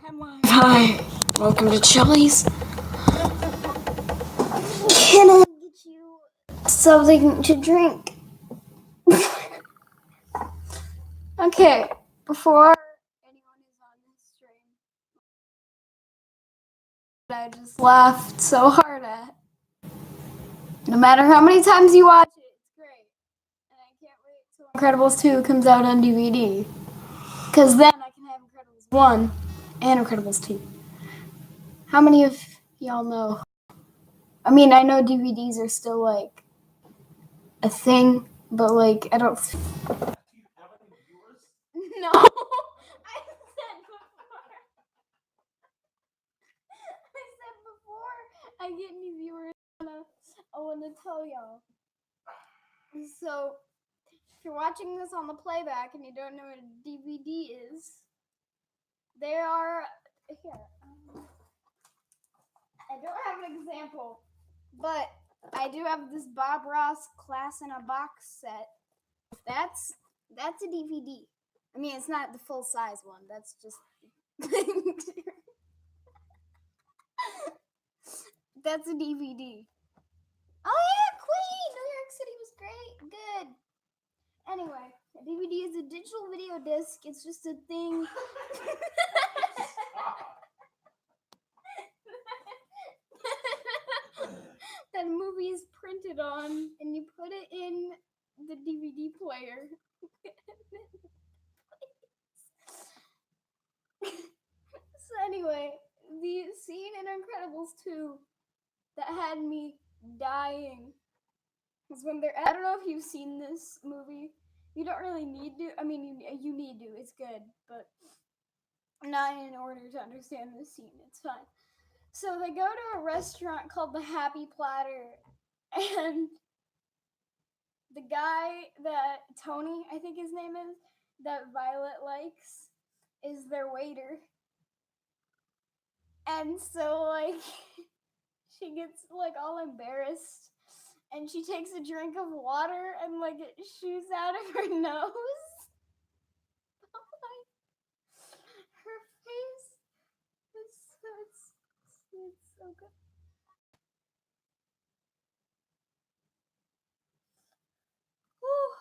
Hi, welcome to Chili's. Can I get you something to drink? Okay, before anyone is on this stream, I just laughed so hard at. No matter how many times you watch it, it's great. And I can't wait till Incredibles 2 comes out on DVD. Because then I can have Incredibles 1 and Incredibles 2. How many of y'all know? I mean, I know DVDs are still like a thing, but like, I don't. No, I said before I get any viewers, I want to tell y'all. So, if you're watching this on the playback and you don't know what a DVD is, there are here. I don't have an example, but I do have this Bob Ross Class in a Box set. That's a DVD. I mean, it's not the full size one. That's just. That's a DVD. Oh yeah, Queen! New York City was great. Good. Anyway, a DVD is a digital video disc. It's just a thing. That a movie is printed on, and you put it in the DVD player. So anyway, the scene in Incredibles 2 that had me dying was when they're. I don't know if you've seen this movie. You don't really need to. I mean, you need to. It's good, but not in order to understand this scene. It's fine. So they go to a restaurant called the Happy Platter, and the guy that Tony, I think his name is, that Violet likes, is their waiter. And so like she gets like all embarrassed, and she takes a drink of water and like it shoots out of her nose. Her face is it's so good. Whew.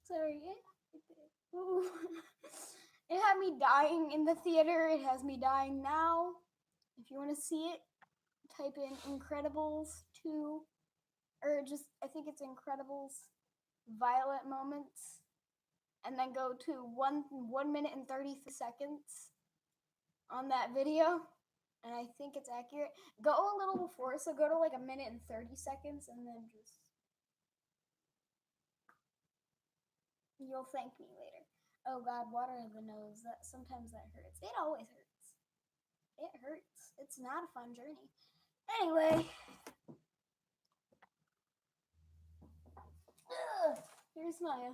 Sorry. Ooh. It had me dying in the theater. It has me dying now. If you want to see it, type in Incredibles 2, or just, I think it's Incredibles Violet Moments, and then go to 1 minute and 30 seconds on that video, and I think it's accurate. Go a little before, so go to like 1 minute and 30 seconds, and then just. You'll thank me later. Oh God, water in the nose. Sometimes that hurts. It always hurts. It hurts. It's not a fun journey. Anyway. Here's my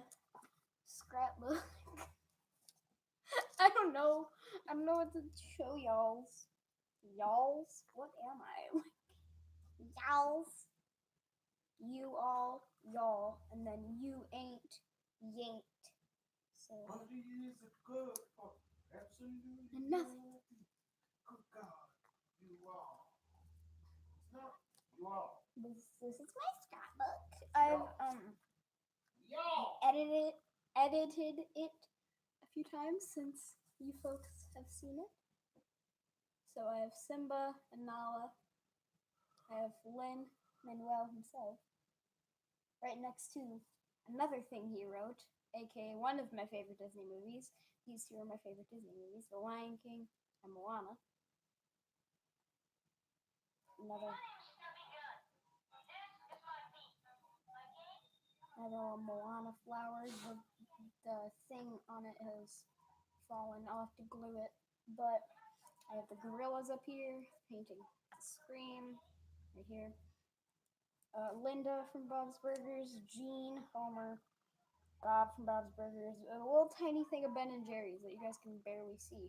scrapbook. I don't know what to show y'all's. Y'all's? What am I? Y'all's. You all, y'all, and then you ain't, yanked. So. What do you use it good for? Absolutely nothing. Good God. You all. No, you all. This is my scrapbook. I've edited it a few times since you folks have seen it. So I have Simba and Nala. I have Lin-Manuel himself right next to another thing he wrote, aka one of my favorite Disney movies. These two are my favorite Disney movies, The Lion King and Moana. Another Moana flower. The thing on it has fallen. I'll have to glue it. But I have the gorillas up here, painting Scream right here. Linda from Bob's Burgers, Gene, Homer, Bob from Bob's Burgers, a little tiny thing of Ben and Jerry's that you guys can barely see.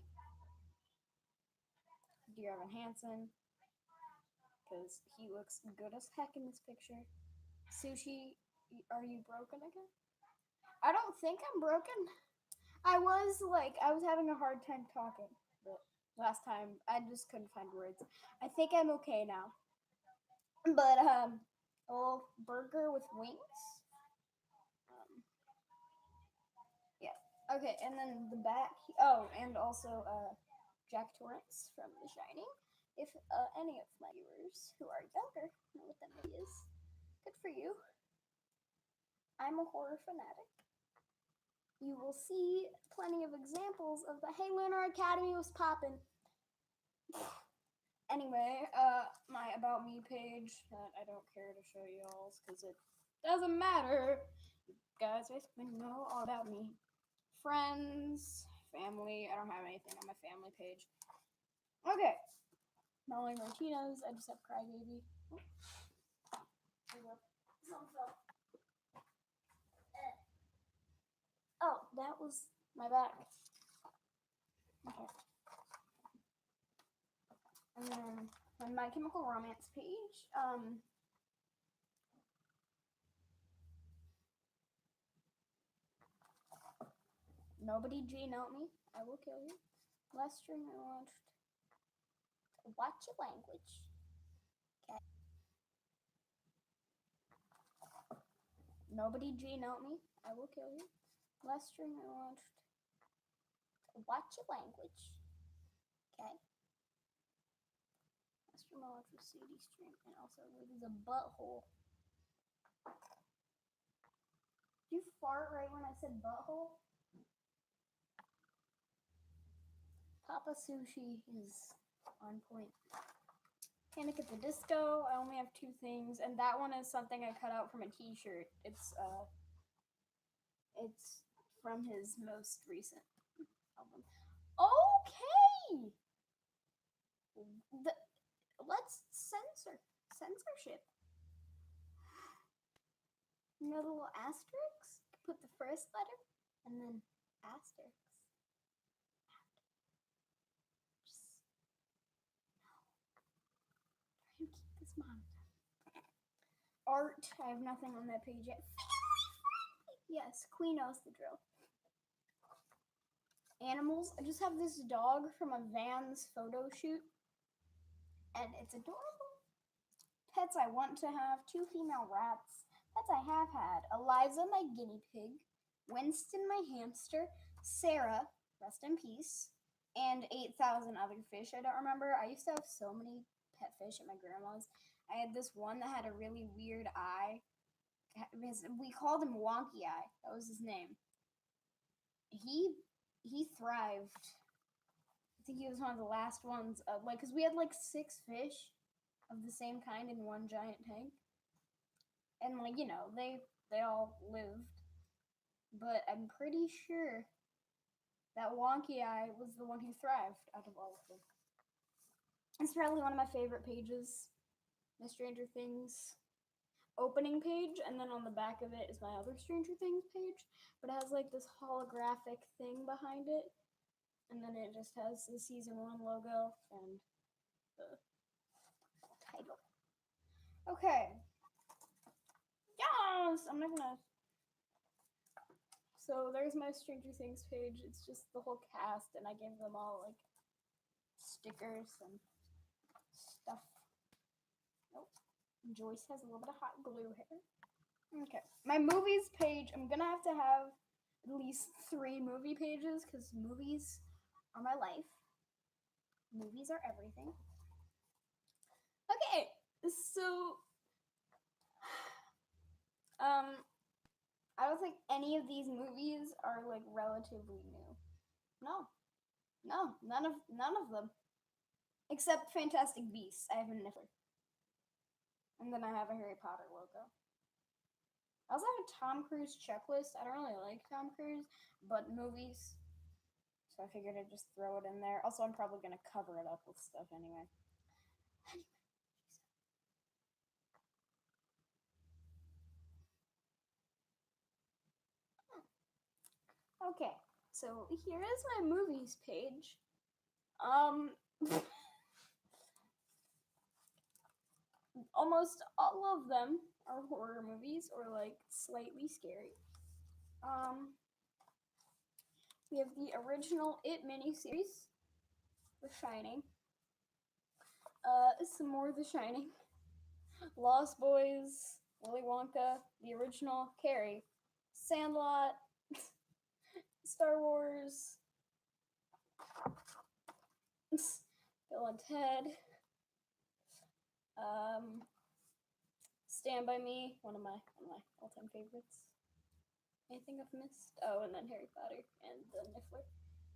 Dear Evan Hansen, because he looks good as heck in this picture. Sushi, are you broken again? I don't think I'm broken. I was having a hard time talking. but last time I just couldn't find words. I think I'm okay now. But a little burger with wings. Yeah. Okay, and then the back. Oh, and also Jack Torrance from The Shining. If any of my viewers who are younger know what that movie is, good for you. I'm a horror fanatic. You will see plenty of examples of the Hey Lunar Academy was poppin'. Anyway, my About Me page that I don't care to show y'all because it doesn't matter. You guys basically know all about me. Friends, family. I don't have anything on my family page. Okay. Molly Martinez. I just have Crybaby. Oh, that was my back. Okay. And then on My Chemical Romance page, Nobody G note me. I will kill you. Last stream I watched. Watch your language. Okay. Nobody G note me. I will kill you. Last stream I watched. Watch your language. Okay. Last stream I watched was CD stream, and also it was a butthole. Did you fart right when I said butthole? Papa Sushi is on point. Panic at the Disco. I only have 2 things, and that one is something I cut out from a T-shirt. It's from his most recent album. Okay. Let's censorship. You know the little asterisk? Put the first letter and then asterisk. Try and keep this monitor. Art. I have nothing on that page yet. Yes, Queen knows the drill. Animals. I just have this dog from a Vans photo shoot, and it's adorable. Pets I want to have. 2 female rats. Pets I have had. Eliza, my guinea pig. Winston, my hamster. Sarah, rest in peace. And 8,000 other fish I don't remember. I used to have so many pet fish at my grandma's. I had this one that had a really weird eye. We called him Wonky Eye. That was his name. He thrived. I think he was one of the last ones. Because we had 6 fish of the same kind in one giant tank. And, they all lived. But I'm pretty sure that Wonky Eye was the one who thrived out of all of them. It's probably one of my favorite pages. My Stranger Things opening page, and then on the back of it is my other Stranger Things page, but it has this holographic thing behind it, and then it just has the season 1 logo and the title. Okay. Yes! I'm not gonna. So there's my Stranger Things page. It's just the whole cast, and I gave them all stickers and stuff. Nope. Joyce has a little bit of hot glue hair. Okay. My movies page, I'm gonna have to have at least 3 movie pages because movies are my life. Movies are everything. Okay. So I don't think any of these movies are relatively new. No, none of them. Except Fantastic Beasts. I have a Niffler. And then I have a Harry Potter logo. I also have a Tom Cruise checklist. I don't really like Tom Cruise, but movies. So I figured I'd just throw it in there. Also, I'm probably going to cover it up with stuff anyway. Okay, so here is my movies page. Almost all of them are horror movies or slightly scary. We have the original It miniseries. The Shining. Some more The Shining. Lost Boys, Willy Wonka, the original, Carrie, Sandlot, Star Wars, Bill and Ted, Stand by Me, one of my all-time favorites. Anything I've missed? Oh, and then Harry Potter and the Niffler,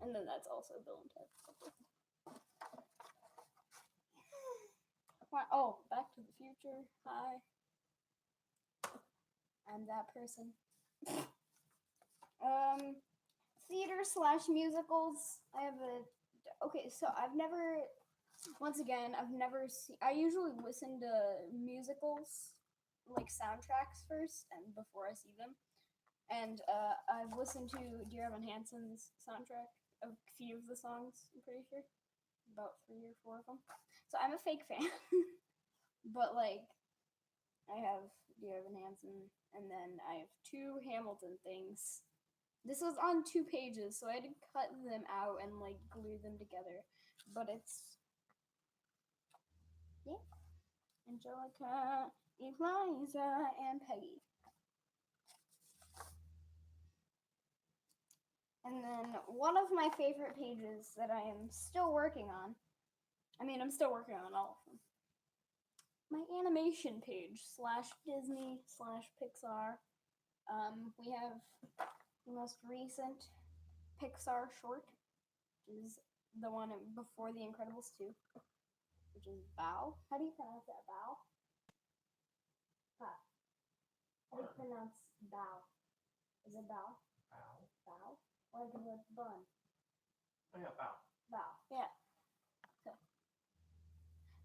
and then that's also Bill and Ted. Oh, Back to the Future. Hi. I'm that person. Theater / musicals. I have a. Okay, so I've never. Once again, I've never seen. I usually listen to musicals, like soundtracks first, and before I see them. And I've listened to Dear Evan Hansen's soundtrack. A few of the songs, I'm pretty sure. About 3 or 4 of them. So I'm a fake fan. But, like, I have Dear Evan Hansen, and then I have 2 Hamilton things. This was on 2 pages, so I had to cut them out and, like, glue them together. But it's... Yeah. Angelica, Eliza, and Peggy. And then one of my favorite pages that I am still working on. I'm still working on all of them. My animation page /Disney /Pixar. We have the most recent Pixar short, which is the one before The Incredibles 2, which is Bao. How do you pronounce that? Bao? Huh. How do you pronounce Bao? Is it Bao? Ow. Bao? Like in the bun. Oh yeah, bow. Bao. Yeah. So,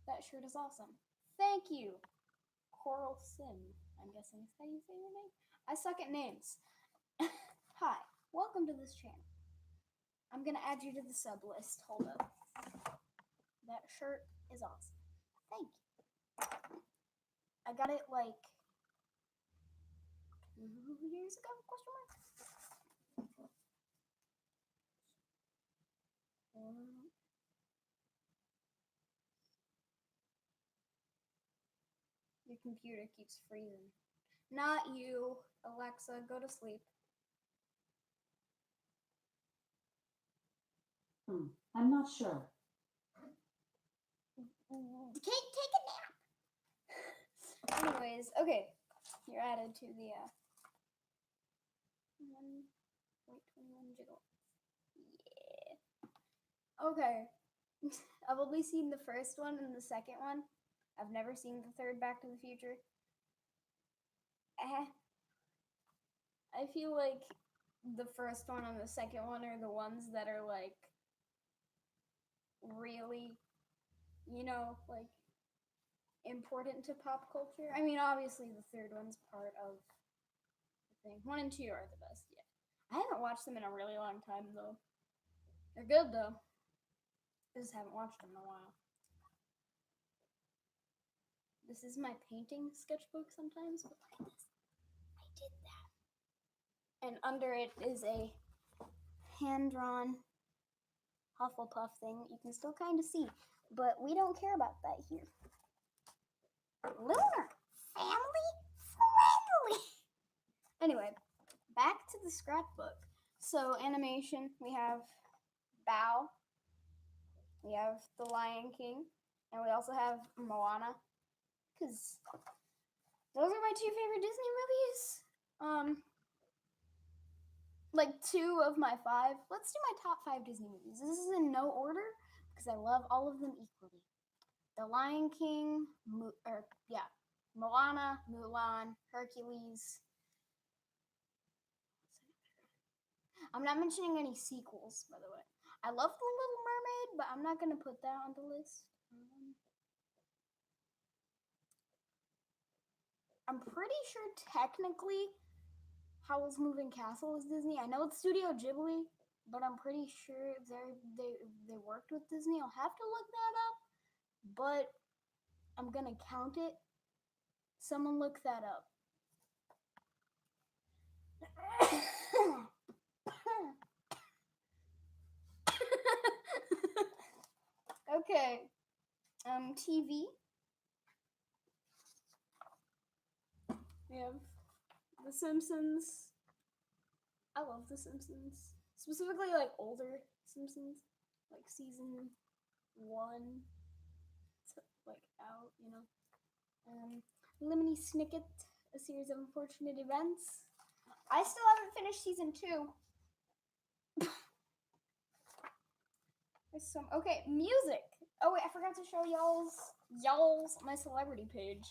that shirt is awesome. Thank you, Coral Sim. I'm guessing is how you say your name. I suck at names. Hi, welcome to this channel. I'm gonna add you to the sub list. Hold up. That shirt is awesome. Thank you. I got it like 2 years ago? Question mark. Your computer keeps freezing. Not you, Alexa. Go to sleep. I'm not sure. Take a nap. Anyways, okay. You're added to the 1.21 jiggle. Yeah. Okay. I've only seen the first one and the second one. I've never seen the third Back to the Future. I feel like the first one and the second one are the ones that are like really, like important to pop culture. Obviously the third one's part of the thing. 1 and 2 are the best, yeah. I haven't watched them in a really long time though. They're good though. I just haven't watched them in a while. This is my painting sketchbook sometimes, but look at this. I did that. And under it is a hand-drawn Hufflepuff thing that you can still kind of see, but we don't care about that here. Lunar, family friendly. Anyway, back to the scrapbook. So animation, we have Bao, we have The Lion King, and we also have Moana, because those are my 2 favorite Disney movies. Like 2 of my 5. Let's do my top 5 Disney movies. This is in no order because I love all of them equally. The Lion King, Moana, Mulan, Hercules. I'm not mentioning any sequels, by the way. I love The Little Mermaid, but I'm not going to put that on the list. I'm pretty sure technically Howl's Moving Castle is Disney. I know it's Studio Ghibli, but I'm pretty sure they worked with Disney. I'll have to look that up, but I'm gonna count it. Someone look that up. Okay. TV. We have The Simpsons. I love The Simpsons. Specifically, like, older Simpsons. Like, season 1. Like, out, you know. Lemony Snicket, A Series of Unfortunate Events. I still haven't finished season 2. There's some okay, music. Oh wait, I forgot to show y'all's my celebrity page.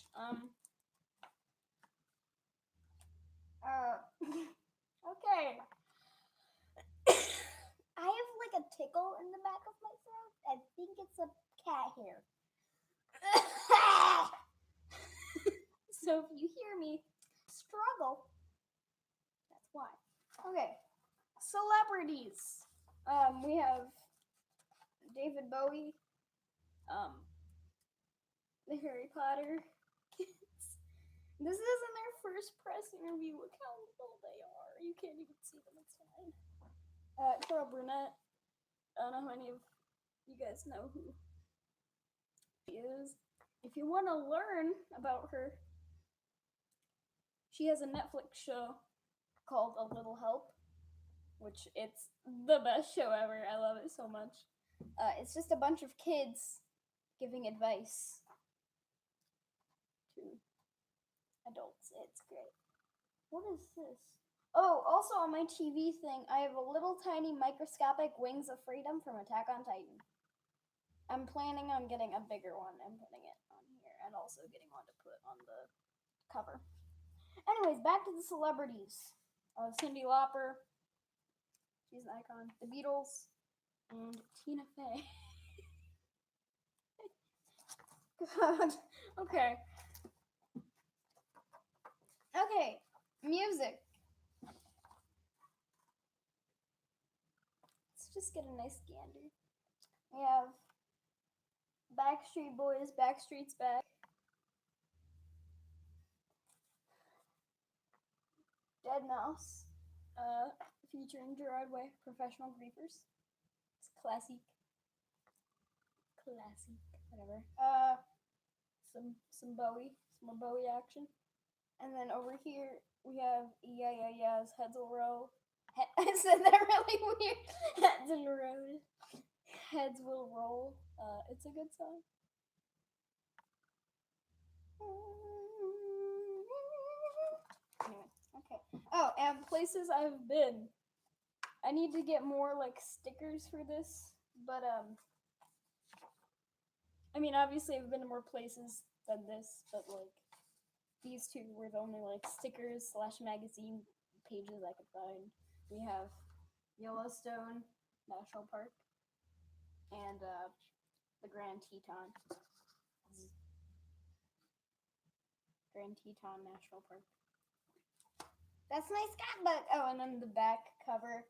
Okay. I have like a tickle in the back of my throat. I think it's a cat hair. So if you hear me struggle, that's why. Okay. Celebrities. We have David Bowie, the Harry Potter kids. This isn't their first press interview. Look how little they are. You can't even see them. It's fine. Carol Burnett. I don't know how many of you guys know who she is. If you want to learn about her, she has a Netflix show called A Little Help, which it's the best show ever. I love it so much. It's just a bunch of kids giving advice to adults. It's great. What is this? Oh, also on my TV thing, I have a little tiny microscopic Wings of Freedom from Attack on Titan. I'm planning on getting a bigger one and putting it on here, and also getting one to put on the cover. Anyways, back to the celebrities. Cyndi Lauper. She's an icon. The Beatles. And Tina Fey. God. Okay. Okay. Music. Let's just get a nice gander. We have Backstreet Boys, Backstreet's Back. Deadmau5, featuring Gerard Way, Professional Griefers. It's classic, whatever. Some Bowie, some more Bowie action. And then over here we have Yeah Yeah Yeah's Heads Will Roll. I said that really weird. Heads Will Roll. It's a good song. Anyway, okay. Oh, and places I've been. I need to get more like stickers for this, but I mean, obviously I've been to more places than this, but like these two were the only like stickers / magazine pages I could find. We have Yellowstone National Park and the Grand Teton. Grand Teton National Park. That's my scrapbook. Oh, and then the back cover.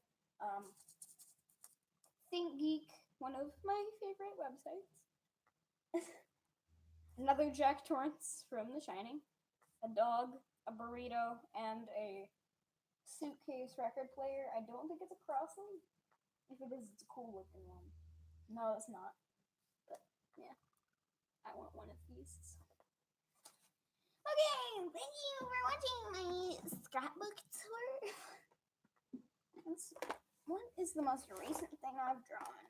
ThinkGeek, one of my favorite websites. Another Jack Torrance from The Shining. A dog, a burrito, and a suitcase record player. I don't think it's a Crossley. If it is, it's a cool looking one. No, it's not. But yeah, I want one of these. Okay, thank you for watching my scrapbook tour. What is the most recent thing I've drawn?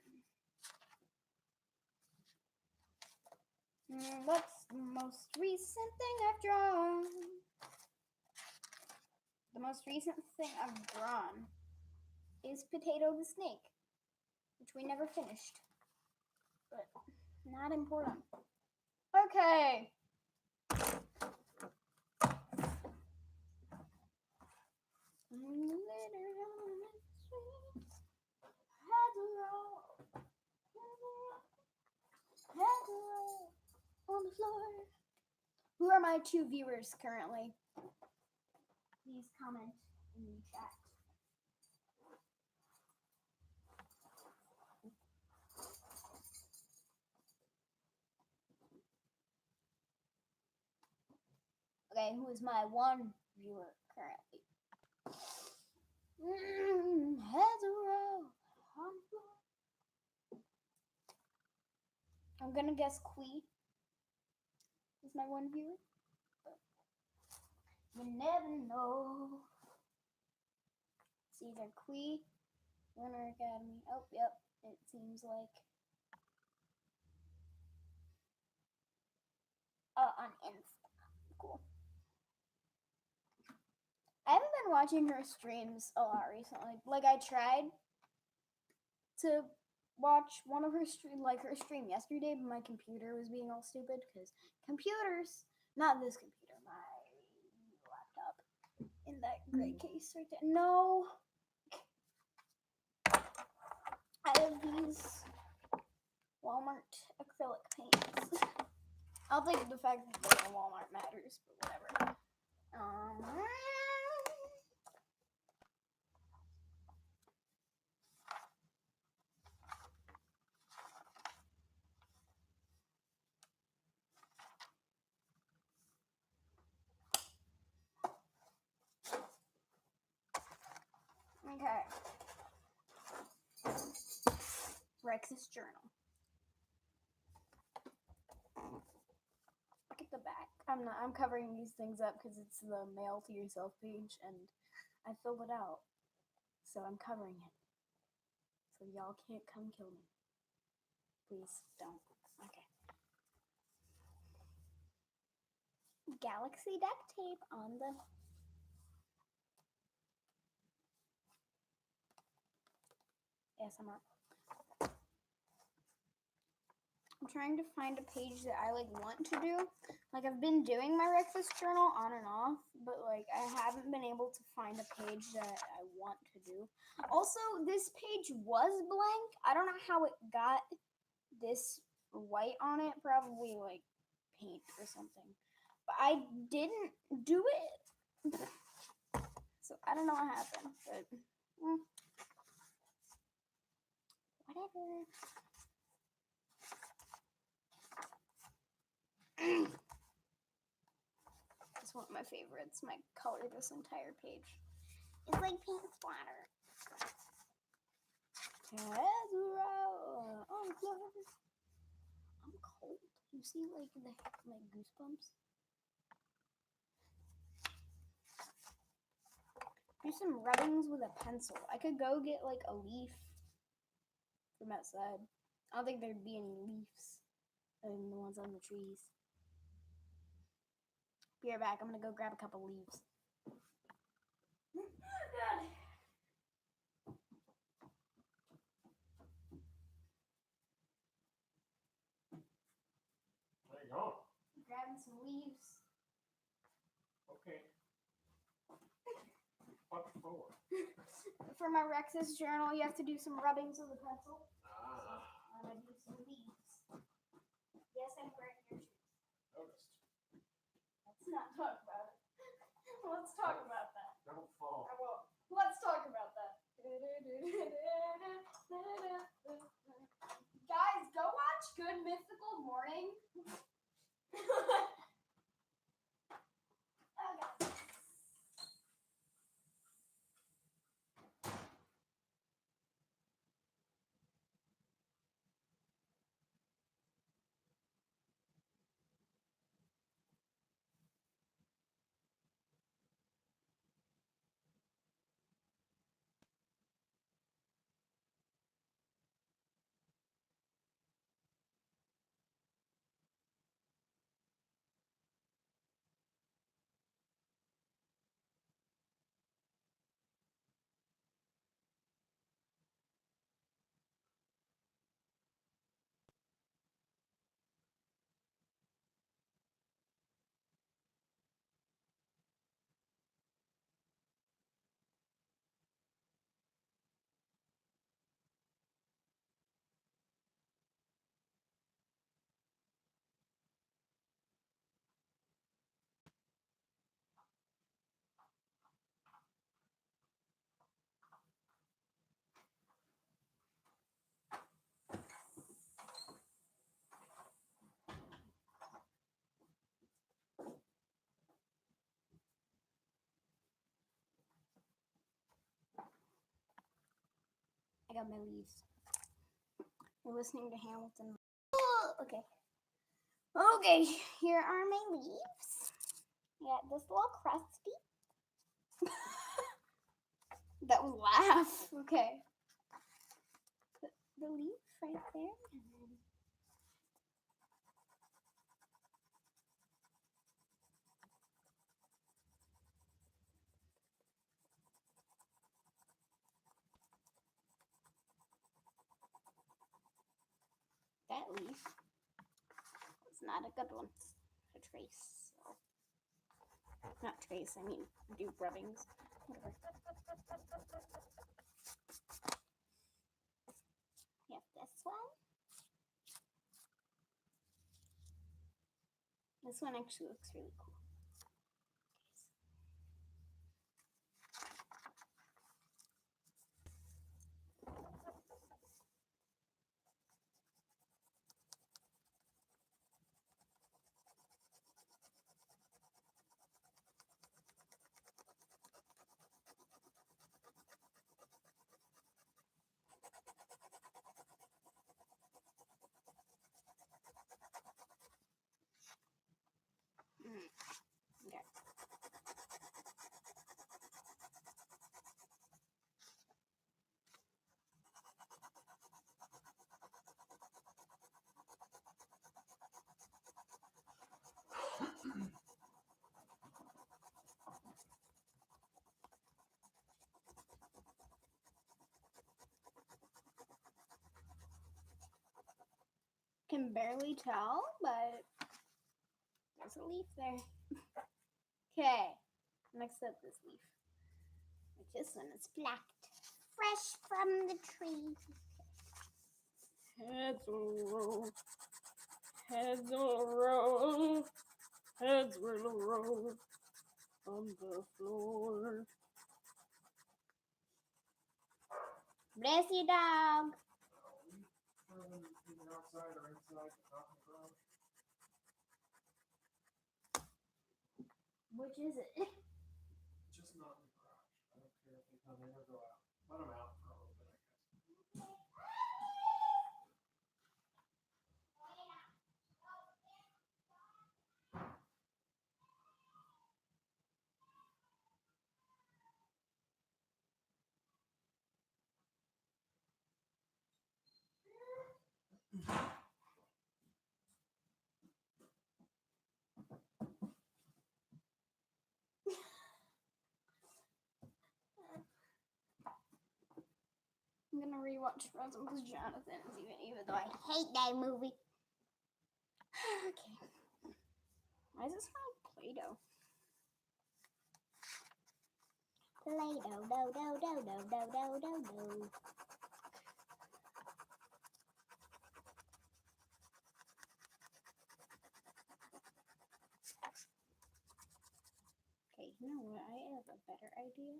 What's the most recent thing I've drawn? The most recent thing I've drawn is Potato the Snake, which we never finished, but not important. Okay. On the floor. Who are my 2 viewers currently? Please comment in the chat. Okay, who is my 1 viewer currently? Heads a roll on the floor. I'm gonna guess Quee is my one viewer. But you never know. It's either Quee, Winter Academy. Oh, yep. It seems like. On Insta. Cool. I haven't been watching her streams a lot recently. Like, I tried to watch one of her her stream yesterday, but my computer was being all stupid because computers, not this computer, my laptop in that gray case right there. No, I have these Walmart acrylic paints. I don't think the fact that they're in Walmart matters, but whatever. Okay. Rex's journal. Look at the back. I'm covering these things up because it's the mail to yourself page and I filled it out. So I'm covering it. So y'all can't come kill me. Please don't. Okay. Galaxy duct tape on the ASMR. I'm trying to find a page that I want to do. Like I've been doing my Rex's journal on and off, but I haven't been able to find a page that I want to do. Also, this page was blank. I don't know how it got this white on it. Probably paint or something. But I didn't do it. So I don't know what happened, but whatever. It's one of my favorites. My color this entire page is like paint splatter. Oh God. I'm cold. You see my goosebumps? Do some rubbings with a pencil. I could go get a leaf from outside. I don't think there'd be any leaves other than the ones on the trees. Be right back. I'm gonna go grab a couple leaves. There you go. Grabbing some leaves. Okay. What for? For my Rex's journal, you have to do some rubbings with a pencil. Ah. I'm gonna do some leaves. Yes, I'm wearing your shoes. Noticed. Let's not talk about it. Let's talk about that. Don't fall. I won't. Let's talk about that. Guys, go watch Good Mythical Morning. Okay. I got my leaves. You're listening to Hamilton. Okay. Okay, here are my leaves. Yeah, this little crusty. That was laugh. Okay. Put the leaf right there. And then that leaf was not a good one to trace. So. Not trace, I mean do rubbings. Whatever. We have this one. This one actually looks really cool. Okay. Can barely tell, but there's a leaf there. Okay, next up this leaf. This one is plucked fresh from the tree. Heads will roll, heads will roll, heads will roll on the floor. Bless you, dog. Either outside or inside the top of the garage. Which is it? Just not in the garage. I don't care if they come in or go out. Let them out for a little bit, I guess. I'm gonna rewatch Frozen because Jonathan is even though I hate that movie. Okay. Why does it smell like Play-Doh? Play-Doh, do, do, do, do, do, do, do, do. Okay, you know what? I have a better idea.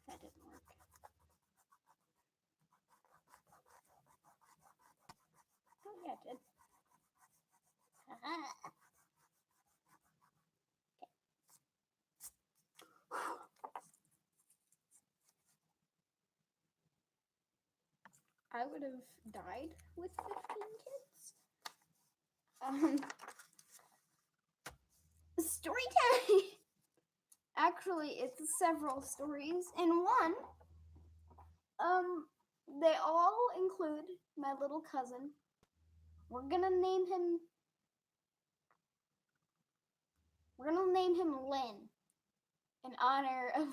That didn't work. Oh yeah, it did. Haha. I would have died with 15 kids. Story time. Actually, it's several stories in one. They all include my little cousin. We're gonna name him. We're gonna name him Lynn in honor of.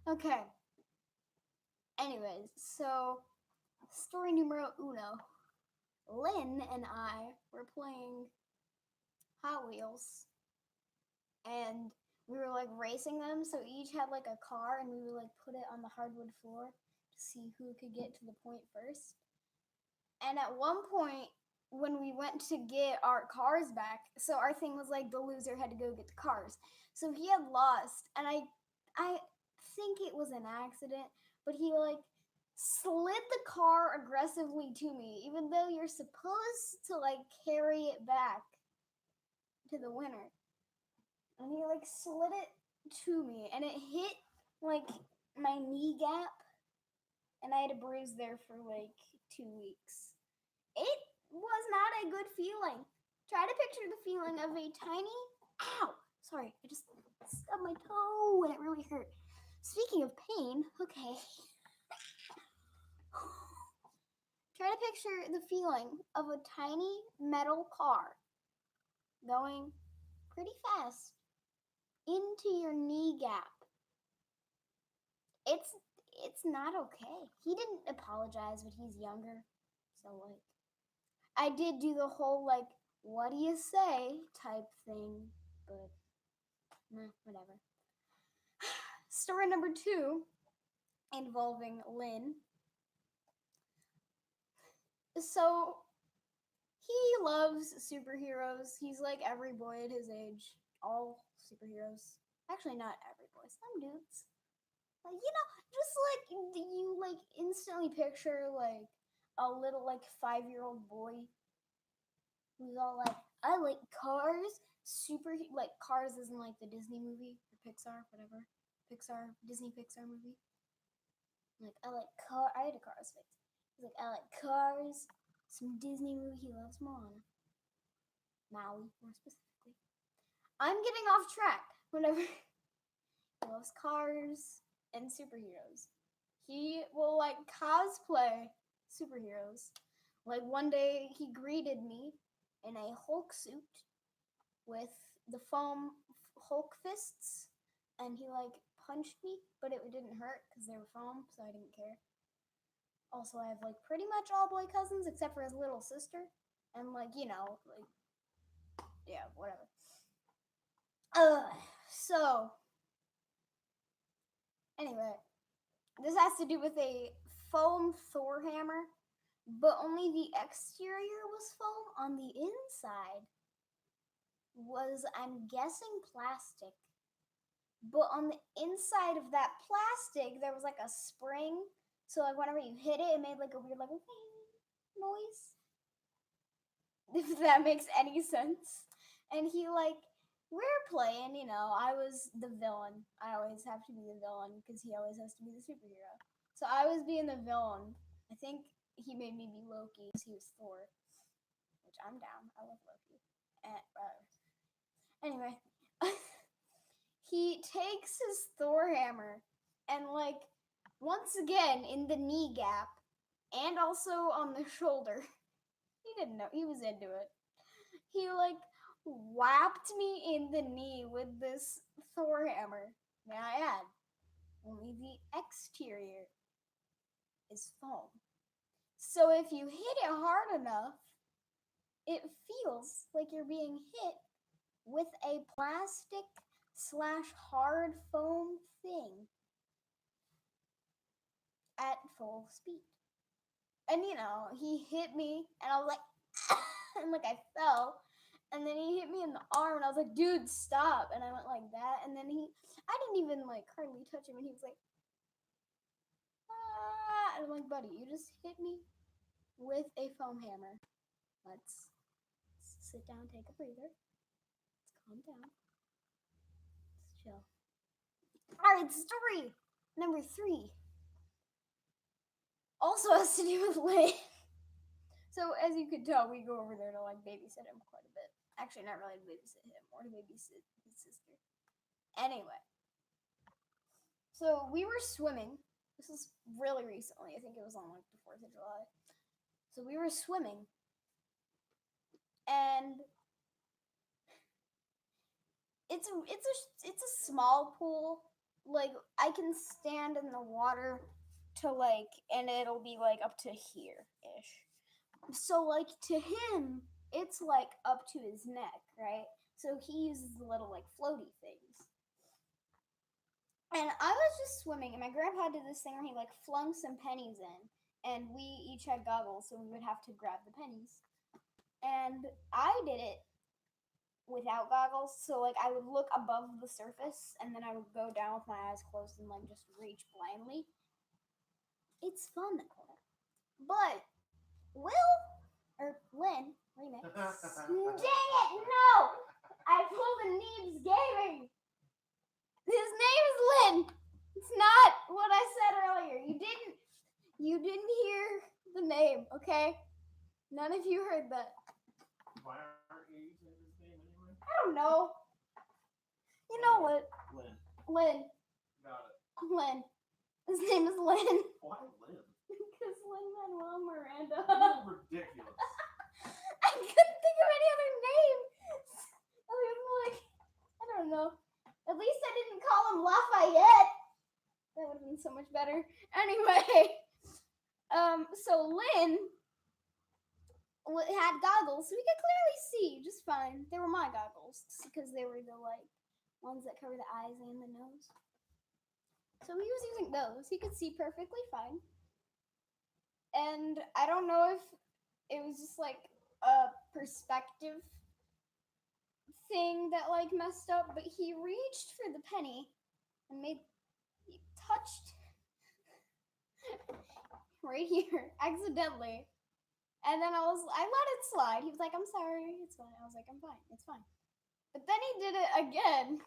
Okay. Anyways, so story numero uno. Lynn and I were playing Hot Wheels, and we were like racing them. So each had like a car, and we would like put it on the hardwood floor to see who could get to the point first. And at one point, when we went to get our cars back, so our thing was like the loser had to go get the cars. So he had lost, and I think it was an accident, but he like slid the car aggressively to me, even though you're supposed to like carry it back to the winner. and he like slid it to me, and it hit like my knee gap, and I had a bruise there for like 2 weeks. It was not a good feeling. Try to picture the feeling of a tiny ow. Sorry, I just stubbed my toe and it really hurt. Speaking of pain, okay. Try to picture the feeling of a tiny metal car going pretty fast into your knee gap. It's not okay. He didn't apologize, but he's younger. So like I did do the whole like what do you say type thing, but whatever. Story number 2 involving Lynn. So he loves superheroes. He's like every boy at his age. All superheroes. Actually, not every boy. Some dudes. Like, just like you like instantly picture like a little like 5-year-old boy who's all like, I like cars. Like Cars isn't like the Disney movie or Pixar, whatever. Disney Pixar movie. Like, I like car. I had a Cars face. He's like, I like cars. Some Disney movie. He loves Moana. Maui, more specifically. I'm getting off track. Whenever he loves cars and superheroes, he will like cosplay superheroes. Like one day he greeted me in a Hulk suit with the foam Hulk fists, and he like punched me, but it didn't hurt because they were foam, so I didn't care. Also, I have like pretty much all boy cousins except for his little sister, and like yeah, whatever. So anyway, this has to do with a foam Thor hammer, but only the exterior was foam. On the inside was, I'm guessing, plastic. But on the inside of that plastic, there was like a spring. So like whenever you hit it, it made like a weird like noise. If that makes any sense. And he like, we're playing, I was the villain. I always have to be the villain because he always has to be the superhero. So I was being the villain. I think he made me be Loki because he was Thor, which I'm down. I love Loki. Anyway, he takes his Thor hammer and like once again in the knee gap and also on the shoulder. He didn't know. He was into it. He like whapped me in the knee with this Thor hammer. May I add, only the exterior is foam. So if you hit it hard enough, it feels like you're being hit with a plastic / hard foam thing at full speed. And he hit me and I was like, and like I fell. And then he hit me in the arm, and I was like, dude, stop. And I went like that. And then I didn't even like hardly touch him. And he was like, ah. And I'm like, buddy, you just hit me with a foam hammer. Let's sit down, take a breather. Let's calm down. Let's chill. All right, story number 3 also has to do with Lynn. So as you could tell, we go over there to like babysit him quite a bit. Actually, not really to babysit him, or to babysit his sister. Anyway, so we were swimming. This is really recently. I think it was on like the 4th of July. So we were swimming, and it's a small pool. Like I can stand in the water to like, and it'll be like up to here ish. So like to him, it's like up to his neck, right? So he uses the little like floaty things. And I was just swimming, and my grandpa did this thing where he like flung some pennies in, and we each had goggles, so we would have to grab the pennies. And I did it without goggles, so like I would look above the surface, and then I would go down with my eyes closed and like just reach blindly. It's fun, but Lynn, remix. Dang it, no! I pulled the Neebs Gaming okay? None of you heard that. Why aren't you using his name anyway? I don't know. You know what? Lynn. Lynn. Got it. Lynn. His name is Lynn. Why Lynn? Because Lin-Manuel Miranda. You're ridiculous. I couldn't think of any other name. I was like, I don't know. At least I didn't call him Lafayette. That would have been so much better. Anyway, so Lynn had goggles, so we could clearly see just fine. They were my goggles because they were the like ones that cover the eyes and the nose. So he was using those. He could see perfectly fine. And I don't know if it was just like a perspective thing that like messed up, but he reached for the penny and he touched right here accidentally. And then I let it slide. He was like, I'm sorry, it's fine. I was like, I'm fine, it's fine. But then he did it again.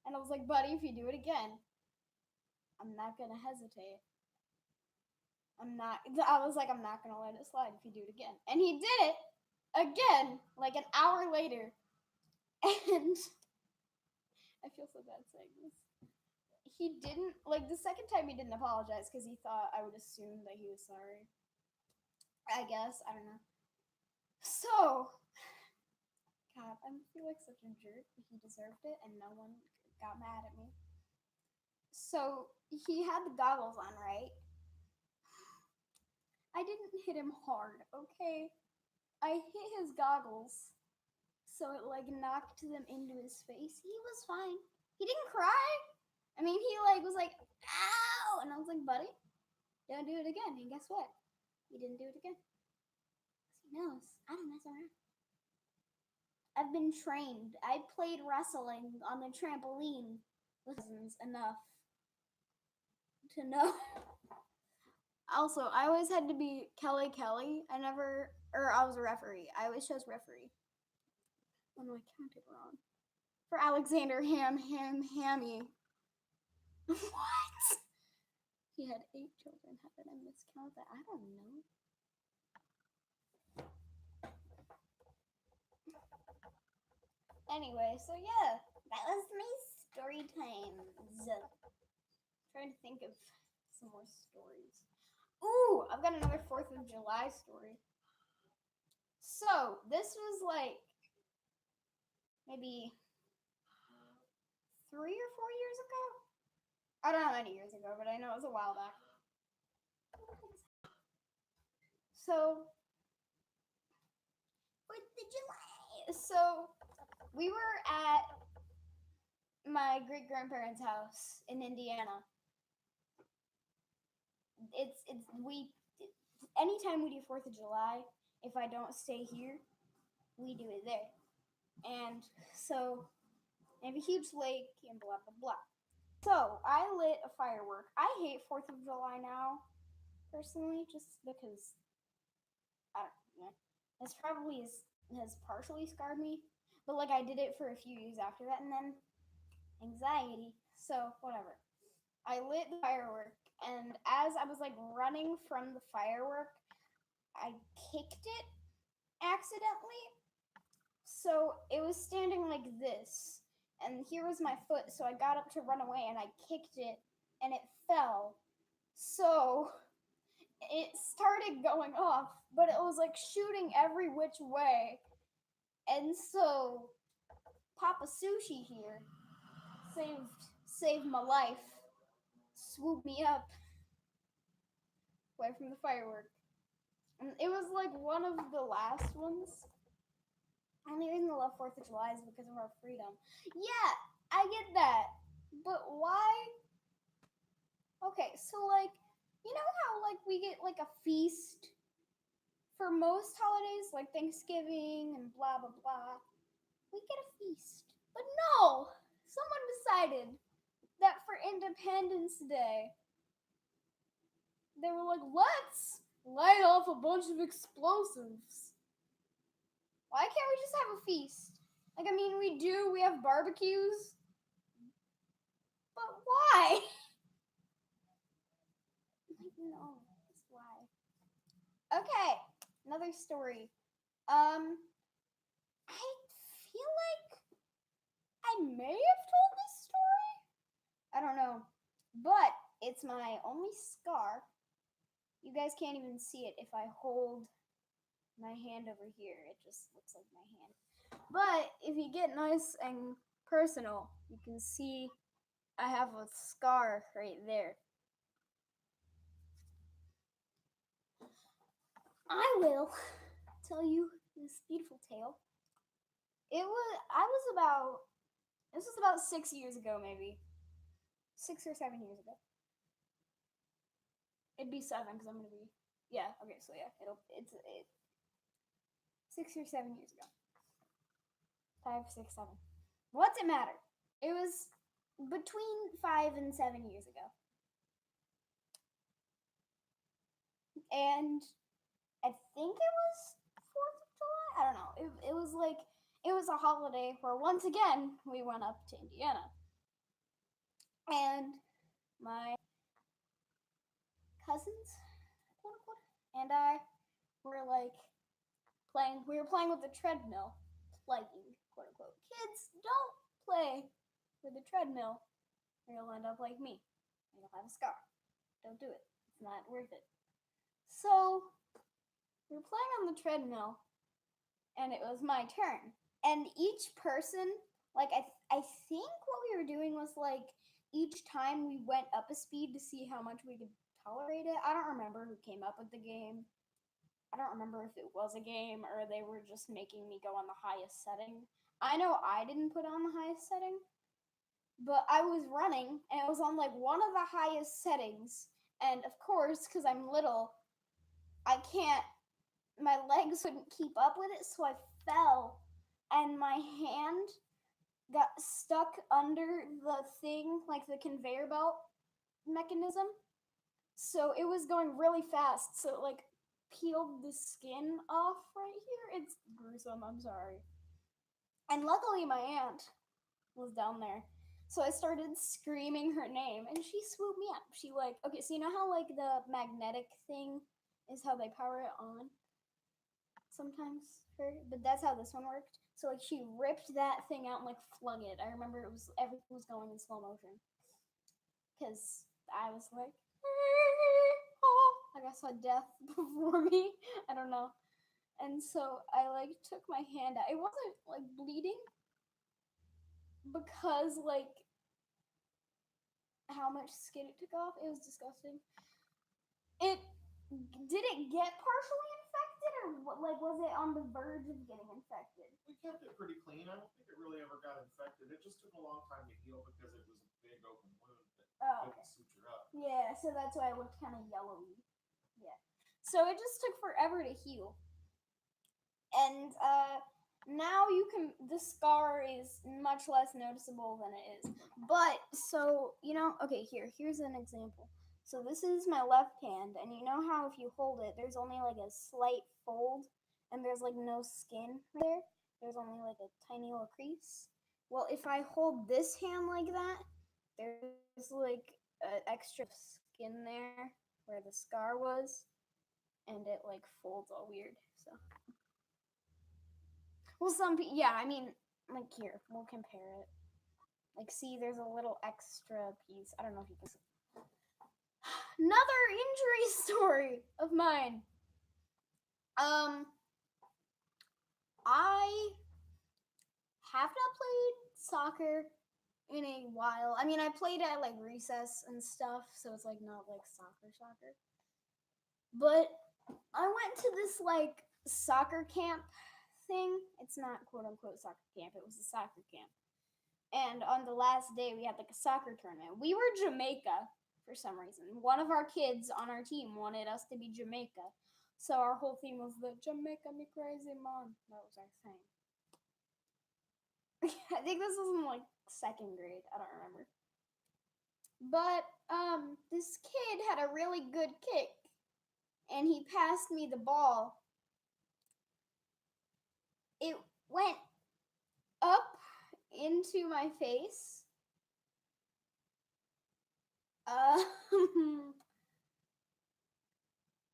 And I was like, buddy, if you do it again, I'm not gonna hesitate. I was like, I'm not gonna let it slide if you do it again. And he did it again, like an hour later. And I feel so bad saying this. He didn't, like, the second time he didn't apologize because he thought I would assume that he was sorry. I guess, I don't know. So, God, I feel like such a jerk, but he deserved it and no one got mad at me. So, he had the goggles on, right? I didn't hit him hard, okay? I hit his goggles, so it like knocked them into his face. He was fine. He didn't cry. I mean, he like was like, ow! And I was like, buddy, don't do it again. And guess what? He didn't do it again. Because he knows I don't mess around. I've been trained. I played wrestling on the trampoline lessons enough to know. Also, I always had to be Kelly. I was a referee. I always chose referee. Oh no, I counted wrong. For Alexander Hammy. What? He had 8 children. How did I miscount that? I don't know. Anyway, so yeah, that was my story times. Trying to think of some more stories. Ooh, I've got another 4th of July story. So, this was like maybe 3 or 4 years ago. I don't know how many years ago, but I know it was a while back. So, 4th of July. So, we were at my great grandparents' house in Indiana. Anytime we do 4th of July, if I don't stay here, we do it there. And so they have a huge lake and blah blah blah. So I lit a firework. I hate 4th of July now, personally, just because I don't know. This probably has partially scarred me. But like I did it for a few years after that and then anxiety. So whatever. I lit the firework and as I was like running from the firework, I kicked it accidentally. So it was standing like this. And here was my foot, so I got up to run away and I kicked it and it fell. So it started going off, but it was like shooting every which way. And so Papa Sushi here saved my life. Swooped me up away from the firework. And it was like one of the last ones. Only reason I love 4th of July is because of our freedom. Yeah, I get that. But why? Okay, so like, you know how like we get like a feast for most holidays, like Thanksgiving and blah blah blah. We get a feast. But no! Someone decided that for Independence Day, they were like, let's light off a bunch of explosives. Why can't we just have a feast? Like, I mean, we have barbecues. But why? Like, no, just why? Okay, another story. I feel like I may have told this story. I don't know, but it's my only scar. You guys can't even see it if I hold my hand over here. It just looks like my hand. But if you get nice and personal, you can see I have a scar right there. I will tell you this beautiful tale. This was about 6 years ago, maybe 6 or 7 years ago. It'd be 7 because I'm gonna be, yeah. Okay, so yeah, it's 6 or 7 years ago. 5, 6, 7. What's it matter? It was between 5 and 7 years ago, and I think it was 4th of July. I don't know. It was a holiday where once again we went up to Indiana, and my cousins, quote unquote, and I were like playing. We were playing with the treadmill, playing, quote unquote. Kids, don't play with the treadmill, or you'll end up like me. And you'll have a scar. Don't do it. It's not worth it. So we were playing on the treadmill, and it was my turn. And each person, like I think what we were doing was like each time we went up a speed to see how much we could tolerate it. I don't remember who came up with the game. I don't remember if it was a game or they were just making me go on the highest setting. I know I didn't put on the highest setting, but I was running and it was on like one of the highest settings. And of course, because I'm little, my legs wouldn't keep up with it, so I fell and my hand got stuck under the thing, like the conveyor belt mechanism. So it was going really fast, so it like peeled the skin off right here. It's gruesome, I'm sorry. And luckily my aunt was down there. So I started screaming her name and she swooped me up. She like, okay, so you know how like the magnetic thing is how they power it on? Sometimes, but that's how this one worked. So like she ripped that thing out and like flung it. I remember everything was going in slow motion because I was like, oh, like I saw death before me. I don't know. And so I like took my hand out. It wasn't like bleeding because like how much skin it took off. It was disgusting. It did it get partially infected or like was it on the verge of getting infected? We kept it pretty clean. I don't think it really ever got infected. It just took a long time to heal because it was a big open wound that couldn't suture up. Yeah, so that's why it looked kind of yellowy. Yeah. So it just took forever to heal. And now the scar is much less noticeable than it is. But so, here's an example. So this is my left hand, and you know how if you hold it, there's only like a slight fold, and there's like no skin there. There's only like a tiny little crease. Well, if I hold this hand like that, there's like an extra skin there where the scar was, and it like folds all weird. So, well, I mean, like here, we'll compare it. Like, see, there's a little extra piece. I don't know if you can see. Another injury story of mine. I have not played soccer in a while. I mean, I played at like recess and stuff, so it's like not like soccer. But I went to this like soccer camp thing. It's not quote unquote soccer camp, it was a soccer camp. And on the last day, we had like a soccer tournament. We were Jamaica for some reason. One of our kids on our team wanted us to be Jamaica. So our whole theme was the Jamaica me crazy man. That was our thing. I think this was in like 2nd grade. I don't remember. But this kid had a really good kick. And he passed me the ball. It went up into my face.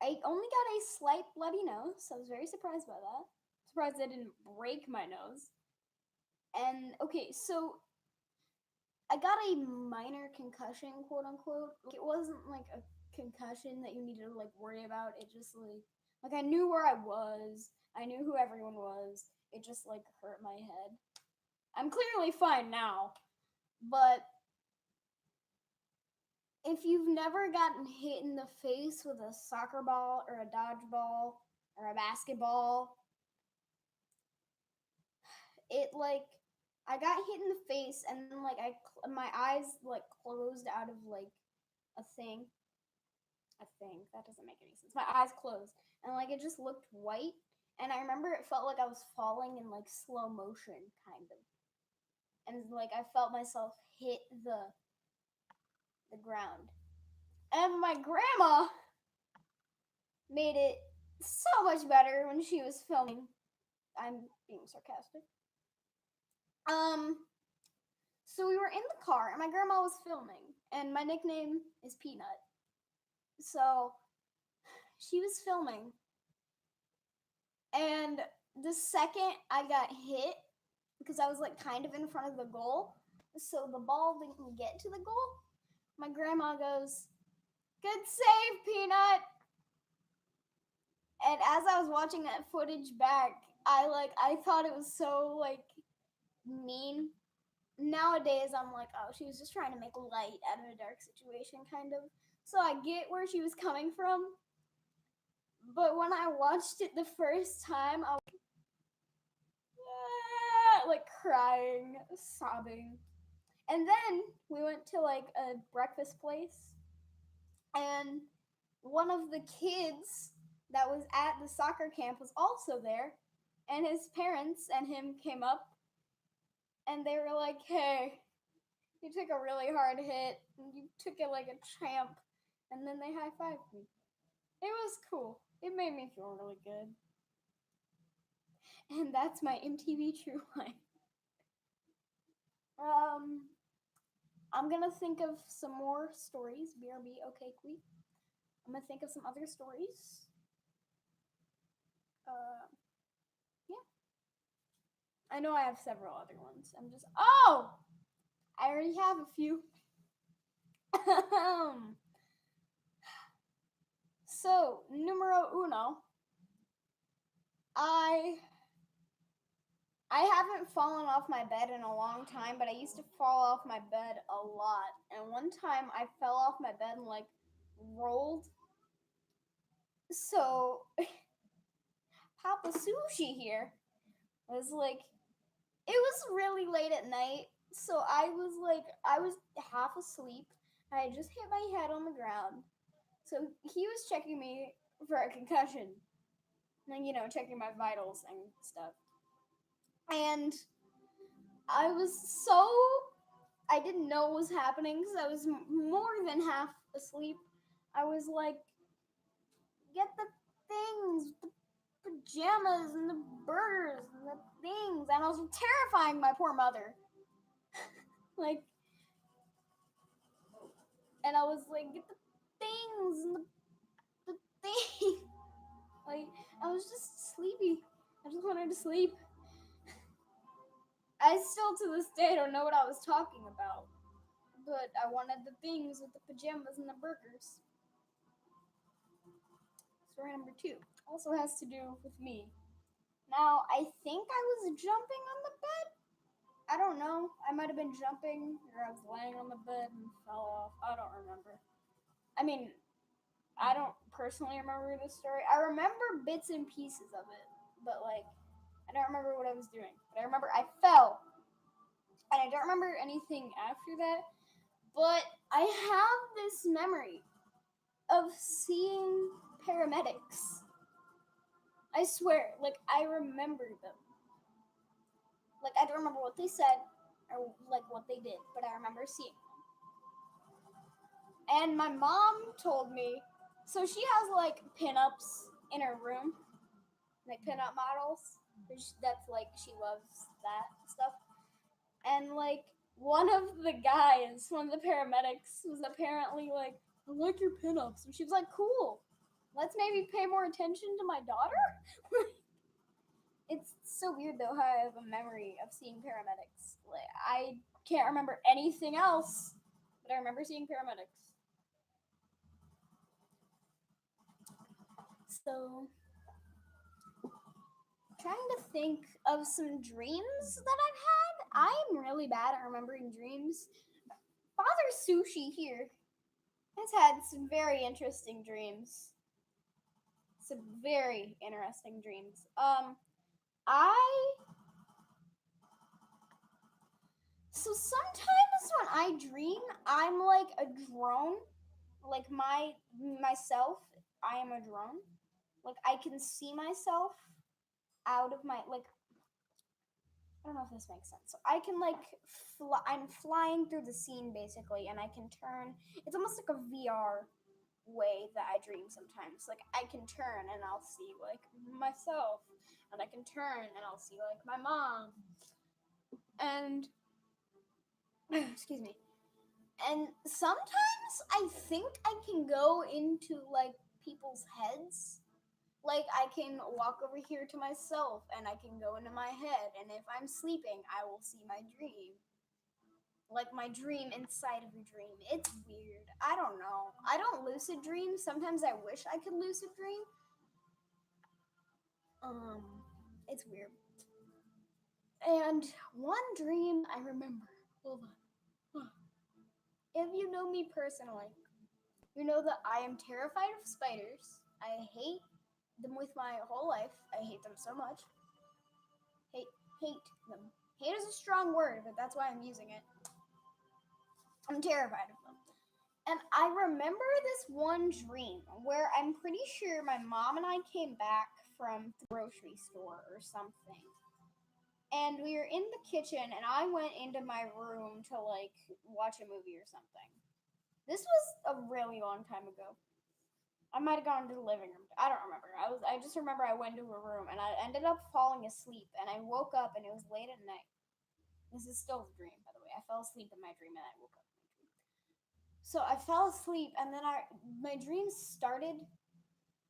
I only got a slight bloody nose, so I was very surprised by that. Surprised I didn't break my nose. And okay, so I got a minor concussion, quote unquote. It wasn't like a concussion that you needed to like worry about. It just like I knew where I was. I knew who everyone was. It just like hurt my head. I'm clearly fine now, but if you've never gotten hit in the face with a soccer ball or a dodgeball or a basketball, it like I got hit in the face and then like my eyes like closed out of like a thing. A thing that doesn't make any sense. My eyes closed and like it just looked white, and I remember it felt like I was falling in like slow motion, kind of, and like I felt myself hit the ground. And my grandma made it so much better when she was filming. I'm being sarcastic. So we were in the car and my grandma was filming, and my nickname is Peanut. So she was filming, and the second I got hit, because I was like kind of in front of the goal, so the ball didn't get to the goal, my grandma goes, "Good save, Peanut." And as I was watching that footage back, I thought it was so like mean. Nowadays I'm like, oh, she was just trying to make light out of a dark situation, kind of. So I get where she was coming from. But when I watched it the first time, I was like crying, sobbing. And then we went to like a breakfast place, and one of the kids that was at the soccer camp was also there, and his parents and him came up, and they were like, "Hey, you took a really hard hit, and you took it like a champ," and then they high-fived me. It was cool. It made me feel really good. And that's my MTV True Life. I'm gonna think of some more stories. BRB, okay, Queep. I'm gonna think of some other stories. Yeah. I know I have several other ones. Oh! I already have a few. So, numero uno. I haven't fallen off my bed in a long time, but I used to fall off my bed a lot. And one time I fell off my bed and like rolled. So Papa Sushi here was like, it was really late at night. So I was half asleep. I had just hit my head on the ground. So he was checking me for a concussion. And, checking my vitals and stuff. And I didn't know what was happening because I was more than half asleep. I was like, get the things, the pajamas and the burgers and the things. And I was terrifying my poor mother. And I was like, get the things and the things. I was just sleepy. I just wanted to sleep. I still to this day don't know what I was talking about. But I wanted the things with the pajamas and the burgers. Story number 2 also has to do with me. Now, I think I was jumping on the bed. I don't know. I might have been jumping, or I was laying on the bed and fell off. I don't remember. I mean, I don't personally remember this story. I remember bits and pieces of it, but like, I don't remember what I was doing. But I remember I fell, and I don't remember anything after that. But I have this memory of seeing paramedics. I swear, like, I remember them. Like, I don't remember what they said or like what they did, but I remember seeing them. And my mom told me, so she has like pinups in her room, like pinup models. That's like, she loves that stuff. And like, one of the paramedics was apparently like, I like your pinups. And she was like, cool. let's maybe pay more attention to my daughter. It's so weird though how I have a memory of seeing paramedics. Like I can't remember anything else, but I remember seeing paramedics. So, trying to think of some dreams that I've had. I'm really bad at remembering dreams. Father Sushi here has had some very interesting dreams. Some very interesting dreams. So sometimes when I dream, I'm like a drone. Like myself, I am a drone. Like I can see myself out of my like I don't know if this makes sense. So I can like I'm flying through the scene basically, and I can turn. It's almost like a VR way that I dream sometimes. Like I can turn and I'll see like myself, and I can turn and I'll see like my mom, and excuse me. And sometimes I think I can go into like people's heads. Like I can walk over here to myself and I can go into my head, and if I'm sleeping, I will see my dream. Like my dream inside of a dream. It's weird. I don't know. I don't lucid dream. Sometimes I wish I could lucid dream. It's weird. And one dream I remember. Hold on. If you know me personally, you know that I am terrified of spiders. I hate them with my whole life. I hate them so much. Hate them. Hate is a strong word, but that's why I'm using it. I'm terrified of them. And I remember this one dream where I'm pretty sure my mom and I came back from the grocery store or something. And we were in the kitchen, and I went into my room to like watch a movie or something. This was a really long time ago. I might have gone to the living room. I don't remember. I just remember I went to a room and I ended up falling asleep, and I woke up and it was late at night. This is still a dream, by the way. I fell asleep in my dream and I woke up in my dream. So I fell asleep, and then my dream started.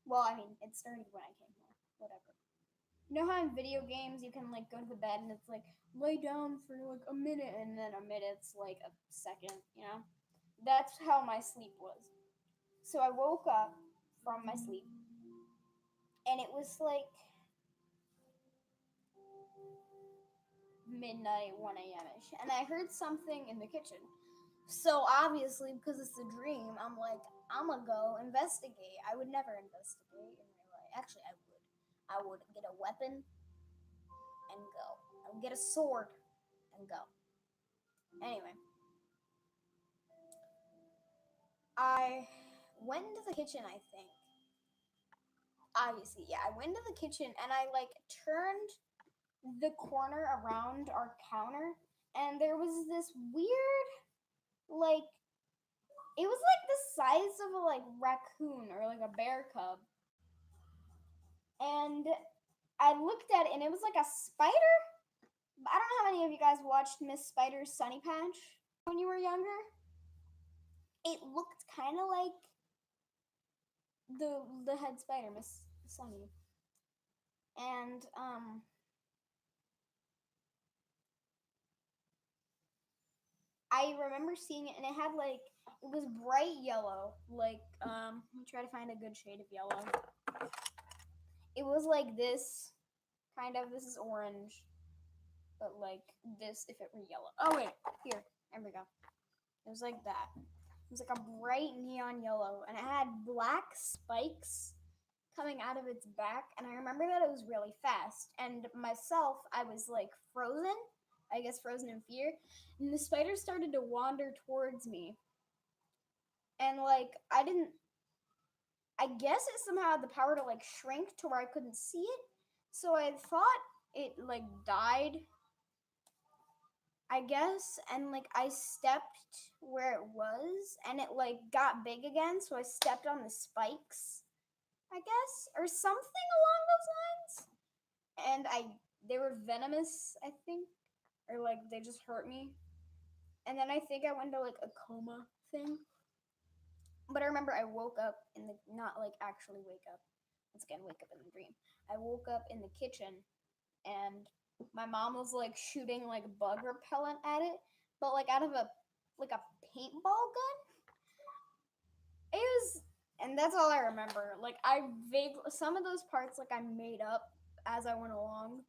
Well, I mean, it started when I came here. Whatever. You know how in video games you can like go to the bed and it's like lay down for like a minute, and then a minute's like a second, you know? That's how my sleep was. So I woke up from my sleep, and it was like midnight, 1 a.m. ish, and I heard something in the kitchen. So obviously, because it's a dream, I'm like, I'm gonna go investigate. I would never investigate in real life. Actually, I would. I would get a weapon and go. I would get a sword and go. Anyway, I went into the kitchen, I think. Obviously, yeah, I went to the kitchen and I like turned the corner around our counter, and there was this weird, like, it was like the size of a like raccoon or like a bear cub. And I looked at it and it was like a spider. I don't know how many of you guys watched Miss Spider's Sunny Patch when you were younger. It looked kind of like the head spider, Miss Sunny. And I remember seeing it, and it had like it was bright yellow. Like let me try to find a good shade of yellow. It was like this kind of. This is orange, but like this if it were yellow. Oh wait, here we go. It was like that. It was like a bright neon yellow, and it had black spikes coming out of its back. And I remember that it was really fast. And myself, I was like frozen. I guess frozen in fear. And the spider started to wander towards me. And like I guess it somehow had the power to like shrink to where I couldn't see it. So I thought it like died, I guess, and like I stepped where it was and it like got big again, so I stepped on the spikes, I guess, or something along those lines. And they were venomous, I think, or like they just hurt me. And then I think I went into like a coma thing. But I remember I woke up in the not like actually wake up. Once again, wake up in the dream. I woke up in the kitchen and my mom was like shooting like bug repellent at it, but like out of a like a paintball gun. It was, and that's all I remember. Like I vaguely some of those parts like I made up as I went along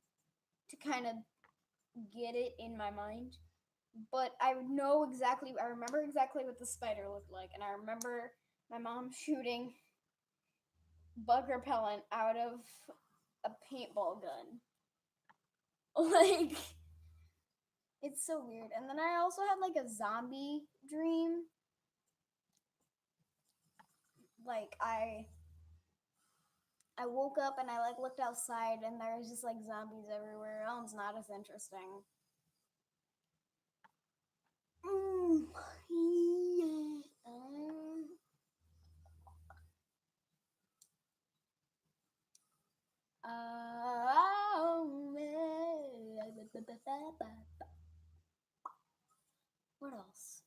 to kind of get it in my mind. But I remember exactly what the spider looked like, and I remember my mom shooting bug repellent out of a paintball gun. Like, it's so weird. And then I also had like a zombie dream. Like I woke up and I like looked outside and there was just like zombies everywhere. That one's not as interesting. Yeah. What else?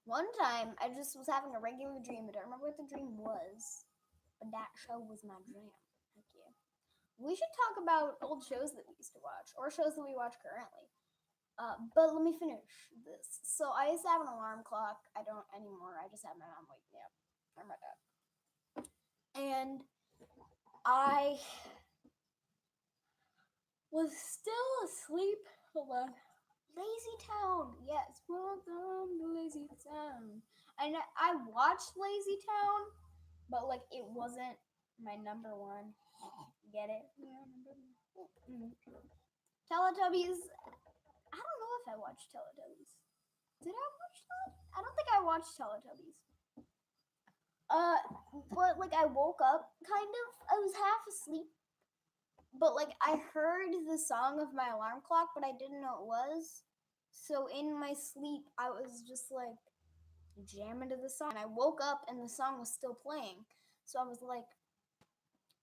One time I just was having a regular dream. I don't remember what the dream was, but that show was my jam. Thank you. We should talk about old shows that we used to watch or shows that we watch currently. But let me finish this. So I used to have an alarm clock. I don't anymore. I just have my mom wake me up or my dad. And I was still asleep. Hold on. Lazy Town. Yes, welcome to Lazy Town. And I watched Lazy Town, but like it wasn't my number one. Get it? Teletubbies. I don't know if I watched Teletubbies. Did I watch that? I don't think I watched Teletubbies. But like I woke up kind of. I was half asleep. But like I heard the song of my alarm clock, but I didn't know it was. So in my sleep, I was just like jamming to the song. And I woke up and the song was still playing. So I was like,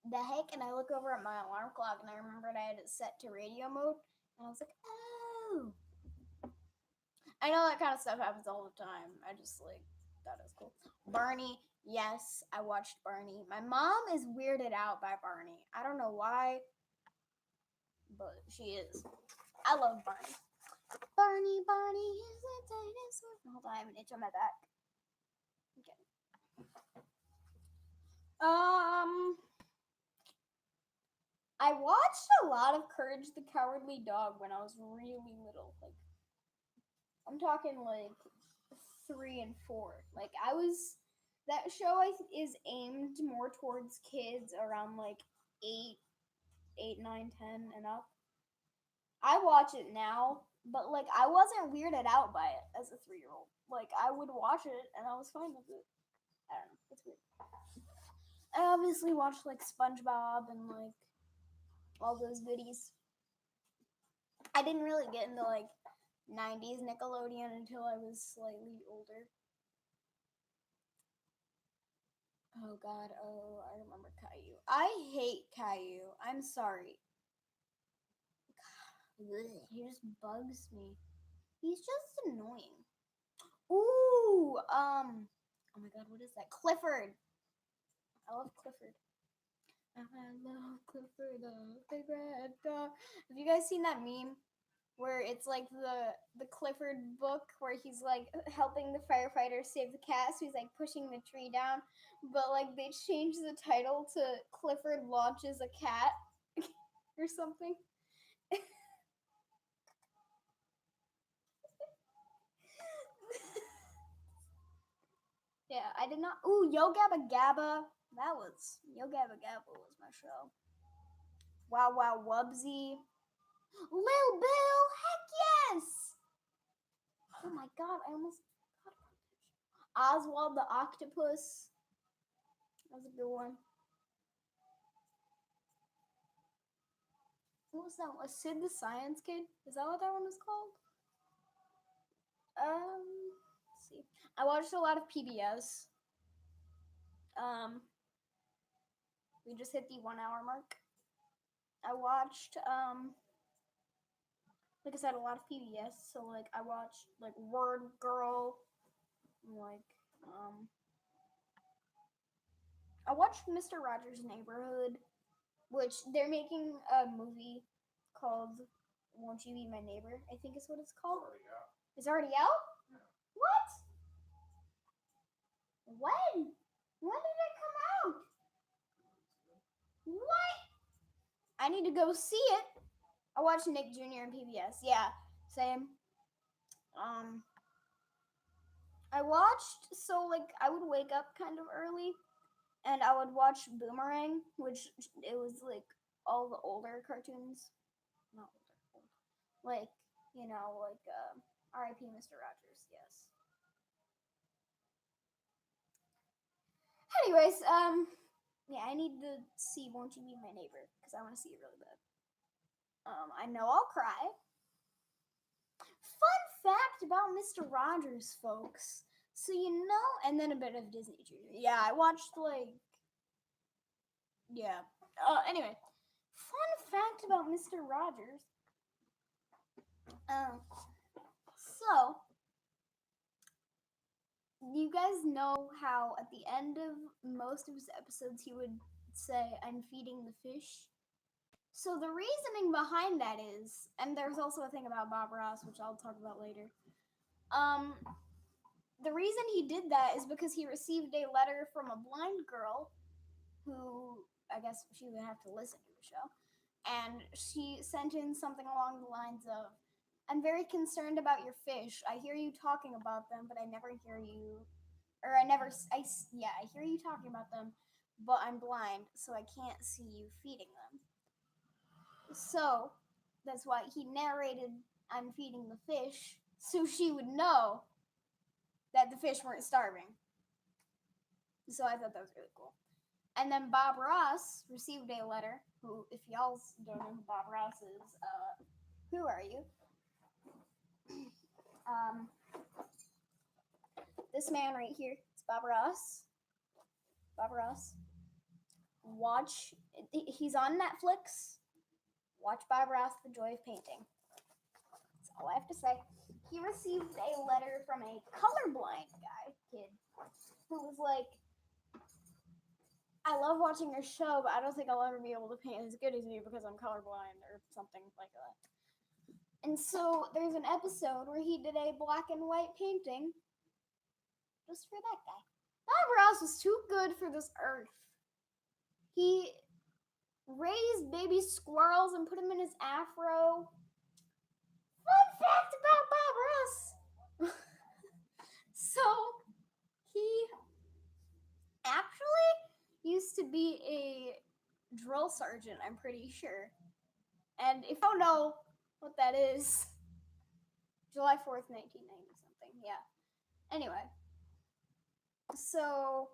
the heck? And I look over at my alarm clock and I remembered I had it set to radio mode. And I was like, oh. I know that kind of stuff happens all the time. I just like, thought it was cool. Barney. Yes, I watched Barney. My mom is weirded out by Barney. I don't know why, but she is. I love Barney. Barney is a dinosaur. Hold on, I have an itch on my back. Okay. I watched a lot of Courage the Cowardly Dog when I was really little. Like, I'm talking like 3 and 4. Like, that show is aimed more towards kids around like 8, 9, 10 and up. I watch it now, but like I wasn't weirded out by it as a 3-year-old. Like I would watch it and I was fine with it. I don't know. It's weird. I obviously watched like SpongeBob and like all those goodies. I didn't really get into like 90s Nickelodeon until I was slightly older. Oh god, oh, I remember Caillou. I hate Caillou. I'm sorry. He just bugs me. He's just annoying. Ooh, oh my god, what is that? Clifford. I love Clifford. I love Clifford, the big red dog. Have you guys seen that meme where it's like the Clifford book where he's like helping the firefighter save the cat, so he's like pushing the tree down, but like they changed the title to Clifford Launches a Cat or something. Yeah, I did not. Ooh, Yo Gabba Gabba. Yo Gabba Gabba was my show. Wow Wow Wubsy. Lil Bill, heck yes! Oh my god, I almost got it. Oswald the Octopus. That was a good one. What was that one? Sid the Science Kid? Is that what that one was called? Let's see. I watched a lot of PBS. We just hit the 1 hour mark. I watched like I said, a lot of PBS. So like I watched like Word Girl, and, like I watched Mr. Rogers' Neighborhood, which they're making a movie called Won't You Be My Neighbor, I think is what it's called. Already out. It's already out? Yeah. What? When? When did it come out? What? I need to go see it. I watched Nick Jr. and PBS. Yeah, same. I watched, so like I would wake up kind of early and I would watch Boomerang, which it was like all the older cartoons. Not older, like, like R.I.P. Mr. Rogers, yes. Anyways, yeah, I need to see Won't You Be My Neighbor because I want to see it really bad. I know I'll cry. Fun fact about Mr. Rogers, folks. So and then a bit of Disney Junior. Yeah, I watched yeah. Anyway, fun fact about Mr. Rogers. So you guys know how at the end of most of his episodes he would say, "I'm feeding the fish." So the reasoning behind that is, and there's also a thing about Bob Ross, which I'll talk about later. The reason he did that is because he received a letter from a blind girl who, I guess she would have to listen to the show, and she sent in something along the lines of, "I'm very concerned about your fish. I hear you talking about them, but I never hear you, or I hear you talking about them, but I'm blind, so I can't see you feeding them." So that's why he narrated, "I'm feeding the fish," so she would know that the fish weren't starving. So I thought that was really cool. And then Bob Ross received a letter. Who, if y'all don't know who Bob Ross is, who are you? This man right here, it's Bob Ross. Bob Ross. Watch. He's on Netflix. Watch Bob Ross, The Joy of Painting. That's all I have to say. He received a letter from a colorblind kid, who was like, "I love watching your show, but I don't think I'll ever be able to paint as good as you because I'm colorblind," or something like that. And so there's an episode where he did a black and white painting just for that guy. Bob Ross was too good for this earth. He raised baby squirrels and put them in his afro. Fun fact about Bob Ross. So he actually used to be a drill sergeant, I'm pretty sure. And if you don't know what that is, July 4th, 1990 something. Yeah. Anyway. So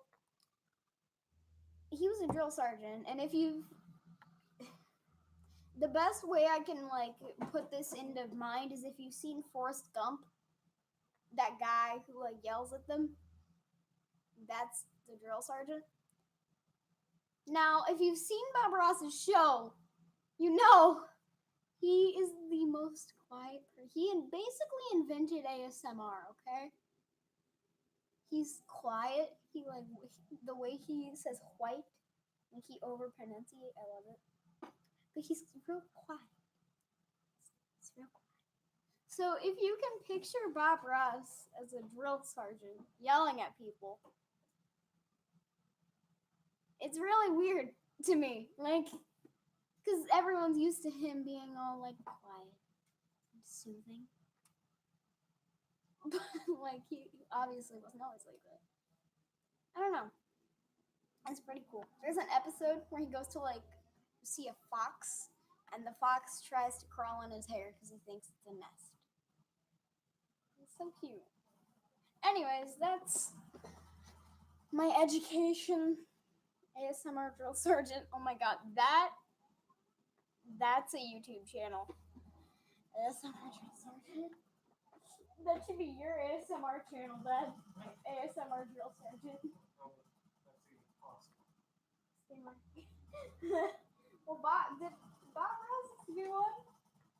he was a drill sergeant, and the best way I can put this into mind is if you've seen Forrest Gump, that guy who yells at them, that's the drill sergeant. Now, if you've seen Bob Ross's show, you know he is the most quiet person. He basically invented ASMR, okay? He's quiet. He the way he says white, he over pronunciate. I love it. But he's real quiet. It's real quiet. So if you can picture Bob Ross as a drill sergeant yelling at people, it's really weird to me. Because everyone's used to him being all quiet and soothing. But he obviously wasn't always like that. I don't know. It's pretty cool. There's an episode where he goes to see a fox, and the fox tries to crawl in his hair because he thinks it's a nest. It's so cute. Anyways, that's my education. ASMR drill sergeant. Oh my god, that's a YouTube channel. ASMR drill sergeant. That should be your ASMR channel, Dad. ASMR drill sergeant. Well, that's even possible. Well, did Bob Ross do one?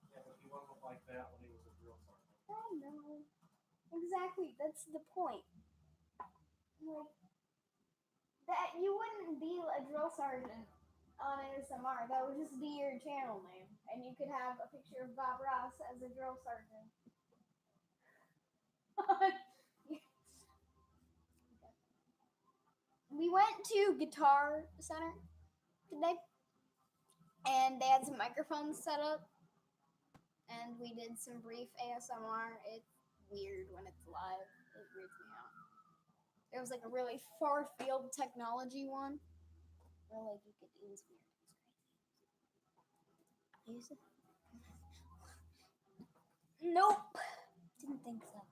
Yeah, but he wasn't like that when he was a drill sergeant. I know. Exactly. That's the point. like that you wouldn't be a drill sergeant on ASMR. That would just be your channel name, and you could have a picture of Bob Ross as a drill sergeant. We went to Guitar Center today, and they had some microphones set up, and we did some brief ASMR. It's weird when it's live. It weirds me out. There was like a really far field technology one where like you could do this weird things. Nope. Didn't think so.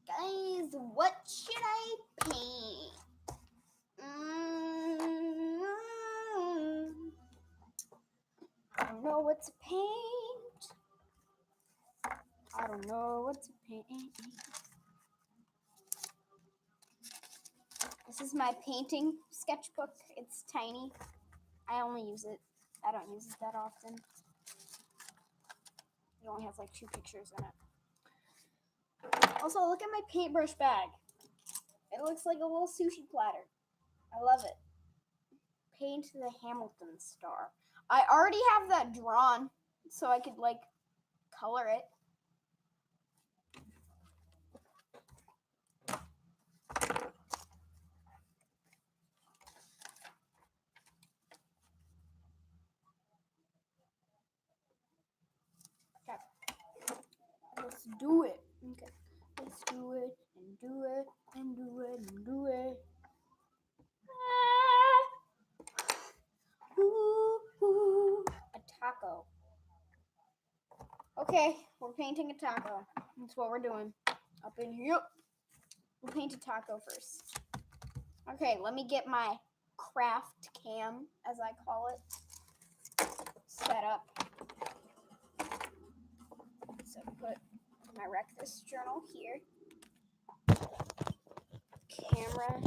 Guys, what should I paint? I don't know what to paint. I don't know what to paint. This is my painting sketchbook. It's tiny. I only use it. I don't use it that often. It only has like 2 pictures in it. Also, look at my paintbrush bag. It looks like a little sushi platter. I love it. Paint the Hamilton star. I already have that drawn, so I could like color it. Okay. Let's do it. Okay. Let's do it and do it and do it and do it. Ooh, ooh. A taco. Okay, we're painting a taco. That's what we're doing. Up in here. We'll paint a taco first. Okay, let me get my craft cam, as I call it, set up. So put my Rectus journal here. Camera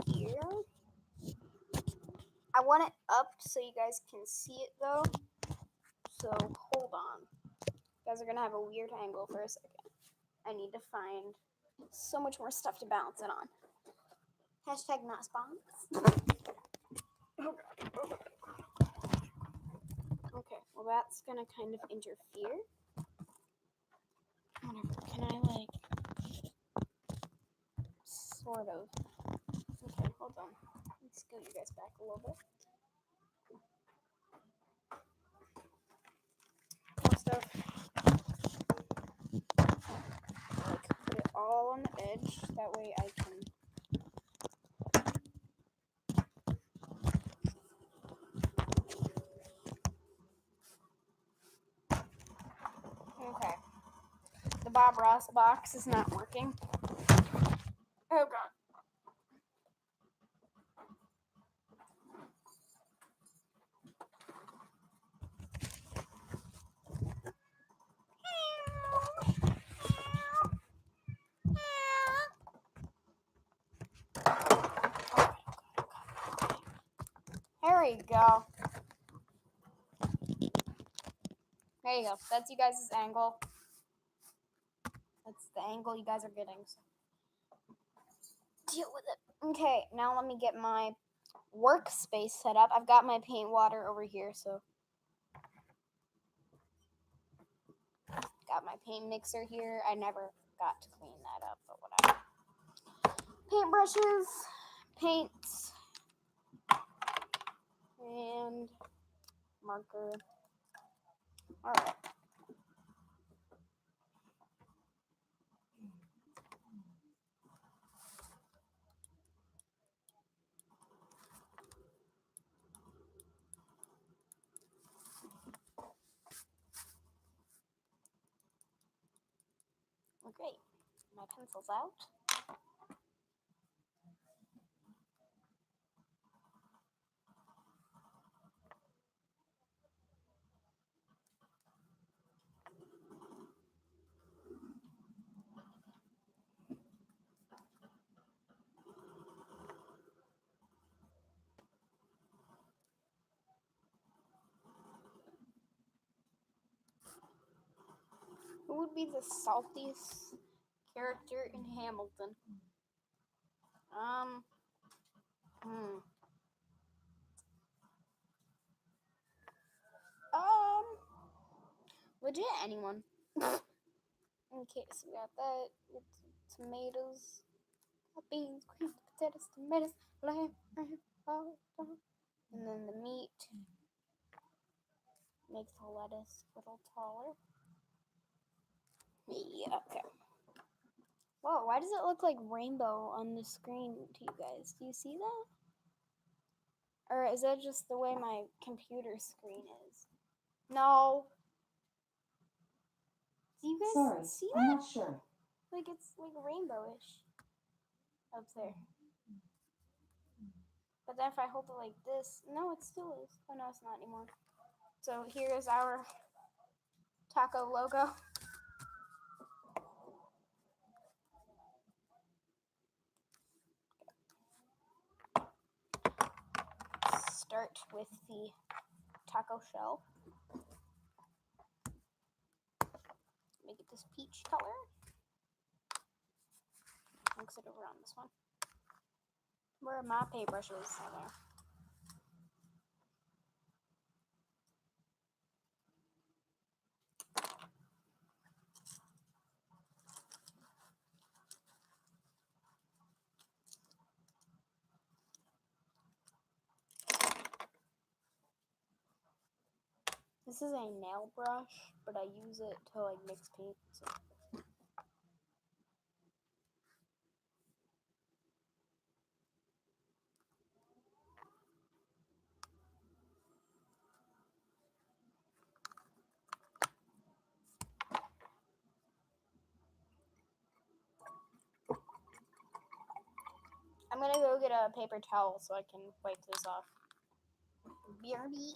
here. I want it up so you guys can see it though. So hold on. You guys are gonna have a weird angle for a second. I need to find so much more stuff to balance it on. Hashtag not sponsors. Okay, well that's gonna kind of interfere. Whatever, can I like sort of? Okay, hold on. Let's go you guys back a little bit. More stuff. Like put it all on the edge. That way I can. Okay. The Bob Ross box is not working. Oh god. There we go. There you go. That's you guys' angle. That's the angle you guys are getting. So deal with it. Okay, now let me get my workspace set up. I've got my paint water over here, so got my paint mixer here. I never got to clean that up, but whatever. Paintbrushes, paints, and marker. All right. Okay, my pencil's out. Who would be the saltiest character in Hamilton. Hmm. Legit anyone. Okay, so we got that. With tomatoes, beans, cream, potatoes, tomatoes, lamb, and then the meat makes the lettuce a little taller. Yeah, okay. Whoa, why does it look like rainbow on the screen to you guys? Do you see that? Or is that just the way my computer screen is? No. Do you guys Sorry, see I'm that? not sure. Like it's like rainbowish up there. But then if I hold it like this, no, it still is. Oh no, it's not anymore. So here is our taco logo. Start with the taco shell. Make it this peach color. Mix it over on this one. Where are my paintbrushes? Oh, there. This is a nail brush, but I use it to like mix paint. So. I'm gonna go get a paper towel so I can wipe this off. BRB.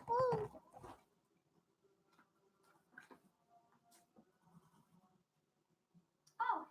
Woo. Oh,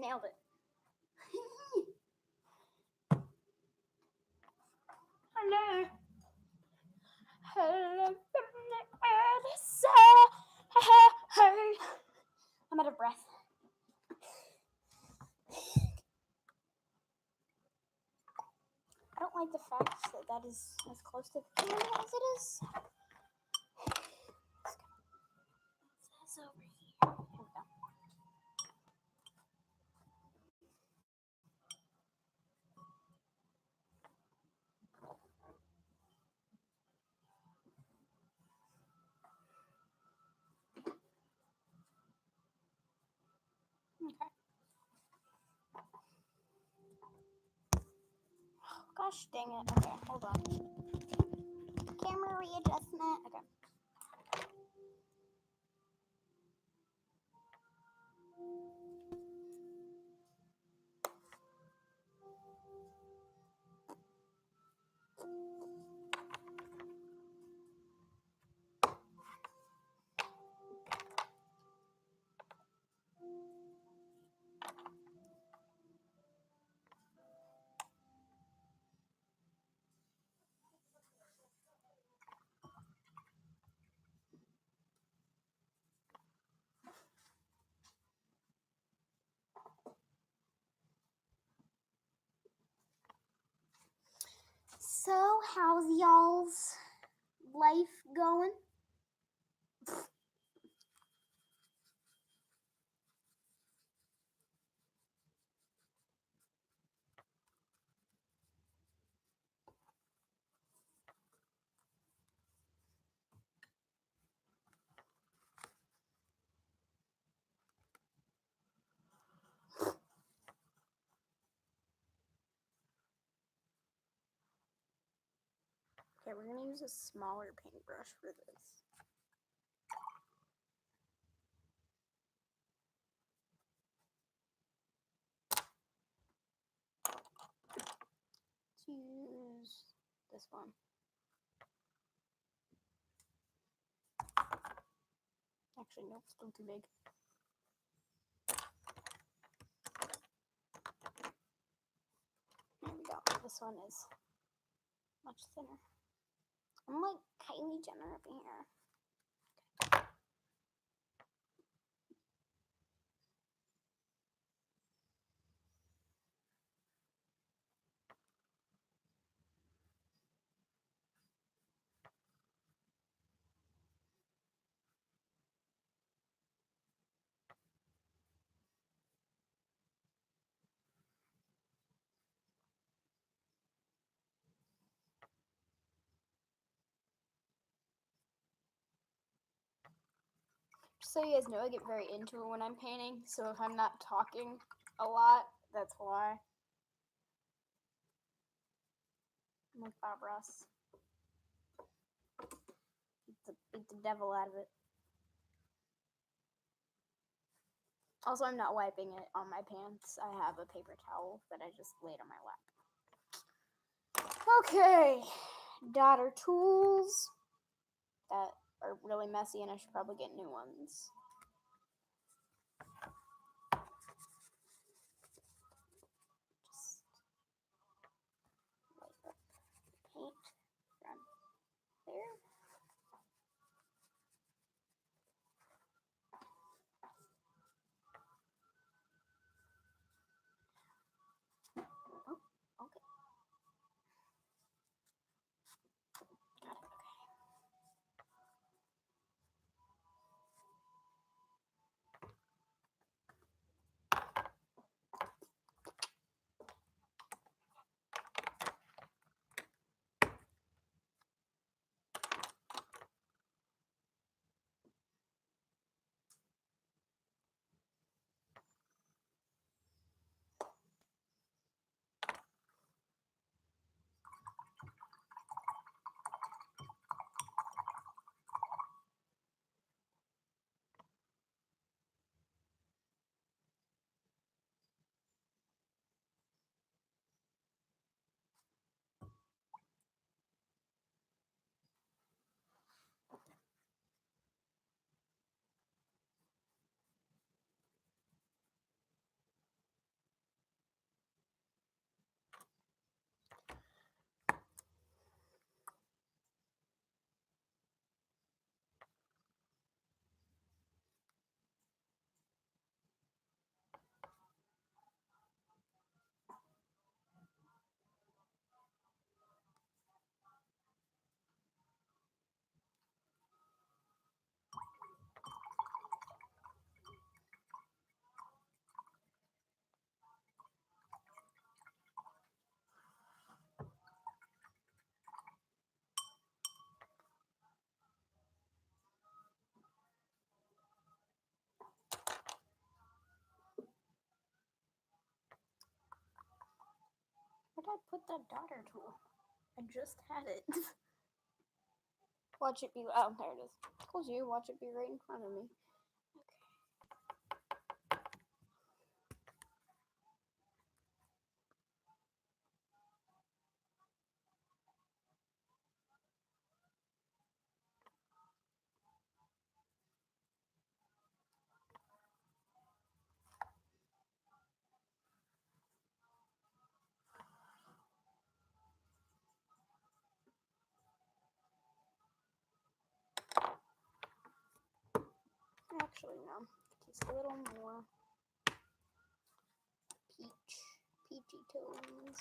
nailed it. Hello. Hello. I'm out of breath. I don't like the fact that that is as close to the camera as it is. It's over here. Here we go. Okay. Oh, gosh dang it. Okay, hold on. Camera readjustment. Okay. So, how's y'all's life going? Okay, we're gonna use a smaller paintbrush for this. Let's use this one. Actually, nope, still too big. There we go. This one is much thinner. I'm like Kylie Jenner up in here. Just so you guys know, I get very into it when I'm painting, so if I'm not talking a lot, that's why. I'm like Bob Ross. Beat the devil out of it. Also, I'm not wiping it on my pants. I have a paper towel that I just laid on my lap. Okay, daughter tools that are really messy and I should probably get new ones. Just wipe up paint from there. Oh, okay. Got it, okay. Where did I put that daughter tool? I just had it. Watch it be. Oh, there it is. Told you, watch it be right in front of me. Actually, no. Just a little more peachy tones.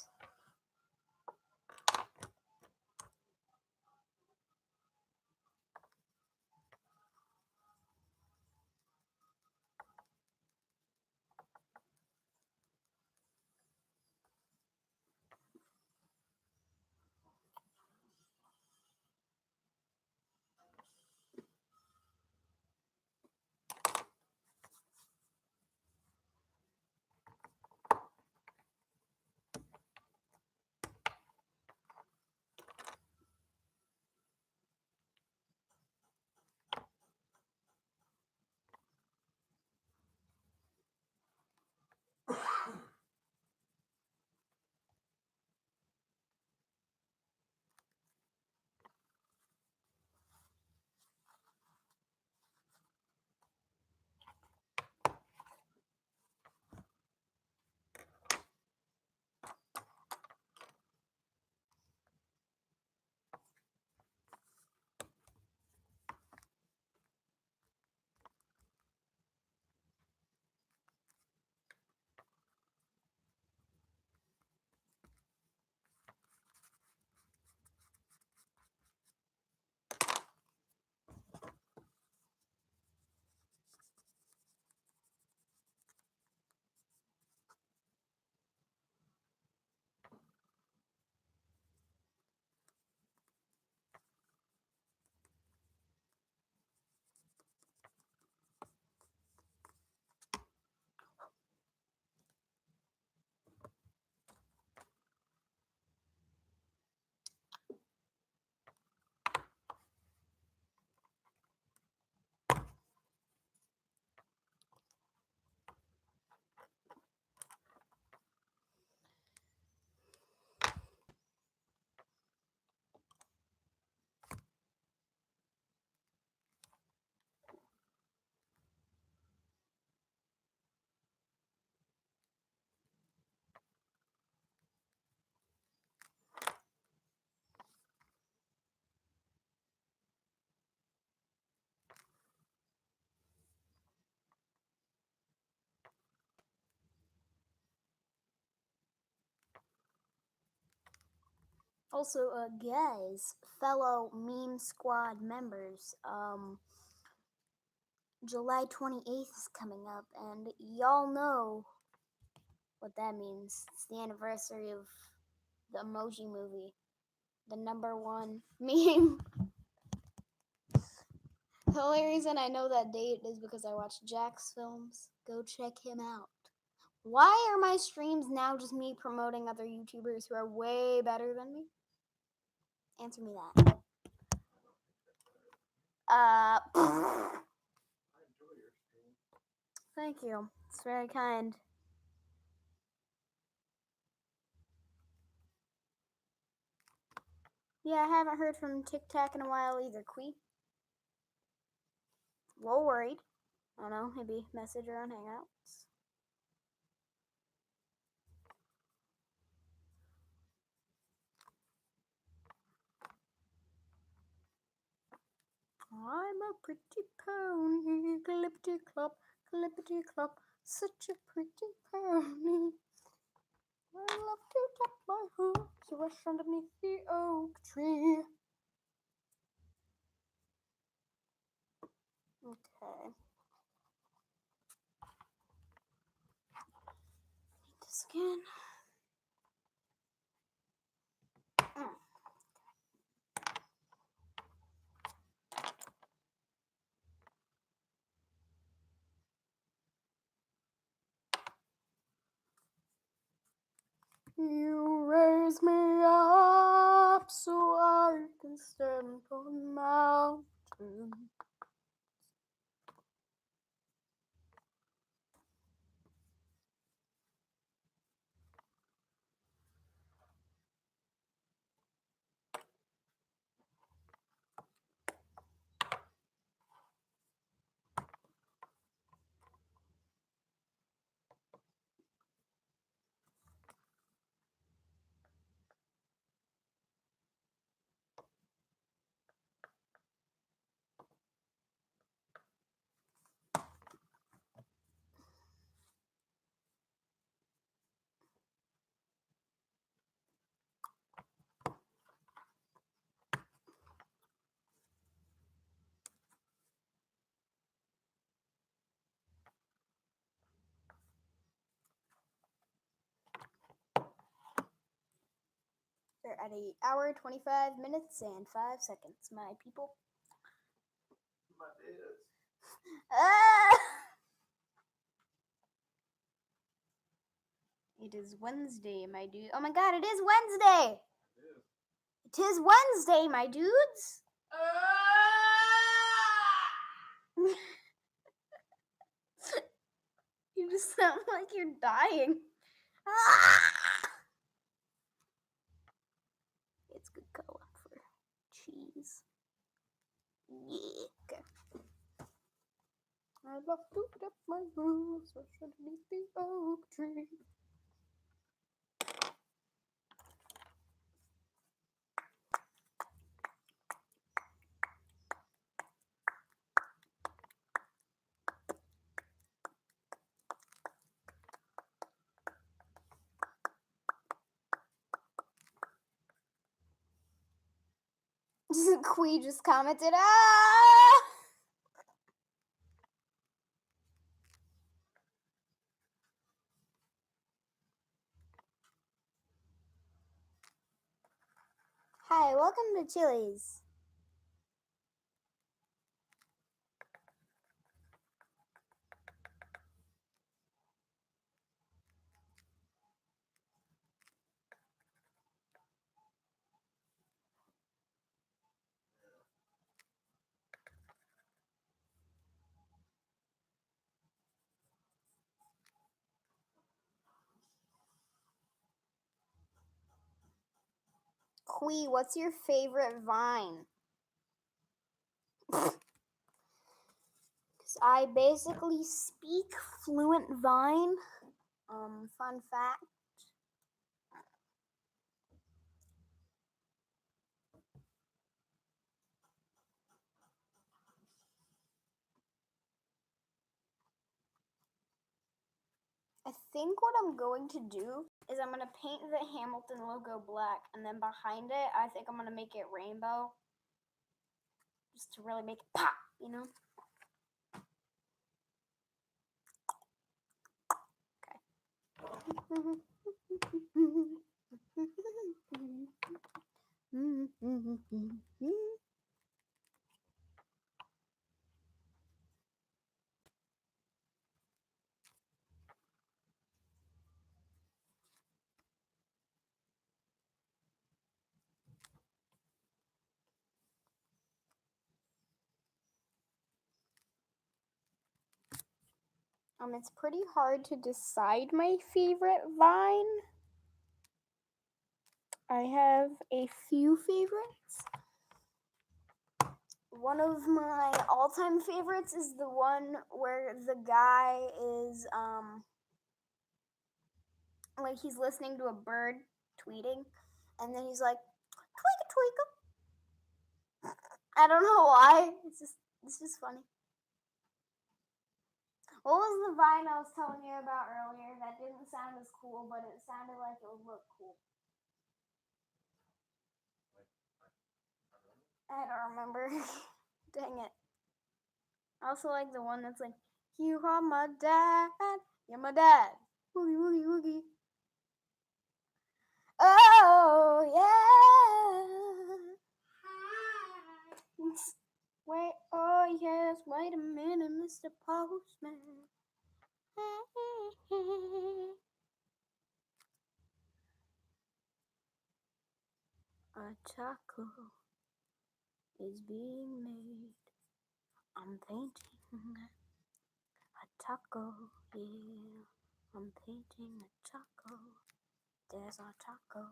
Also, guys, fellow meme squad members, July 28th is coming up, and y'all know what that means. It's the anniversary of the Emoji Movie, the #1 meme. The only reason I know that date is because I watched Jack's films. Go check him out. Why are my streams now just me promoting other YouTubers who are way better than me? Answer me that. I enjoy your stream. Thank you. It's very kind. Yeah, I haven't heard from Tic Tac in a while either, Quee. A little worried. I don't know, maybe message her on Hangouts. I'm a pretty pony, clippity clop, such a pretty pony. I love to tap my hooves, rush underneath the oak tree. Okay. Need this again. You raise me up so I can stand on mountains. They're at 1 hour, 25 minutes, and 5 seconds, my people. My dudes. Ah! It is Wednesday, my dude. Oh my god, it is Wednesday! It is. It is Wednesday, my dudes! You just sound like you're dying. It's good color for cheese. Yeah. Okay. I love to tap my hooves, rush underneath the oak tree. Quee just commented, ah! Hi, welcome to Chili's. Quee, what's your favorite Vine? Because I basically speak fluent Vine. Fun fact. I think what I'm going to do is I'm going to paint the Hamilton logo black, and then behind it, I think I'm going to make it rainbow. Just to really make it pop, you know? Okay. It's pretty hard to decide my favorite Vine. I have a few favorites. One of my all-time favorites is the one where the guy is, like he's listening to a bird tweeting, and then he's like, twinkle, twinkle. I don't know why. It's just funny. What was the Vine I was telling you about earlier that didn't sound as cool, but it sounded like it would look cool? I don't remember. Dang it. I also like the one that's like, you are my dad. You're my dad. Woogie, woogie, woogie. Oh, yeah. Wait, oh, yes. Wait a minute, Mr. Postman. A taco is being made. I'm painting a taco, yeah. I'm painting a taco. There's our taco.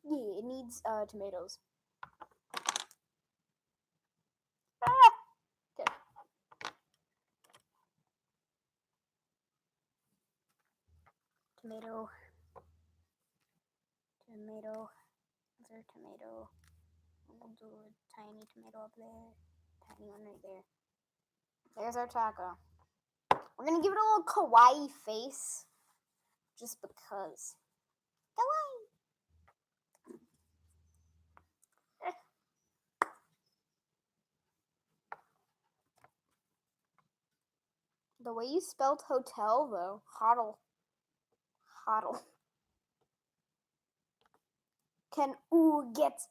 It needs tomatoes. Okay. Tomato. Is there a tomato? We'll do a tiny tomato up there. Tiny one right there. There's our taco. We're gonna give it a little kawaii face. Just because. Kawaii! The way you spelled hotel, though. Hodl. Can get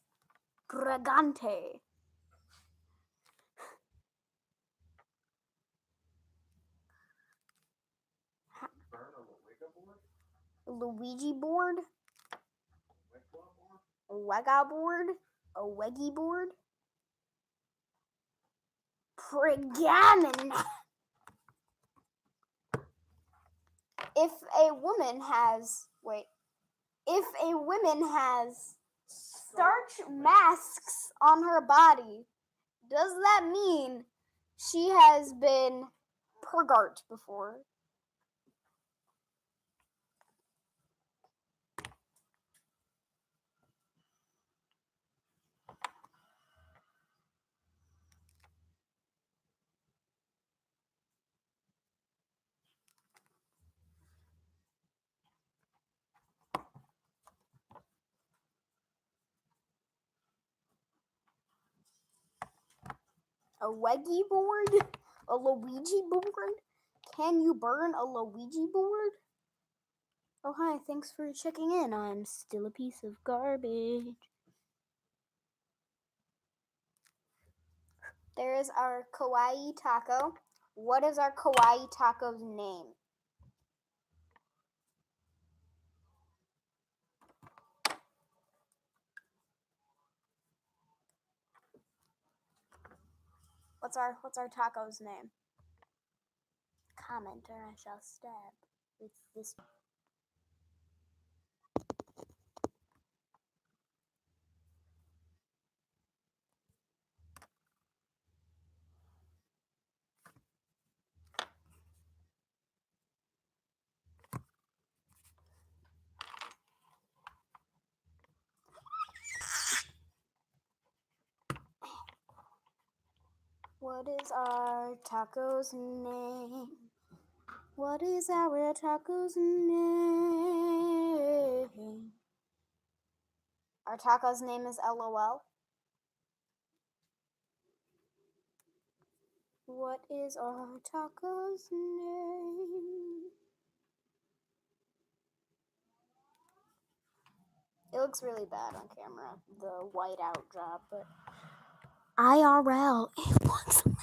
pregante? Burn a Luigi board? A Weggy board? Pregamin! If a woman has starch masks on her body, does that mean she has been purgart before? A Weggy board? A Luigi board? Can you burn a Luigi board? Oh, hi, thanks for checking in. I'm still a piece of garbage. There is our kawaii taco. What is our kawaii taco's name? What's our taco's name? Comment or I shall stab with this. What is our taco's name? What is our taco's name? Our taco's name is LOL. What is our taco's name? It looks really bad on camera, the whiteout job, but IRL, it looks amazing.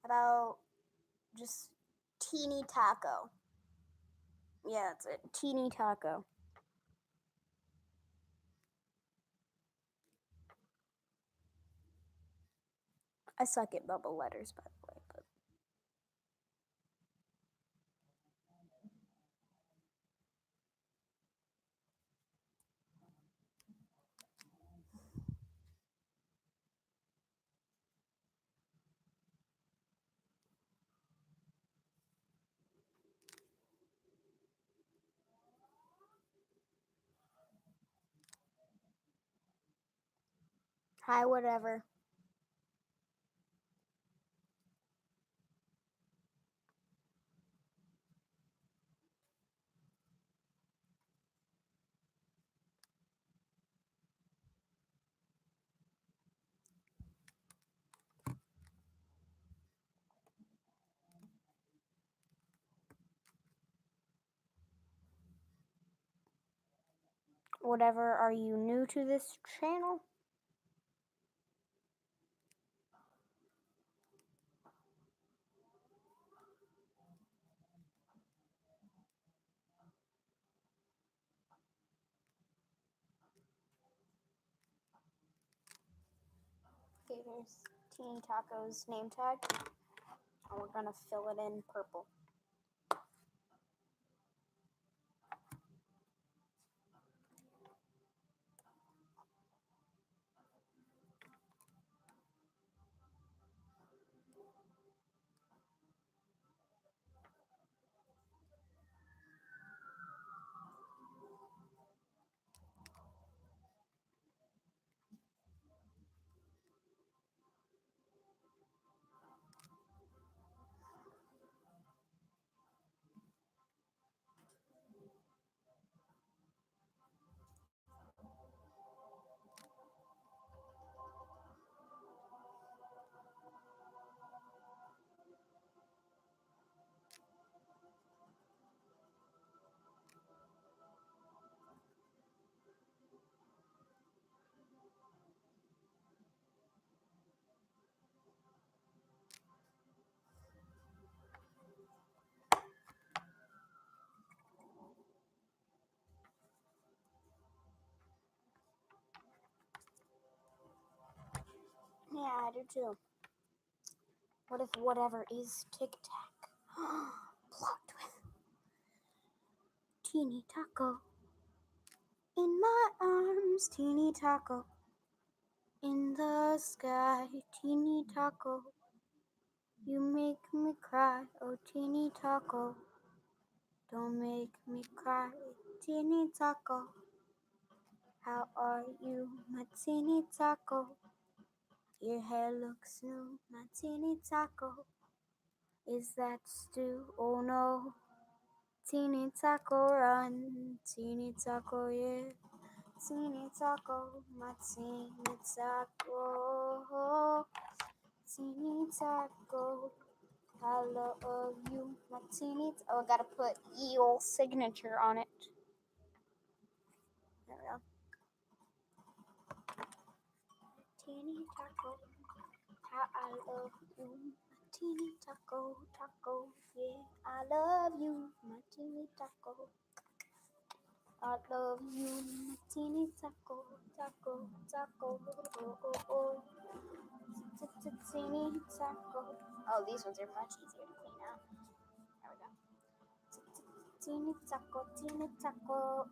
About just teeny taco. Yeah, that's it. Teeny taco. I suck at bubble letters, by the way, but hi, whatever. Whatever, are you new to this channel? Okay, there's Teeny Taco's name tag. And we're gonna fill it in purple. Yeah, I do too. What if whatever is Tic Tac? Plot twist. Teeny Taco. In my arms, Teeny Taco. In the sky, Teeny Taco. You make me cry, oh Teeny Taco. Don't make me cry, Teeny Taco. How are you, my Teeny Taco? Your hair looks new, my Teeny Taco. Is that stew? Oh no. Teeny Taco, run. Teeny Taco, yeah. Teeny Taco, my Teeny Taco. Teeny Taco. I love you, my teeny. Oh, I gotta put Eel signature on it. There we go. Teeny taco, how I love you, my teeny taco, taco. Yeah, I love you, my teeny taco. I love you, my teeny taco, taco, taco. Oh, oh, oh. Teeny taco. Oh, these ones are much easier to clean out. There we go. teeny taco,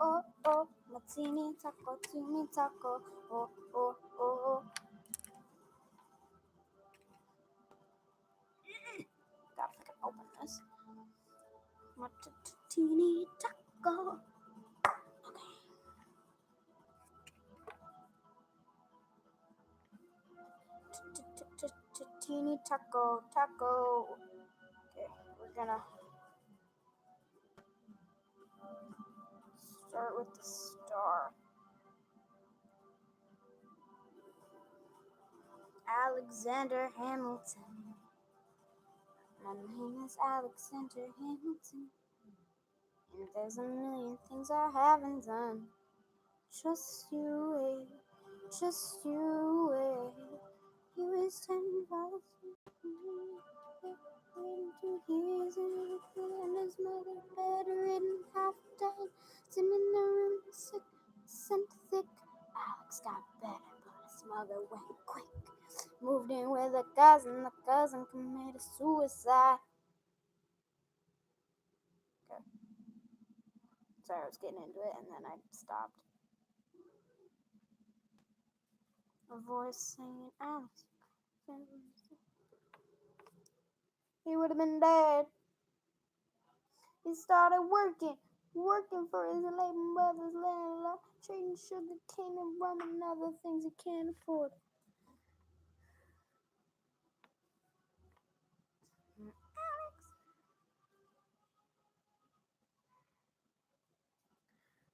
oh oh, my teeny taco, oh oh oh. Gotta freaking open this. My teeny taco. Teeny taco. Okay, we're gonna start with the star. Alexander Hamilton. My name is Alexander Hamilton. And there's a million things I haven't done. Just you wait. Here is 10,000 waiting 2 years and his mother bedridden, half dead, sitting in the room, sick, scent thick. Alex got better, but his mother went quick. Moved in with a cousin, the cousin committed suicide. Okay. Sorry, I was getting into it and then I stopped. A voice saying, Alex. He would have been dead. He started working for his late mother's landlord, trading sugar cane and rum and other things he can't afford. Alex.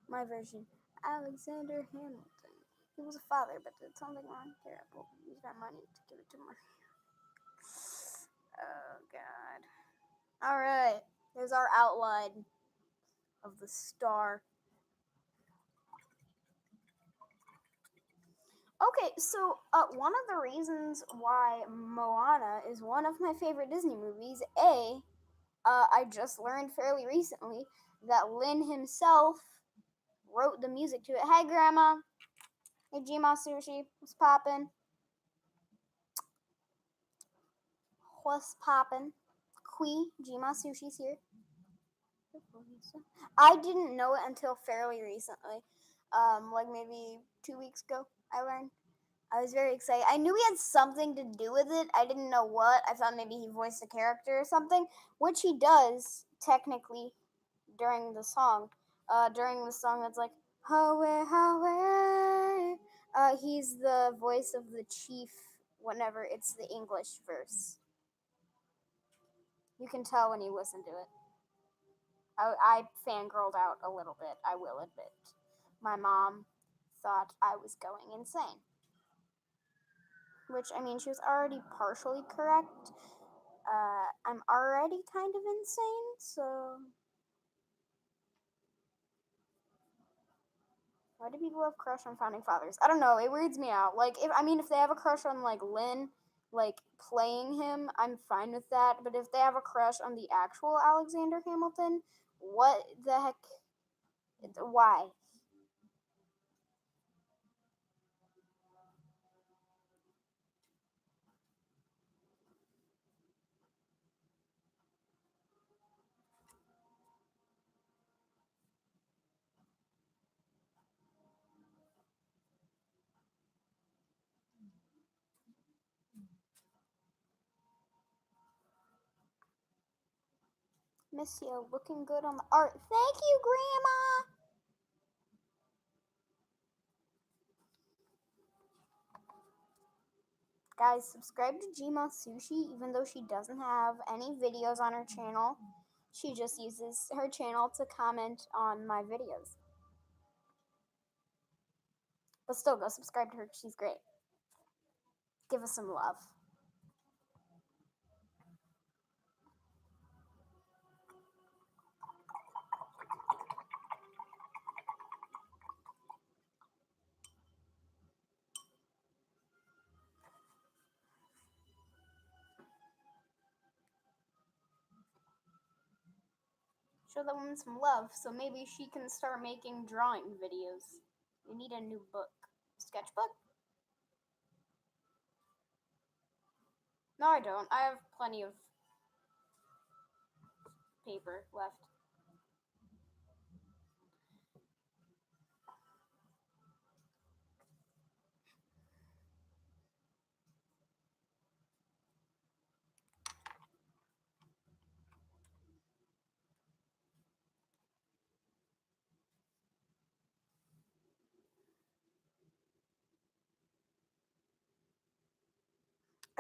My version, Alexander Hamilton. He was a father, but did something wrong, terrible. He used our money to give it to money. Oh, God. All right. There's our outline of the star. Okay, so one of the reasons why Moana is one of my favorite Disney movies, I just learned fairly recently that Lin himself wrote the music to it. Hey, Grandma. Hey, Jima Sushi. What's poppin'? What's poppin'? Jima Sushi's here. I didn't know it until fairly recently. Like maybe 2 weeks ago, I learned. I was very excited. I knew he had something to do with it. I didn't know what. I thought maybe he voiced a character or something, which he does, technically, during the song. That's like, Howe. He's the voice of the chief whenever it's the English verse. You can tell when you listen to it. I fangirled out a little bit, I will admit. My mom thought I was going insane. Which, I mean, she was already partially correct. I'm already kind of insane, so... Why do people have crush on Founding Fathers? I don't know, it weirds me out. Like, if they have a crush on, like, Lin, like, playing him, I'm fine with that. But if they have a crush on the actual Alexander Hamilton, what the heck? Why? Miss you, looking good on the art. Thank you, Grandma! Guys, subscribe to Jima Sushi, even though she doesn't have any videos on her channel. She just uses her channel to comment on my videos. But still, go subscribe to her. She's great. Give us some love. Show that woman some love, so maybe she can start making drawing videos. You need a new book. Sketchbook? No, I don't. I have plenty of paper left.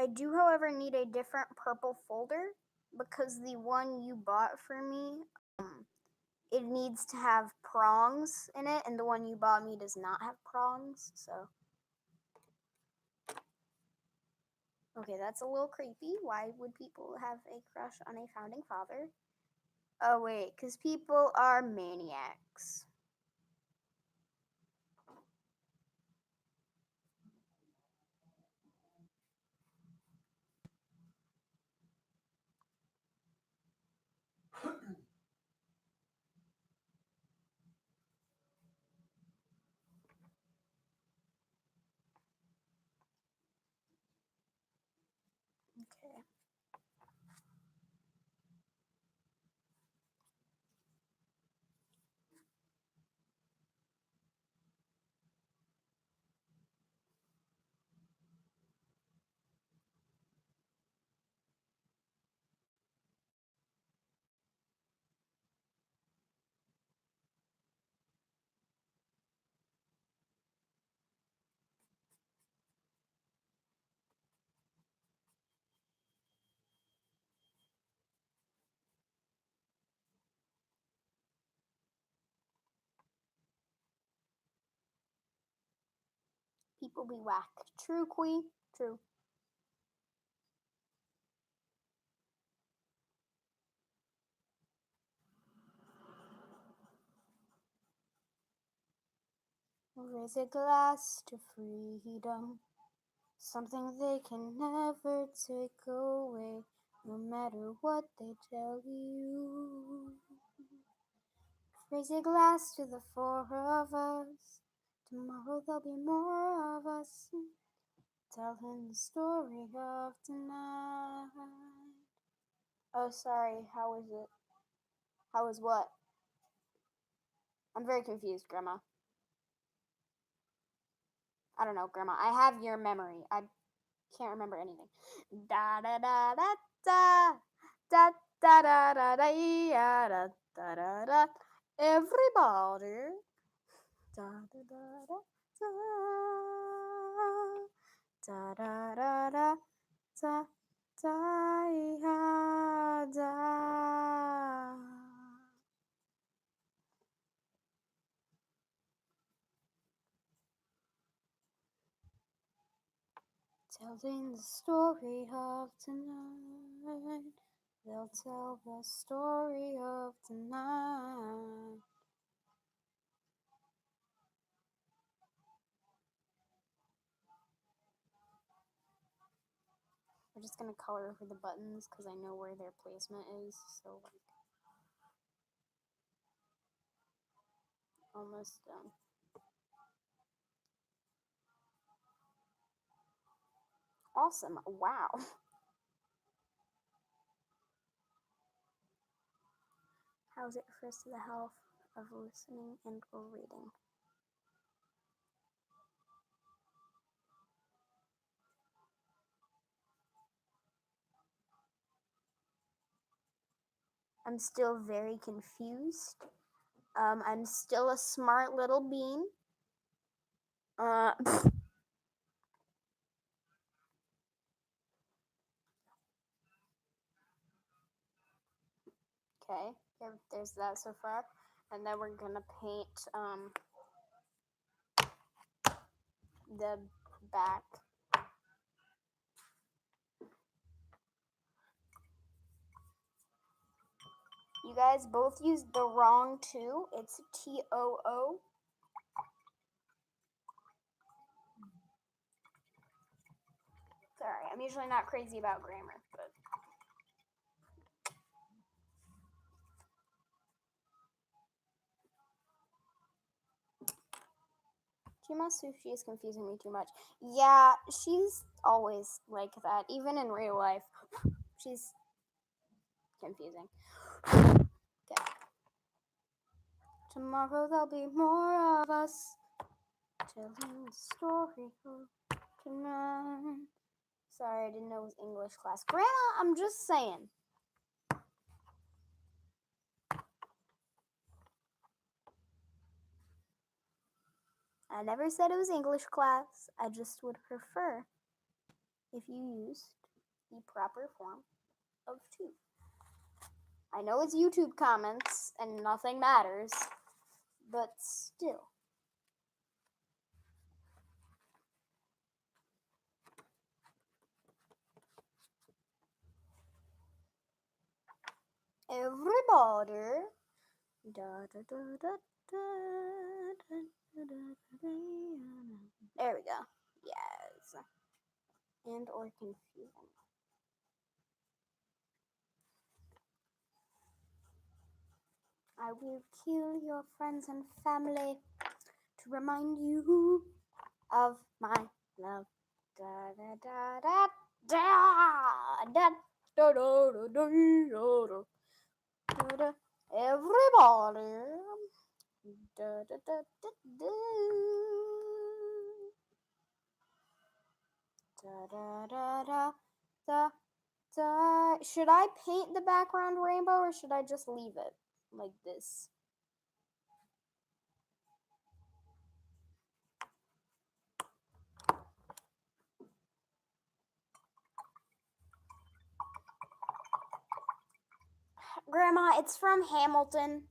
I do, however, need a different purple folder because the one you bought for me, it needs to have prongs in it, and the one you bought me does not have prongs, so. Okay, that's a little creepy. Why would people have a crush on a founding father? Oh, wait, because people are maniacs. Okay. People be whack. True, Quee. True. Raise a glass to freedom. Something they can never take away, no matter what they tell you. Raise a glass to the four of us. Tomorrow there'll be more of us. Telling the story of tonight. Oh, sorry. How is it? How is what? I'm very confused, Grandma. I don't know, Grandma. I have your memory. I can't remember anything. Da da da da da da da da da da da da da da. Everybody. Da da da da da da da da da da da da. Telling the story of tonight. They'll tell the story of tonight. We're just gonna color over the buttons because I know where their placement is. So, like, almost done. Awesome. Wow. How's it first to the health of listening and or reading? I'm still very confused. I'm still a smart little bean. Okay, there's that so far. And then we're gonna paint the back. You guys both used the wrong two. It's TOO. Sorry, I'm usually not crazy about grammar, but Chima Sushi is confusing me too much. Yeah, she's always like that, even in real life. She's confusing. Okay. Tomorrow there'll be more of us telling the story of tonight. Sorry, I didn't know it was English class. Grandma, I'm just saying. I never said it was English class. I just would prefer if you used the proper form of tooth. I know it's YouTube comments and nothing matters, but still. Everybody. There we go. Yes. And or confusing. I will kill your friends and family to remind you of my love. Da da da da da da da da da da da da. Everybody. Da da da da da. Da da da da da da. Should I paint the background rainbow or should I just leave it like this? Grandma, it's from Hamilton.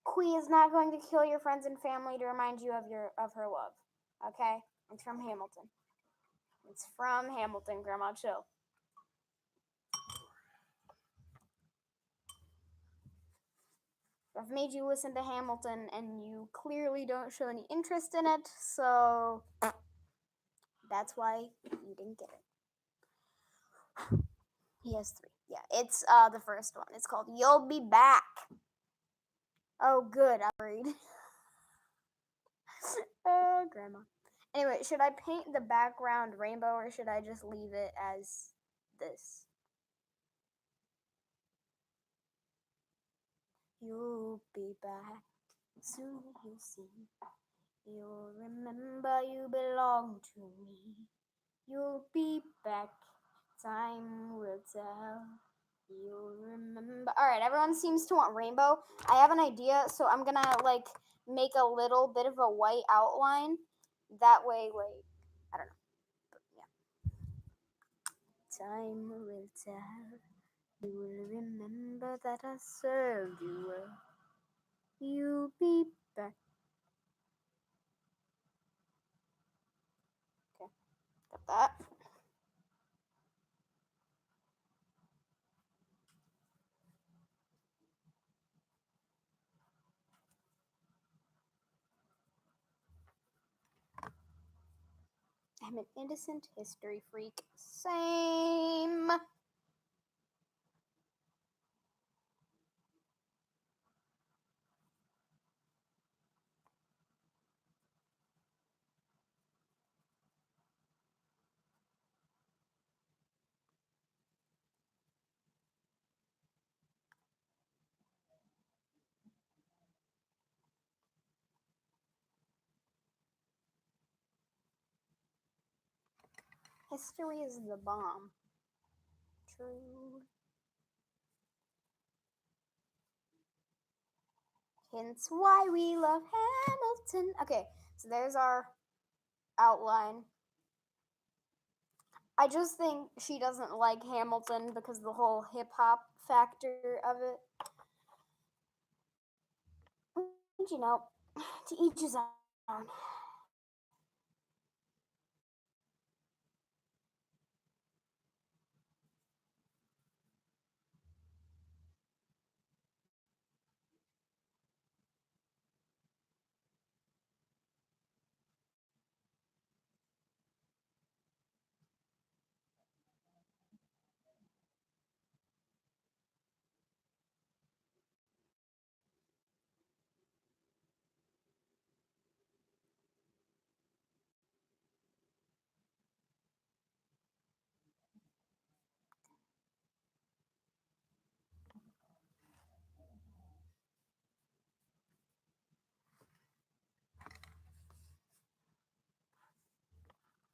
Qui is not going to kill your friends and family to remind you of her love. Okay? It's from Hamilton. It's from Hamilton, Grandma. Chill. I've made you listen to Hamilton and you clearly don't show any interest in it, so that's why you didn't get it. He has 3. Yeah, it's the first one. It's called You'll Be Back. Oh, good. I'm worried. Oh, Grandma. Anyway, should I paint the background rainbow or should I just leave it as this? You'll be back. Soon you'll see. You'll remember you belong to me. You'll be back. Time will tell. You'll remember. Alright, everyone seems to want rainbow. I have an idea, so I'm gonna like make a little bit of a white outline. That way, like, I don't know. But yeah. Time will tell. You will remember that I served you well. You'll be back. Okay, got that. I'm an innocent history freak. Same. History is the bomb. True. Hence why we love Hamilton. Okay, so there's our outline. I just think she doesn't like Hamilton because the whole hip hop factor of it. But you know, to each his own.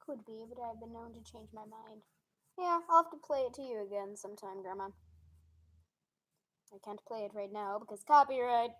Could be, but I've been known to change my mind. Yeah, I'll have to play it to you again sometime, Grandma. I can't play it right now because copyright.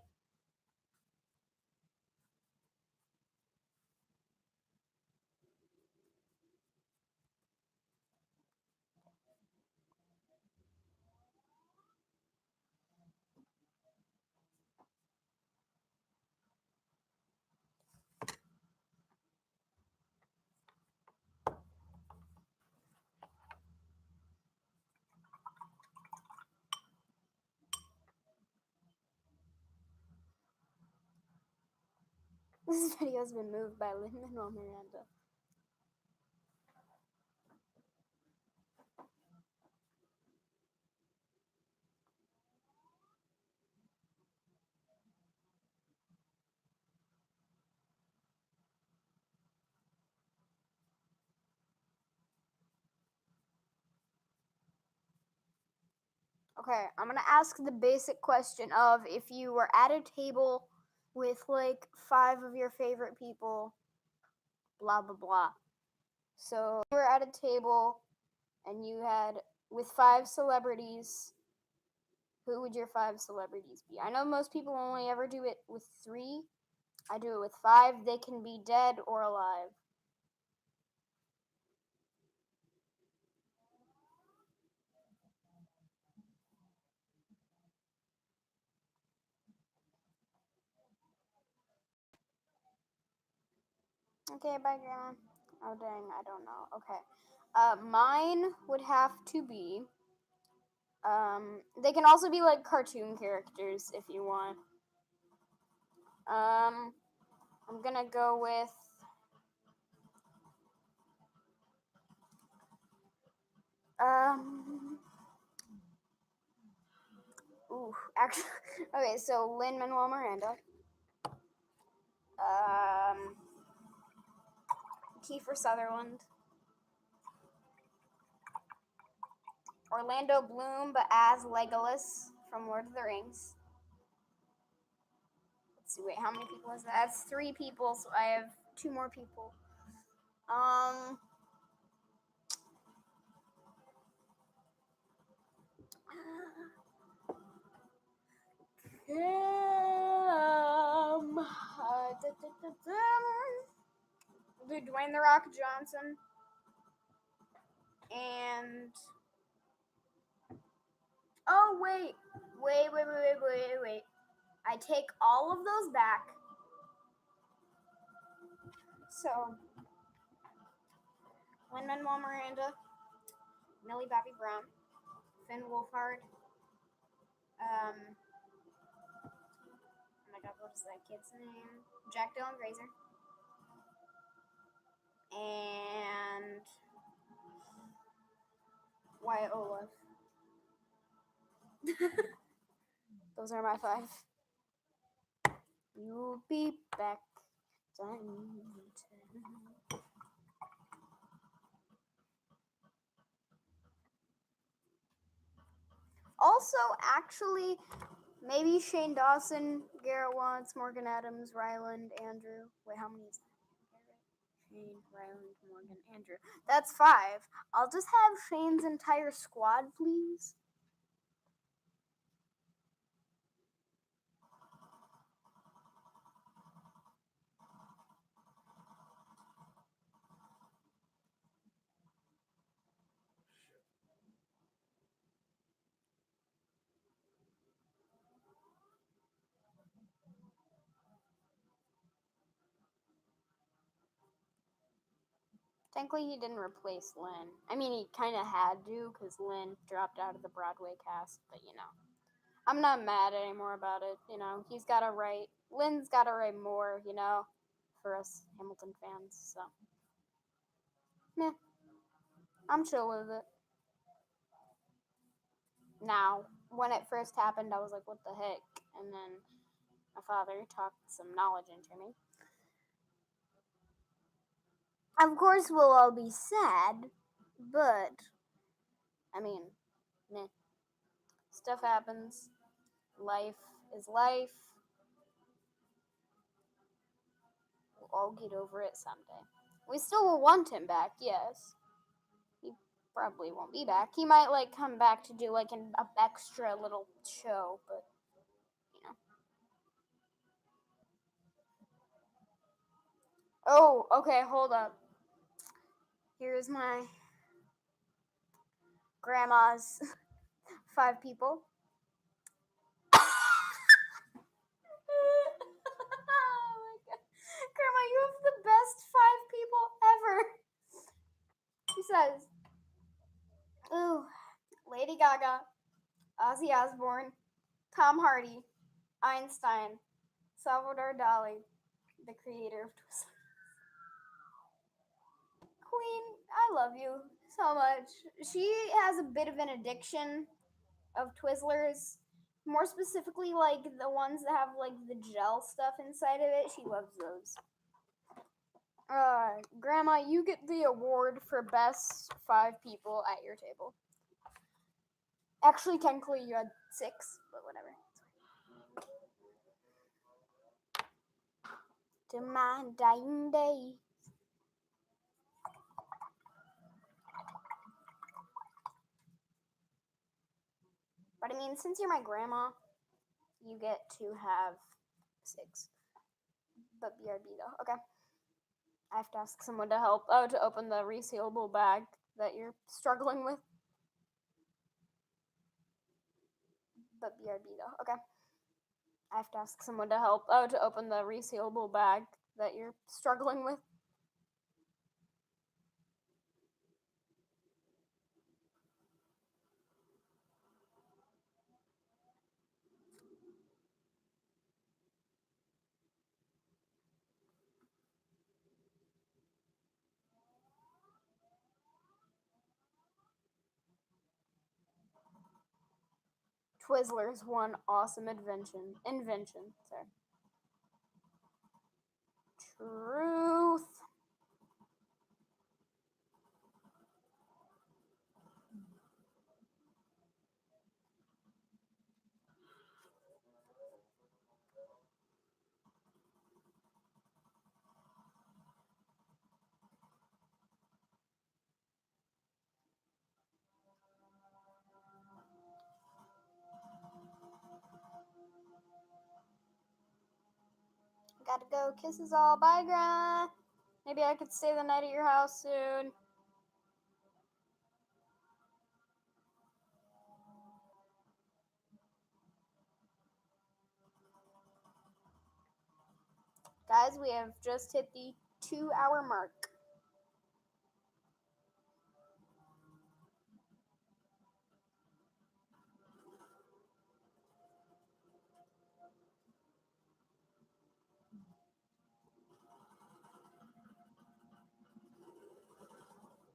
This video has been moved by Lin-Manuel Miranda. Okay, I'm gonna ask the basic question of if you were at a table with like 5 of your favorite people, blah blah blah. So you were at a table and you had with 5 celebrities. Who would your 5 celebrities be? I know most people only ever do it with 3. I do it with 5. They can be dead or alive. Okay, bye, Grandma. Oh, dang, I don't know. Okay. Mine would have to be. They can also be like cartoon characters if you want. I'm gonna go with. Actually, okay, so Lin-Manuel Miranda. Kiefer Sutherland. Orlando Bloom, but as Legolas from Lord of the Rings. Let's see, wait, how many people is that? That's 3 people, so I have 2 more people. Do Dwayne the Rock Johnson and oh wait. I take all of those back. So Lin-Manuel Miranda, Millie Bobby Brown, Finn Wolfhard, oh my god, what is that kid's name? Jack Dylan Grazer. And Wyatt Olaf. Those are my 5. You'll be back. Also, actually, maybe Shane Dawson, Garrett Wantz, Morgan Adams, Ryland, Andrew. Wait, how many is that? Shane, Ryland, Morgan, Andrew. That's 5. I'll just have Shane's entire squad, please. Thankfully, he didn't replace Lynn. I mean, he kind of had to because Lynn dropped out of the Broadway cast, but you know. I'm not mad anymore about it, you know. He's got to write. Lynn's got to write more, you know, for us Hamilton fans, so. Meh. I'm chill with it. Now, when it first happened, I was like, what the heck? And then my father talked some knowledge into me. Of course, we'll all be sad, but, I mean, meh. Stuff happens. Life is life. We'll all get over it someday. We still will want him back, yes. He probably won't be back. He might, like, come back to do, like, an extra little show, but, you know. Oh, okay, hold up. Here's my grandma's 5 people. Oh my god. Grandma, you have the best 5 people ever. He says, ooh, Lady Gaga, Ozzy Osbourne, Tom Hardy, Einstein, Salvador Dali, the creator of Twizzlers. Queen, I love you so much. She has a bit of an addiction of Twizzlers. More specifically, like the ones that have like the gel stuff inside of it. She loves those. Grandma, you get the award for best 5 people at your table. Actually, technically, you had 6, but whatever. To my dying day. But I mean, since you're my grandma, you get to have 6. But BRB though. Okay. I have to ask someone to help. Oh, to open the resealable bag that you're struggling with. But BRB though. Okay. I have to ask someone to help. Oh, to open the resealable bag that you're struggling with. Twizzlers, one awesome invention. Sorry. Truth. Gotta go. Kisses all. Bye, Grandma. Maybe I could stay the night at your house soon. Guys, we have just hit the 2-hour mark.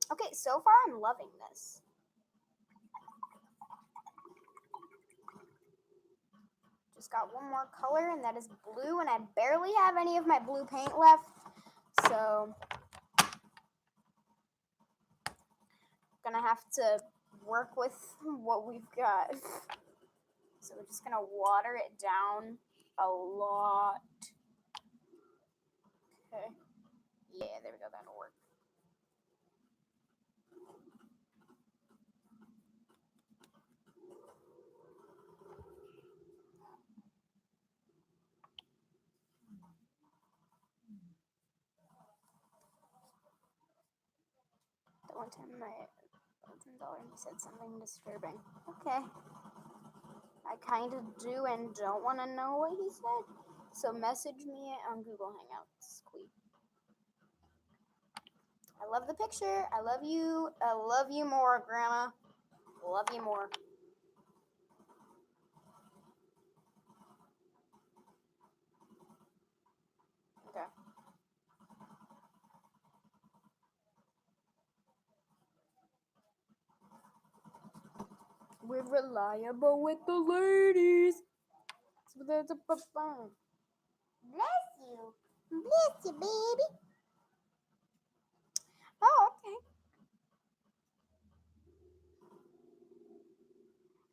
Okay, so far I'm loving this. Just got one more color, and that is blue, and I barely have any of my blue paint left, so gonna have to work with what we've got. So we're just gonna water it down a lot. Okay. Yeah, there we go, that'll work. That one time my $10 he said something disturbing. Okay. I kind of do and don't want to know what he said. So message me on Google Hangouts, Queen. I love the picture. I love you. I love you more, Grandma. Love you more. Okay. We're reliable with the ladies. So that's a fun. Bless you. Bless you, baby. Oh, okay.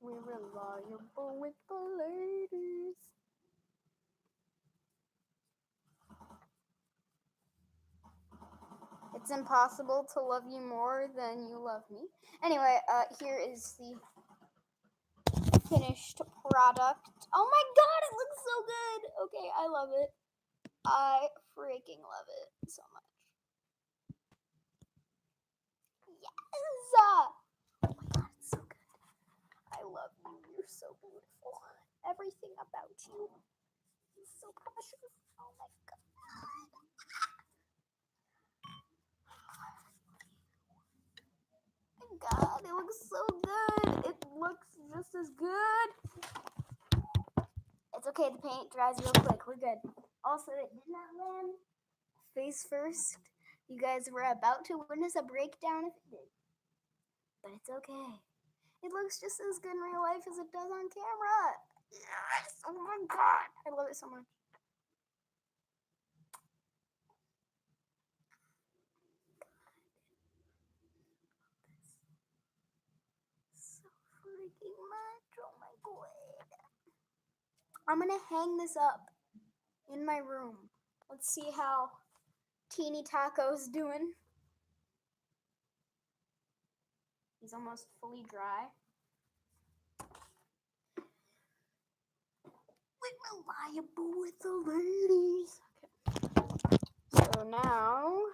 We're reliable with the ladies. It's impossible to love you more than you love me. Anyway, here is the finished product. Oh my god, it looks so good. Okay, I love it. I freaking love it so much. Yes! Oh my god, it's so good. I love you. You're so beautiful. Everything about you is so precious. Oh my god. Oh my god, it looks so good. It looks just as good. It's okay, the paint dries real quick. We're good. Also, it did not land face first. You guys were about to witness a breakdown if it did. But it's okay. It looks just as good in real life as it does on camera. Yes! Oh my god! I love it so much. So freaking much. Oh my god. I'm gonna hang this up in my room. Let's see how Teeny Taco's doing. He's almost fully dry. We're reliable with the ladies. Okay. So now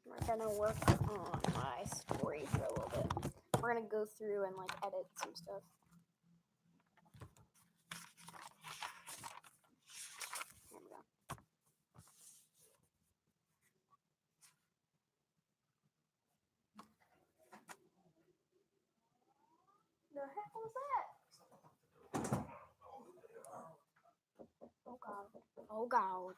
we're gonna work on my story for a little bit. We're gonna go through and like edit some stuff. Here we go. The heck was that? Oh god. Oh god.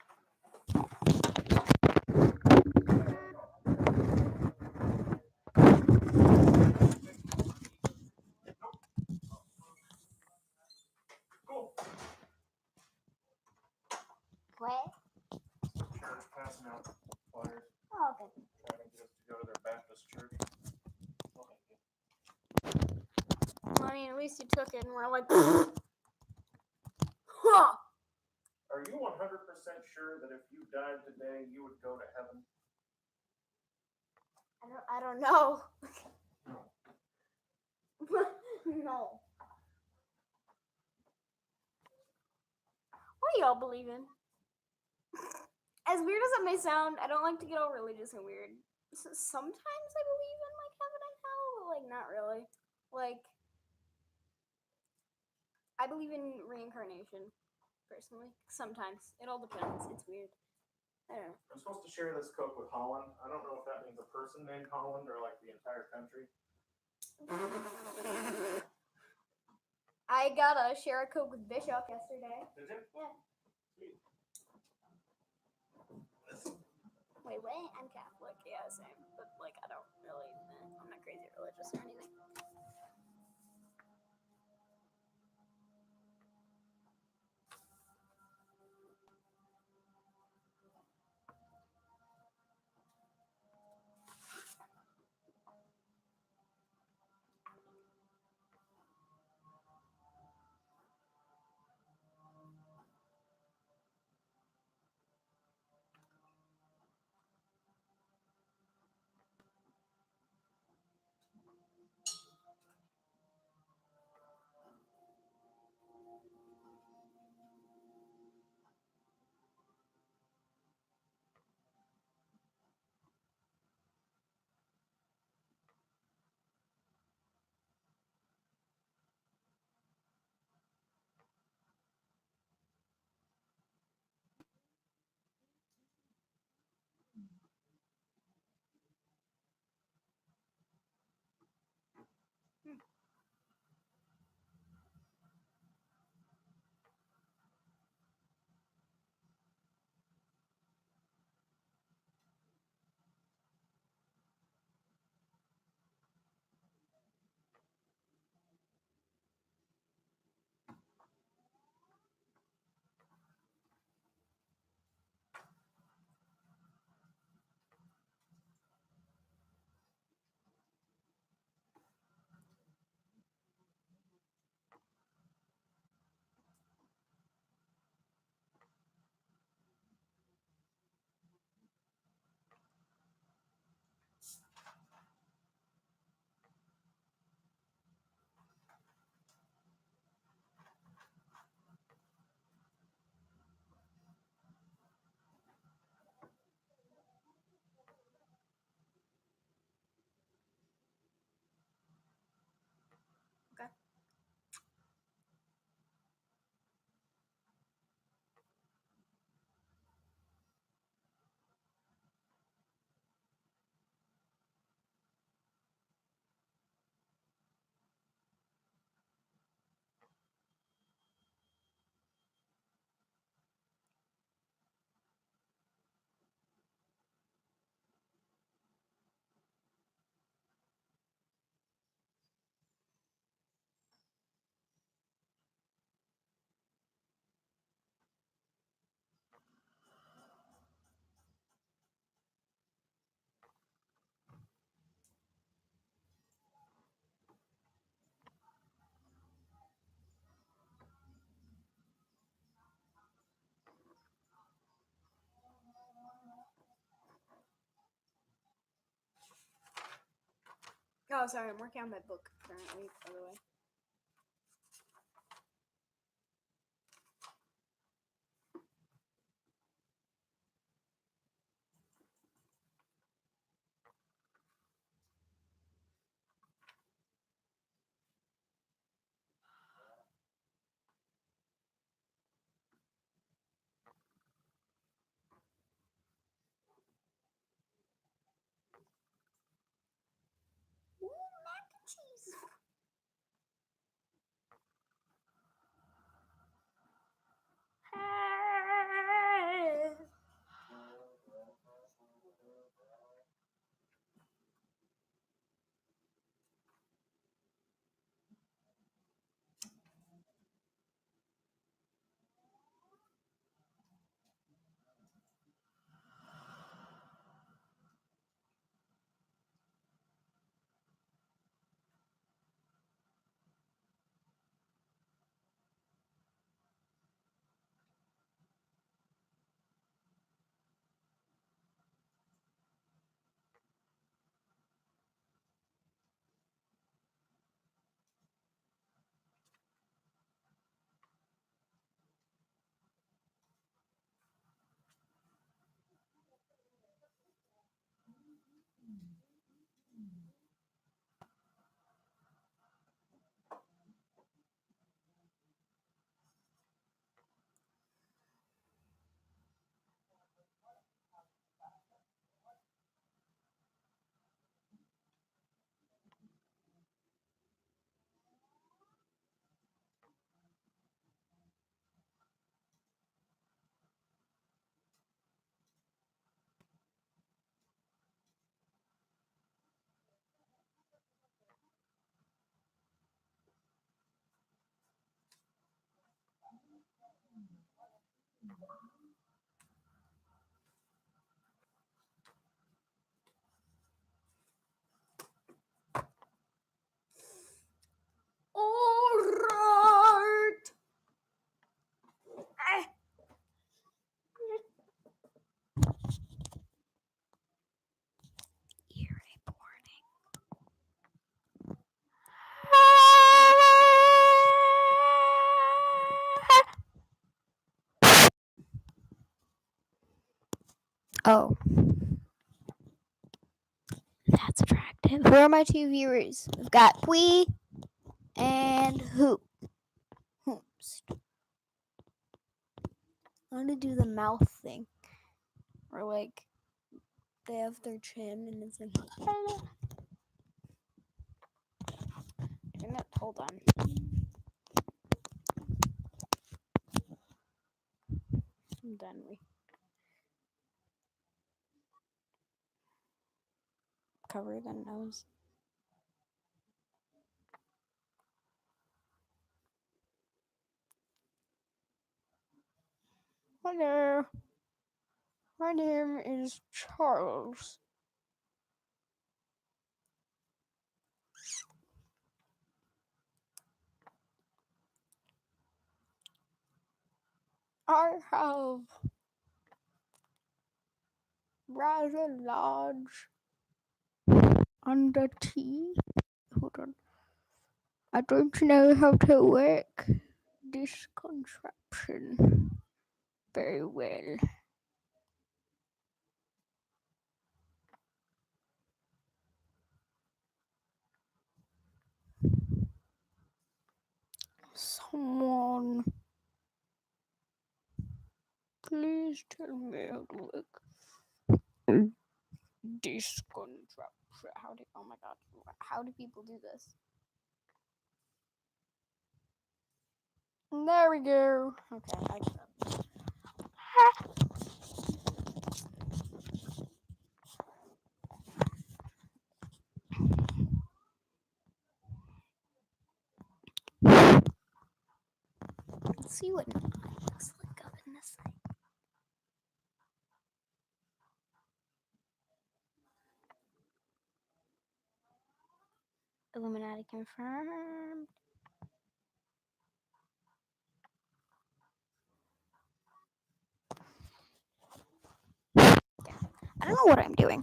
Cool. What? Church passing out flyers, Oh, okay. trying to get us to go to their Baptist church. Well, I mean, at least you took it and we're like, huh. Are you 100% sure that if you died today, you would go to heaven? I don't know. No. No. What do y'all believe in? As weird as it may sound, I don't like to get all religious and weird. Sometimes I believe in like heaven and hell, but like not really. Like I believe in reincarnation, personally. Sometimes. It all depends. It's weird. I don't know. I'm supposed to share this Coke with Holland. I don't know if that means a person named Holland or like the entire country. I got a share a Coke with Bishop yesterday. Did you? Yeah. Sweet. Wait, what? I'm Catholic. Yeah, same. But like, I don't really. I'm not crazy religious or anything. Oh, sorry, I'm working on my book currently, by the way. Ooh, mac and cheese. Alright. Ear rape warning. Oh. That's attractive. Who are my two viewers? We've got Pui and Hoomst. I'm gonna do the mouth thing. Or like they have their chin and it's like damn it, hold on. I'm done. Cover the nose. Hello. My name is Charles. I have rather large under tea. Hold on. I don't know how to work this contraption very well. Someone, please tell me how to work this contraption. Oh my god, how do people do this? There we go. Okay, I get it. Let's see what mine looks like up in this thing. Illuminati confirmed. I don't know what I'm doing.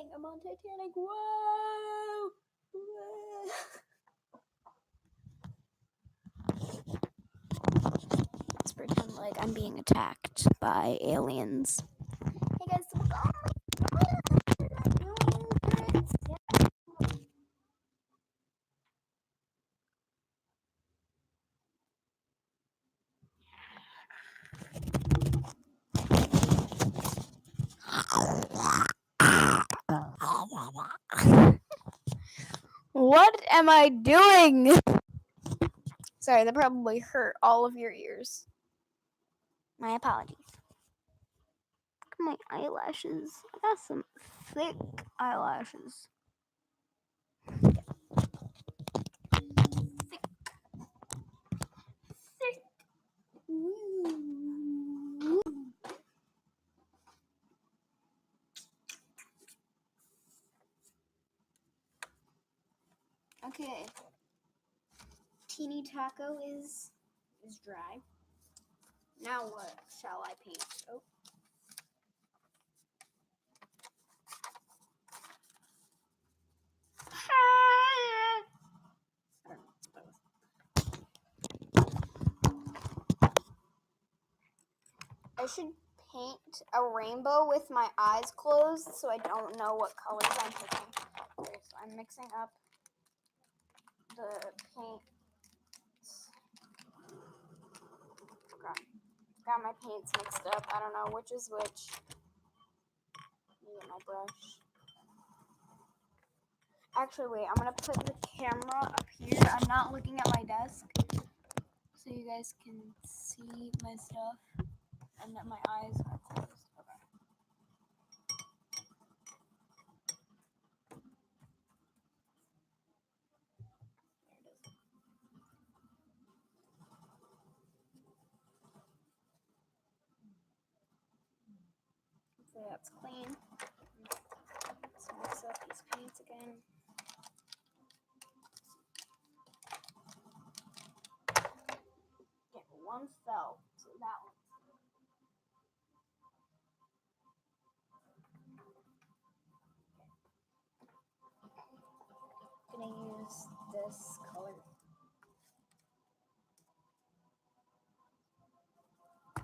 like I'm on Titanic. Whoa! Let's pretend like I'm being attacked by aliens. Hey guys, what am I doing? Sorry, that probably hurt all of your ears. My apologies. Look at my eyelashes. I got some thick eyelashes. Thick. Ooh. Okay. Teeny taco is dry. Now what shall I paint? Oh. I don't know, it's both. I should paint a rainbow with my eyes closed so I don't know what colors I'm picking. Okay, so I'm mixing up the paint. Got my paints mixed up. I don't know which is which. Let me get my brush. Actually, wait. I'm gonna put the camera up here. I'm not looking at my desk, so you guys can see my stuff, and that my eyes are closed. Okay. There it is. So that's clean. Let's mix up these paints again. Okay, one fell, so that one. I'm gonna use this color. I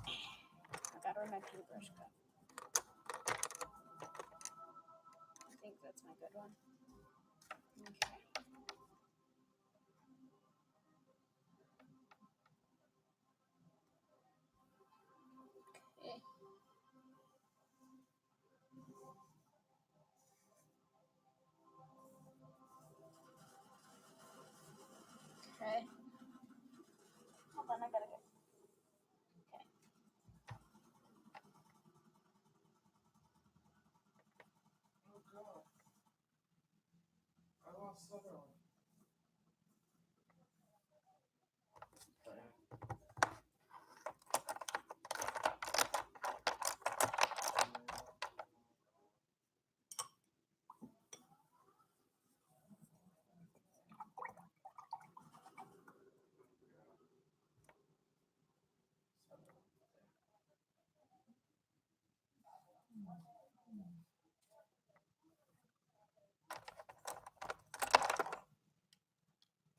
gotta remember my brush cut. I think that's my good one. Okay. Okay. Hold on, I gotta go. Okay. Oh god. I lost Sutherland.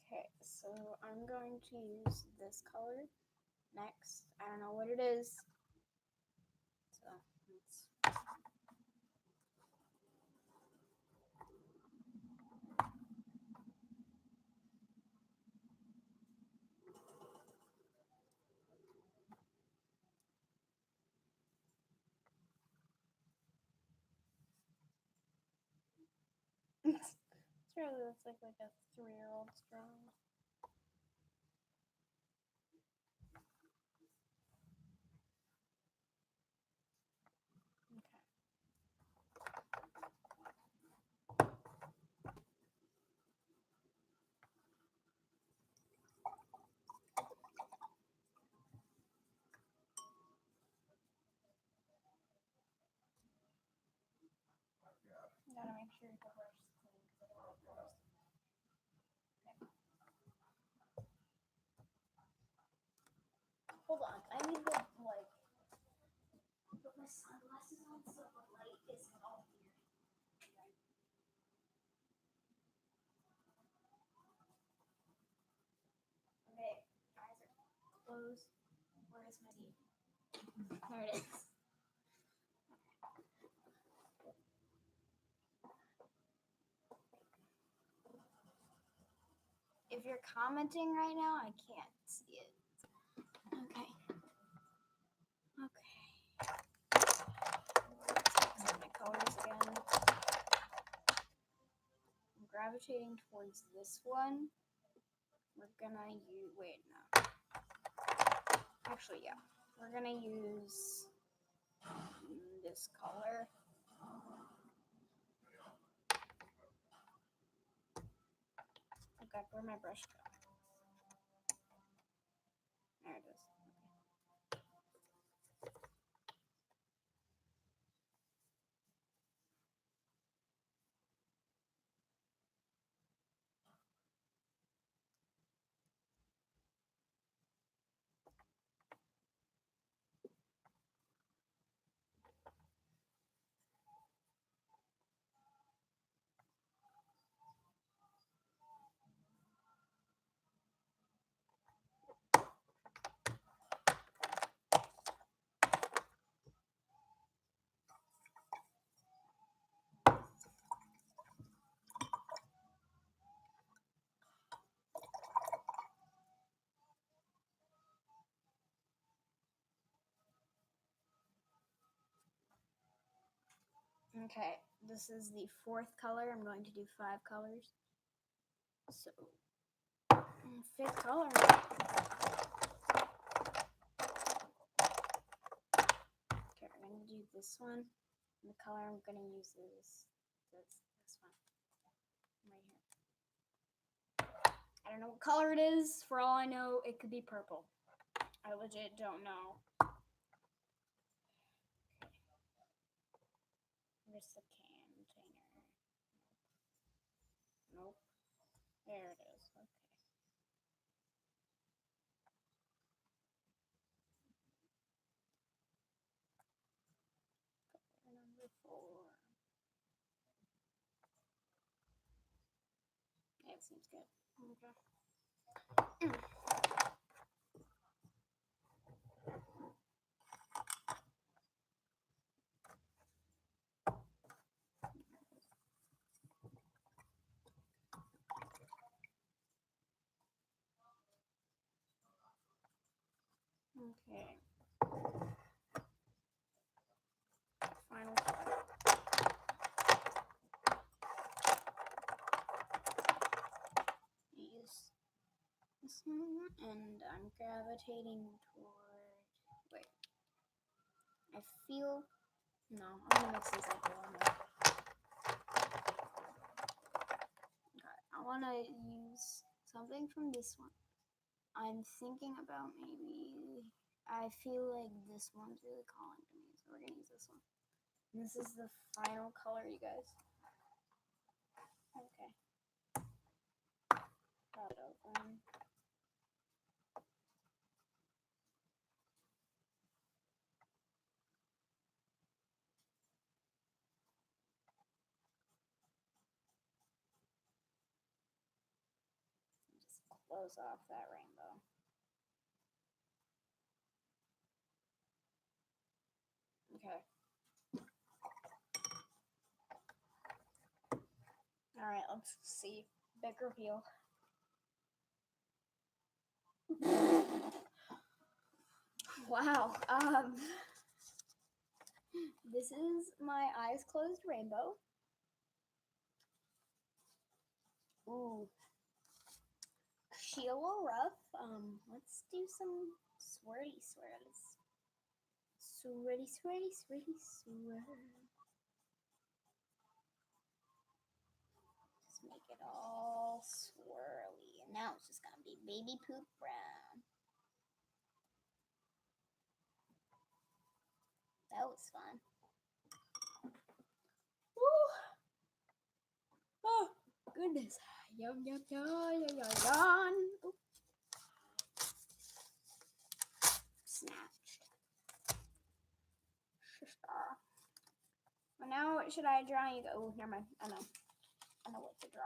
Okay, so I'm going to use this color next. I don't know what it is. So let's. It really looks like a 3-year-old's drawing. Okay. You gotta make sure your brush is clean because I don't want to. Okay. Hold on, I need to like put my sunglasses on so the light isn't all weird. Okay. close. Where is my D? There it is. If you're commenting right now, I can't see it. Okay. Set my colors again. I'm gravitating towards this one. We're gonna use, wait, no. Actually, yeah. We're gonna use this color. Okay, where'd my brush go? There it is. Okay, this is the fourth color. I'm going to do 5 colors. So, fifth color. Okay, we're going to do this one. And the color I'm going to use is this one. Right here. I don't know what color it is. For all I know, it could be purple. I legit don't know. Where's the container? Nope. There it is. Okay. Color number 4. Yeah, it seems good. Okay. Okay. Final color. Use this one, and I'm gravitating toward. Wait. I feel. No, I'm gonna mix these up a little more. Okay, I wanna use something from this one. I'm thinking about maybe. I feel like this one's really calling to me, so we're gonna use this one. And this is the final color, you guys. Okay. Got it open. Just close off that rainbow. Okay. All right, let's see. Big reveal. Wow. This is my eyes closed rainbow. Ooh. She a little rough. Let's do some swirly swirls. Swirly, swirly, swirly, swirl. Just make it all swirly. And now it's just gonna be baby poop brown. That was fun. Woo! Oh, goodness. Yum, yum, yum, yum, yum, yum. Oop. Snatched. Well, now what should I draw? You go. Oh, never mind. I know what to draw.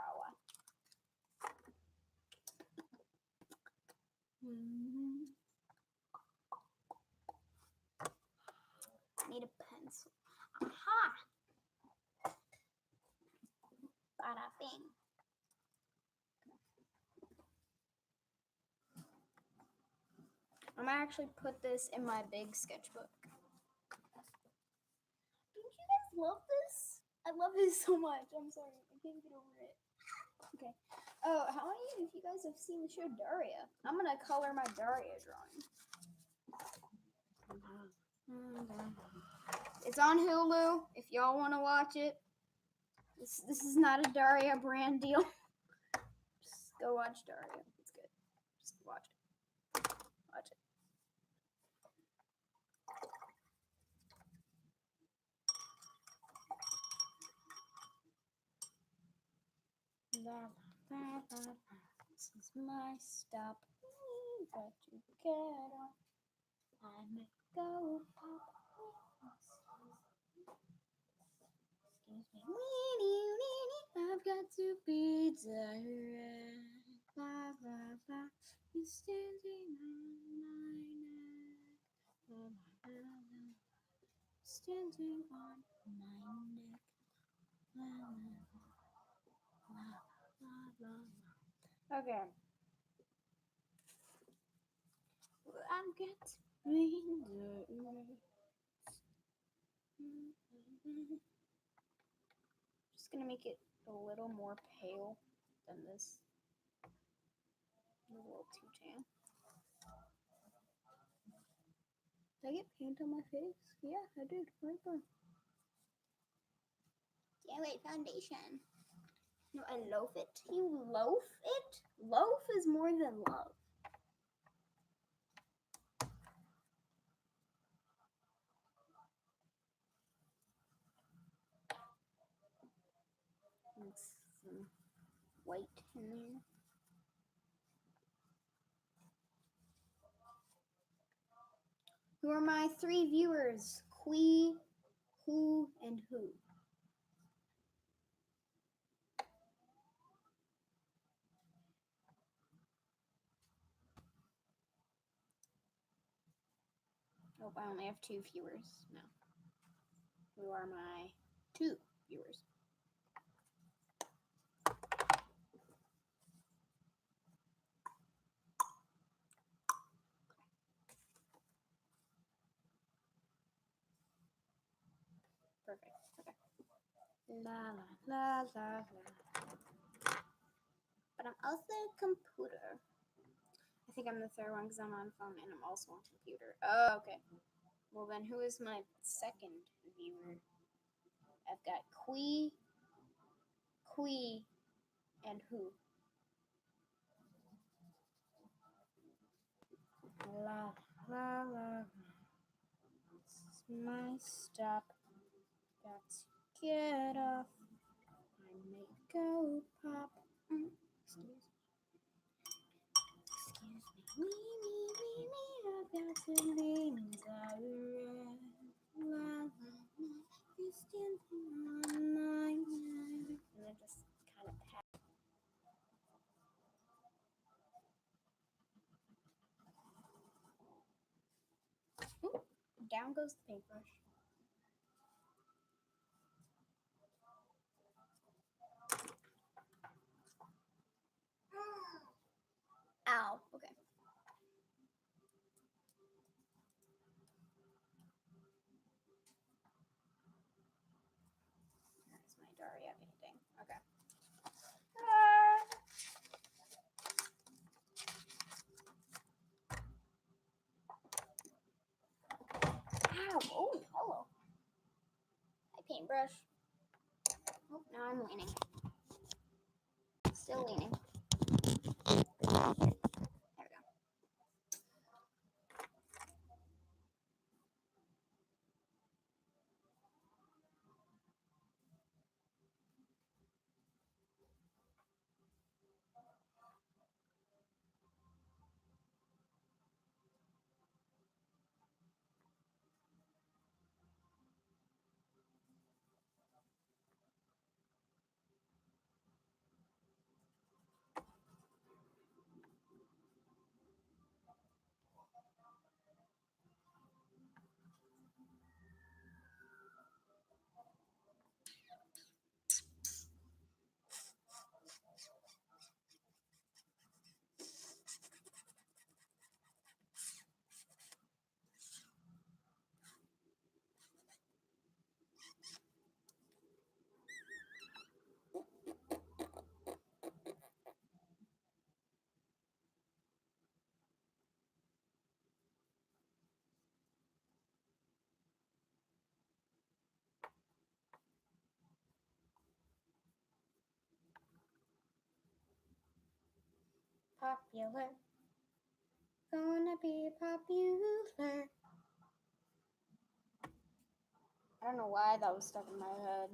I'm gonna actually put this in my big sketchbook. Don't you guys love this? I love this so much. I'm sorry, I can't get over it. Okay. Oh, how many of you guys have seen the show Daria? I'm gonna color my Daria drawing. It's on Hulu if y'all want to watch it. This is not a Daria brand deal. Just go watch Daria. It's good. Just watch it. Watch it. This is my stop. Got to get on. I may go pop. Excuse me. I've got to be direct. Blah, blah, blah. You're standing on my neck. Standing on my neck. Blah, blah, blah, blah. Okay. I've got to be direct. Just gonna make it a little more pale than this. A little too tan. Did I get paint on my face? Yeah, I did. Right there. Yeah, wait, foundation. No, I loaf it. You loaf it? Loaf is more than love. Let's some white in there. Who are my 3 viewers? Qui, who, and who? Oh, I only have 2 viewers now. Who are my 2 viewers? Perfect. Okay. La la la la la. But I'm also a computer. I think I'm the 3rd one because I'm on phone and I'm also on computer. Oh, okay. Well then, who is my 2nd viewer? I've got Qui, and who? La la la. This is my stop. Got to get off. I may go pop. Excuse me. I've got to lean direct. La la la. You standing on my neck. And then just kind of pat. Ooh, down goes the paintbrush. Ow. Okay. That's my Daria painting. Okay. Ow. Oh, hello. My paintbrush. Oh, now I'm leaning. Still leaning. There we go. Popular. Gonna be popular. I don't know why that was stuck in my head.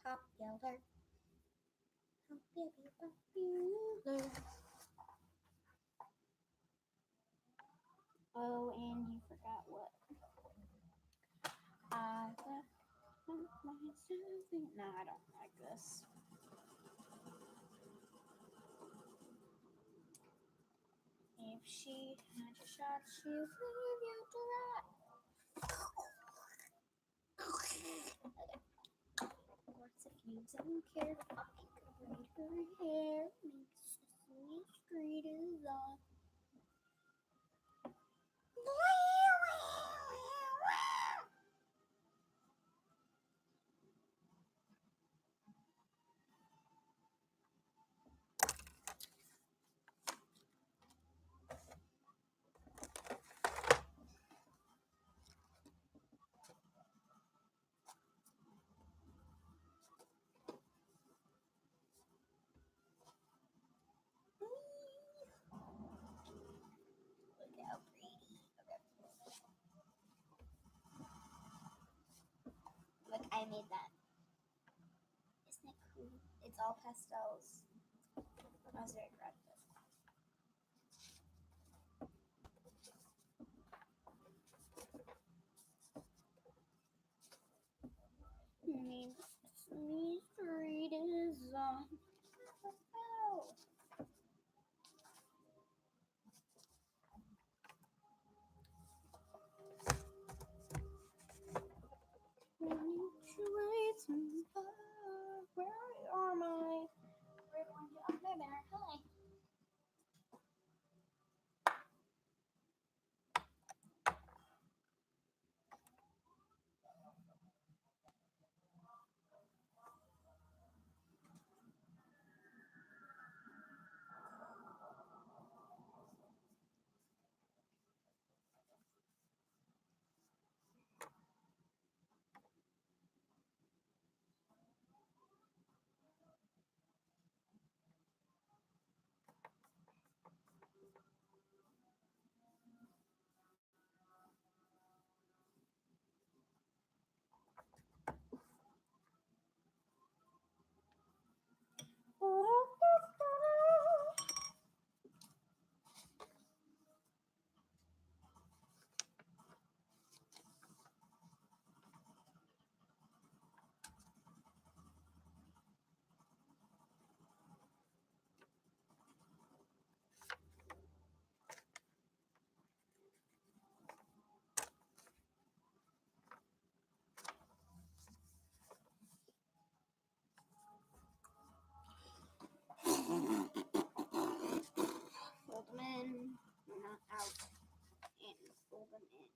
Popular. Popular. Oh, and you forgot what? I got something. No, I don't like this. If she had a shot, she would leave you to rot. What's if you don't care? I could braid her hair. Make Sesame Street is on. Look how pretty. Look, I made that. Isn't it cool? It's all pastels. I was very proud of it. Sesame Street is on. Oh. Where are my? We're going to. Oh, there. Hi. Fold them in. No, not out. In. Fold them in.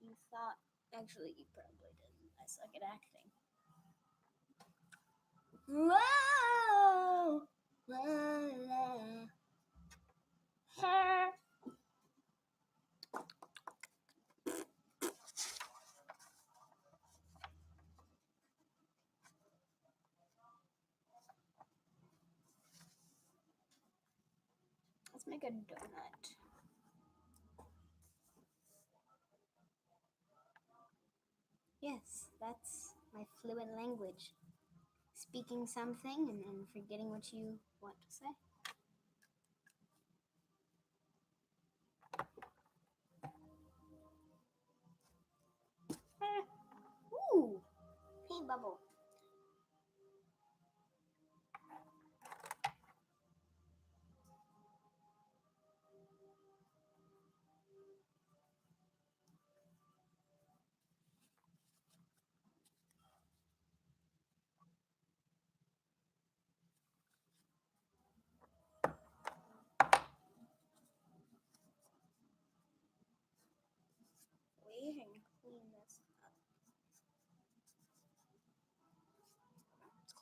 You thought. Actually, you probably didn't. I suck at acting. Whoa! Let's make a donut. Yes, that's my fluent language. Speaking something and then forgetting what you want to say. Ooh, paint bubble.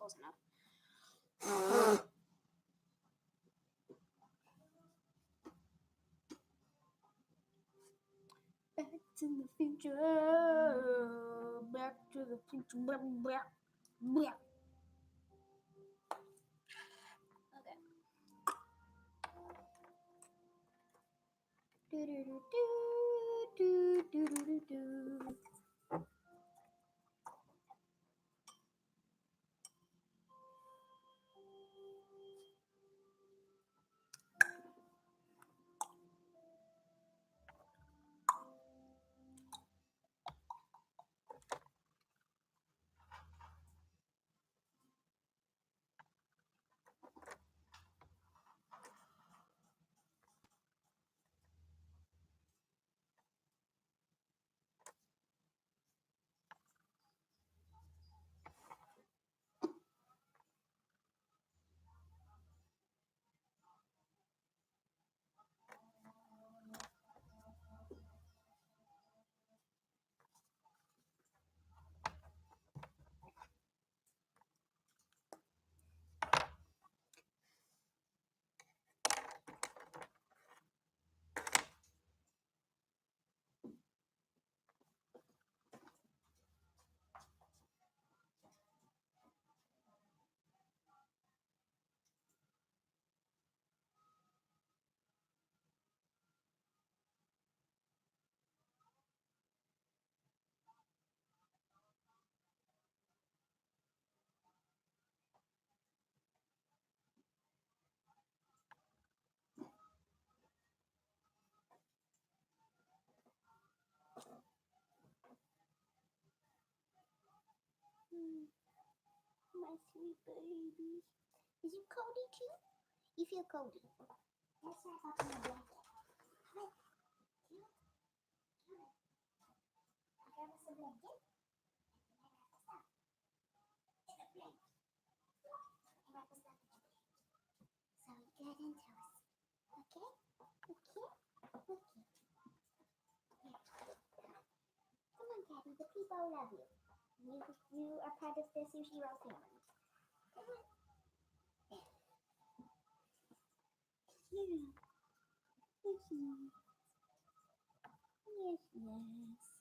close enough. Back to the future. Back to the future. Blah, blah, blah. Okay. Do do do do do do do do. My sweet baby. Is you Cody too? You feel Cody? Let's wrap up in the blanket. Come on. I'll grab us a blanket. And I wrap this up. In a blanket. And wrap us up in a blanket. So go ahead and tell us. Okay? Okay? Okay. Here. Come on, Daddy. The people love you. You are part of the Sushi Roll family. Come on. There. Yeah. Yes, yes. Yes, yes.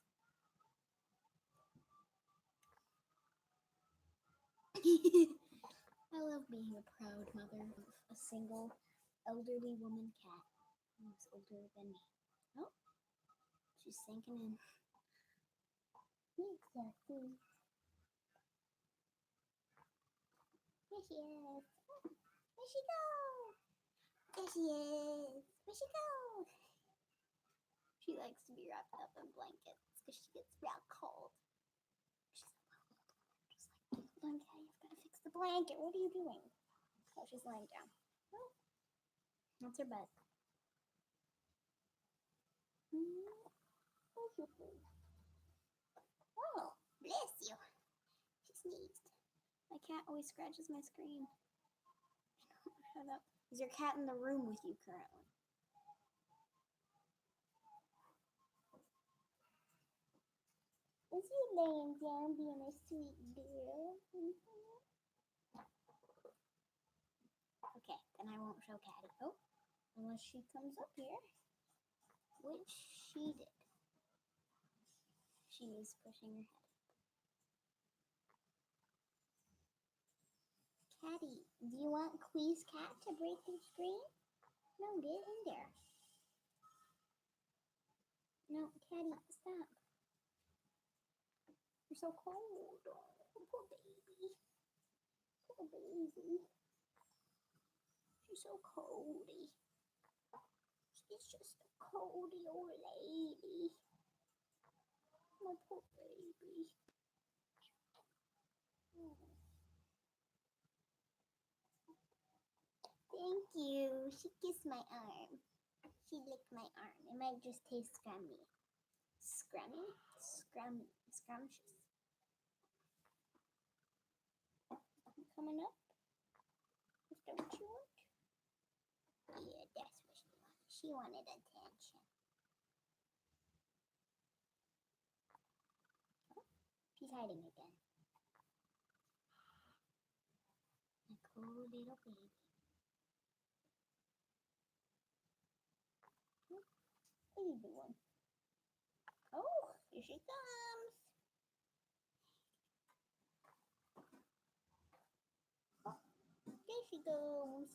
I love being a proud mother of a single elderly woman cat who's older than me. Oh, she's sinking in. Exactly. Here she is. Where'd she go? There she is. Where'd she go? She likes to be wrapped up in blankets because she gets real cold. She's a little old. Just like, hold on, Caddy, I've got to fix the blanket. What are you doing? Oh, she's lying down. Oh, that's her bed. Oh, bless you. She sneezed. My cat always scratches my screen. Shut up. Is your cat in the room with you currently? Is you laying down being a sweet girl? Okay, then I won't show Caddy. Oh, unless she comes up here. Which she did. She is pushing her head. Caddy, do you want Quee's cat to break your screen? No, get in there. No, Caddy, stop. You're so cold. Oh, poor baby. Poor baby. She's so coldy. She's just a coldy old lady. My poor baby. Oh. Thank you. She kissed my arm. She licked my arm. It might just taste scrummy. Scrummy? Scrumptious. You coming up? Is that what you want? Yeah, that's what she wanted. She wanted attention. Oh, she's hiding again. little baby. What are you doing? Oh, here she comes. There she goes.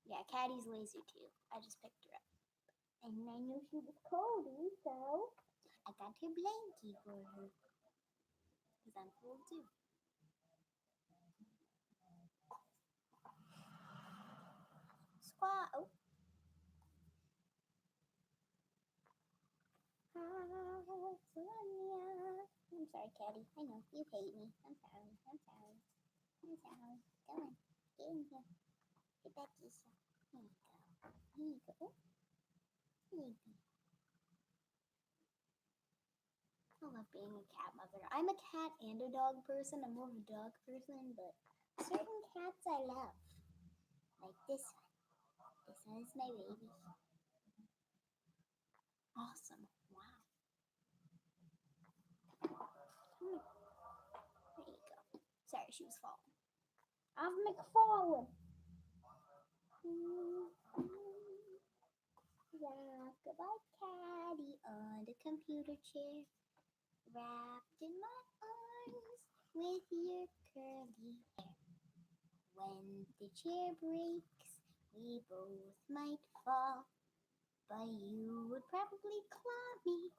Yeah, Caddy's lazy too. I just picked her up. And I knew she was cold, so I got her blankie for her. Because I'm cold too. Squaw. Oh. I'm sorry, Caddy. I know you hate me. I'm sorry. I'm sorry. I'm sorry. Go on. Get in here. Get back, Keisha. Here you go. Here you go. Here you go. I love being a cat mother. I'm a cat and a dog person. I'm more of a dog person, but certain cats I love. Like this one. This one is my baby. Awesome. Wow. There you go. Sorry, she was falling. I've McFallen. Rock-a-bye Caddy on the computer chair, wrapped in my arms with your curly hair. When the chair breaks, we both might fall, but you would probably claw me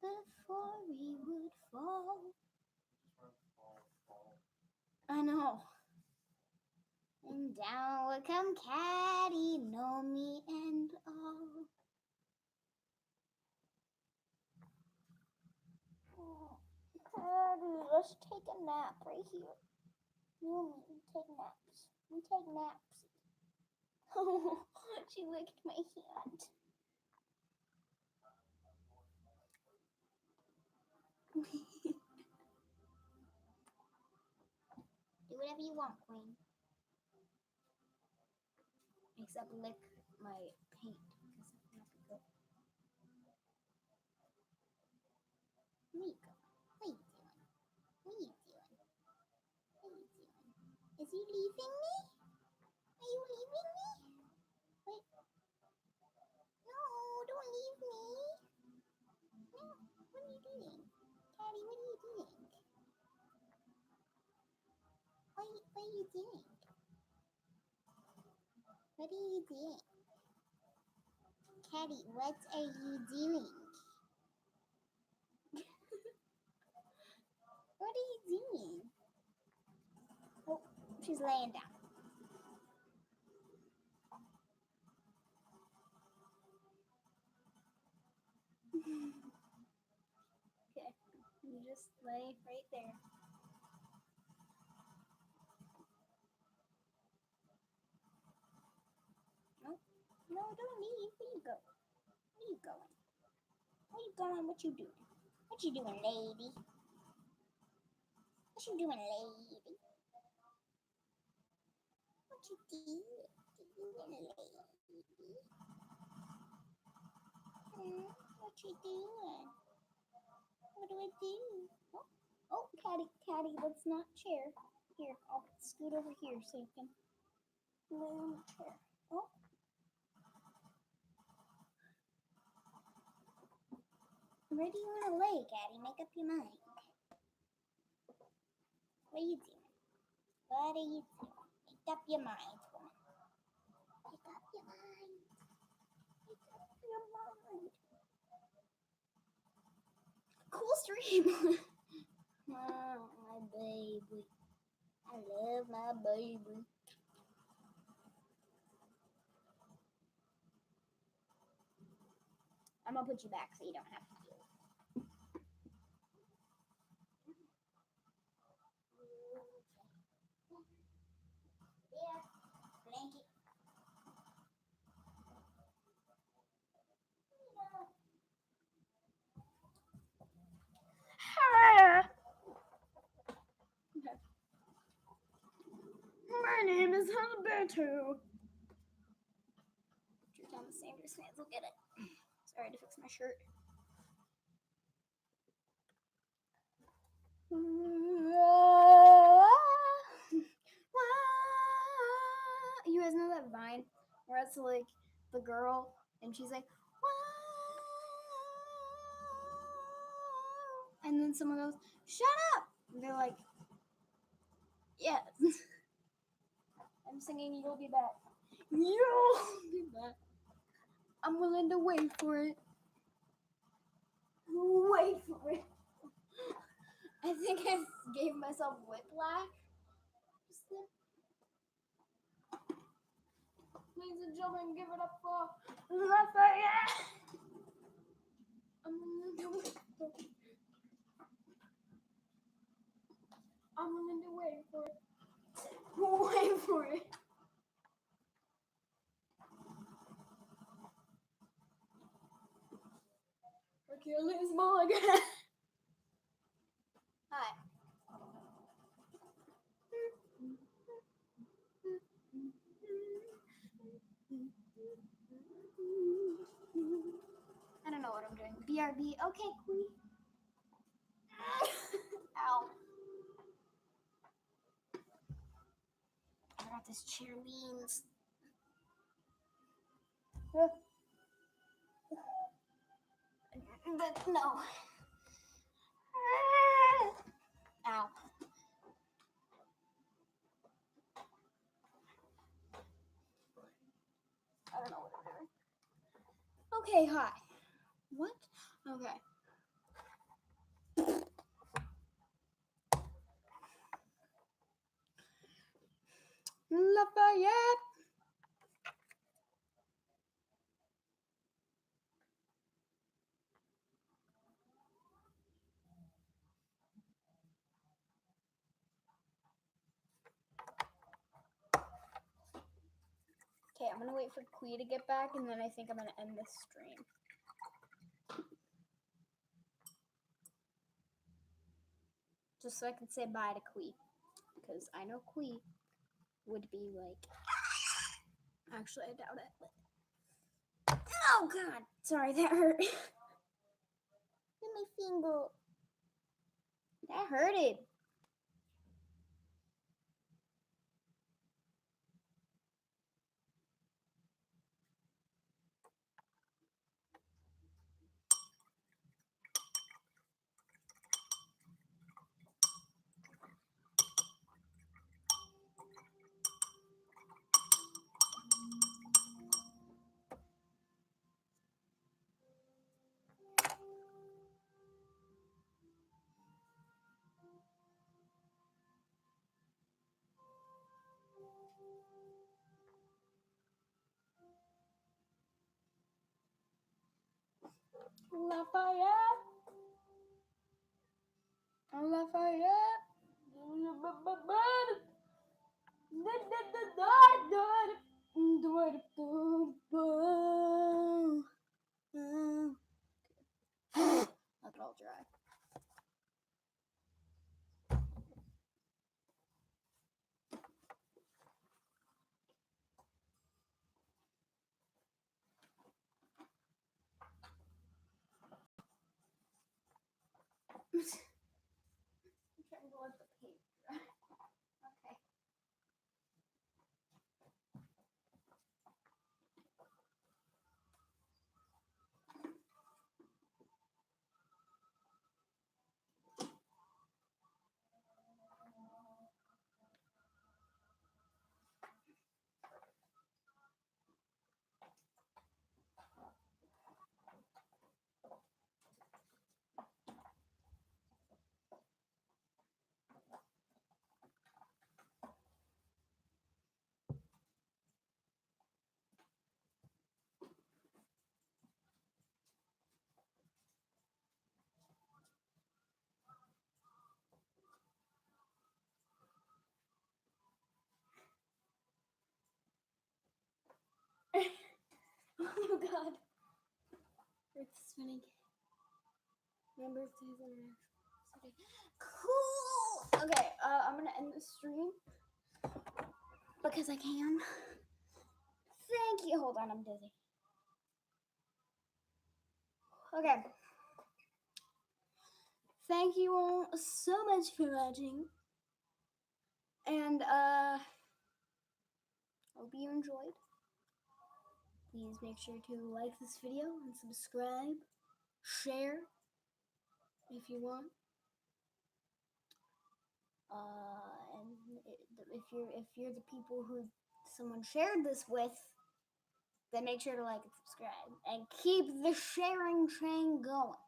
before we would fall. I know. And down would come Caddy, know me and all. Oh, Caddy, let's take a nap right here. You and me take naps. We take naps. Oh, she licked my hand. Do whatever you want, Queen. Except lick my paint, because I'm not good. There you go. What are you doing? What are you doing? What are you doing? Is he leaving me? Are you leaving me? Wait. No, don't leave me. No, what are you doing? Caddy, what are you doing? What are you doing? What are you doing? Caddy, what are you doing? What are you doing? Oh, she's laying down. Okay, you just lay right there. Oh, no, don't leave. Where you go? Where you going? Where you going? What you doing? What you doing, lady? What you doing, lady? What you doing? Lady? What you doing? What do I do? Oh, Caddy, let's not chair. Here, I'll scoot over here so you can lay on the chair. Oh. Where do you want to lay, Caddy? Make up your mind. What are you doing? What are you doing? Make up your mind, woman. Make up your mind. Make up your mind. Cool stream. Oh, my baby. I love my baby. I'm gonna put you back so you don't have to deal with it. Yeah, blanket. My name is Alberto. True Thomas Sanders fans will get it. Sorry to fix my shirt. You guys know that Vine where it's like the girl and she's like, and then someone goes, shut up! And they're like, yes. I'm singing You'll Be Back. You'll be back. I'm willing to wait for it. Wait for it. I think I gave myself whiplash. Just there. Ladies and gentlemen, give it up for Lafayette. I'm willing to wait for it. I'm willing to wait for it. Wait for it. Achilles Mulligan. Hi. I don't know what I'm doing. BRB. Okay, Queen. Ow. I forgot this chair leans. But no. Ow. I don't know what I'm doing. Okay, hi. What? Okay. Lafayette. Okay, I'm gonna wait for Quee to get back, and then I think I'm gonna end this stream. Just so I can say bye to Quee, because I know Quee would be like. Actually, I doubt it. But... Oh God! Sorry, that hurt. My finger. That hurted. Lafayette. Lafayette. Let it all dry. I'm trying to let the paint dry. Okay. Oh God. It's spinning. My birthday's on Saturday. Cool. Okay, I'm gonna end the stream because I can. Thank you. Hold on, I'm dizzy. Okay. thank you all so much for watching. And hope you enjoyed. Please make sure to like this video and subscribe. Share if you want. And if you're the people who someone shared this with, then make sure to like and subscribe and keep the sharing train going.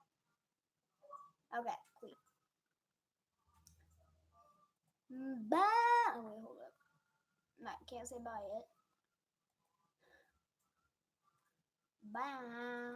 Okay, cool. Bye. Oh wait, hold up. No, can't say bye yet. Bye.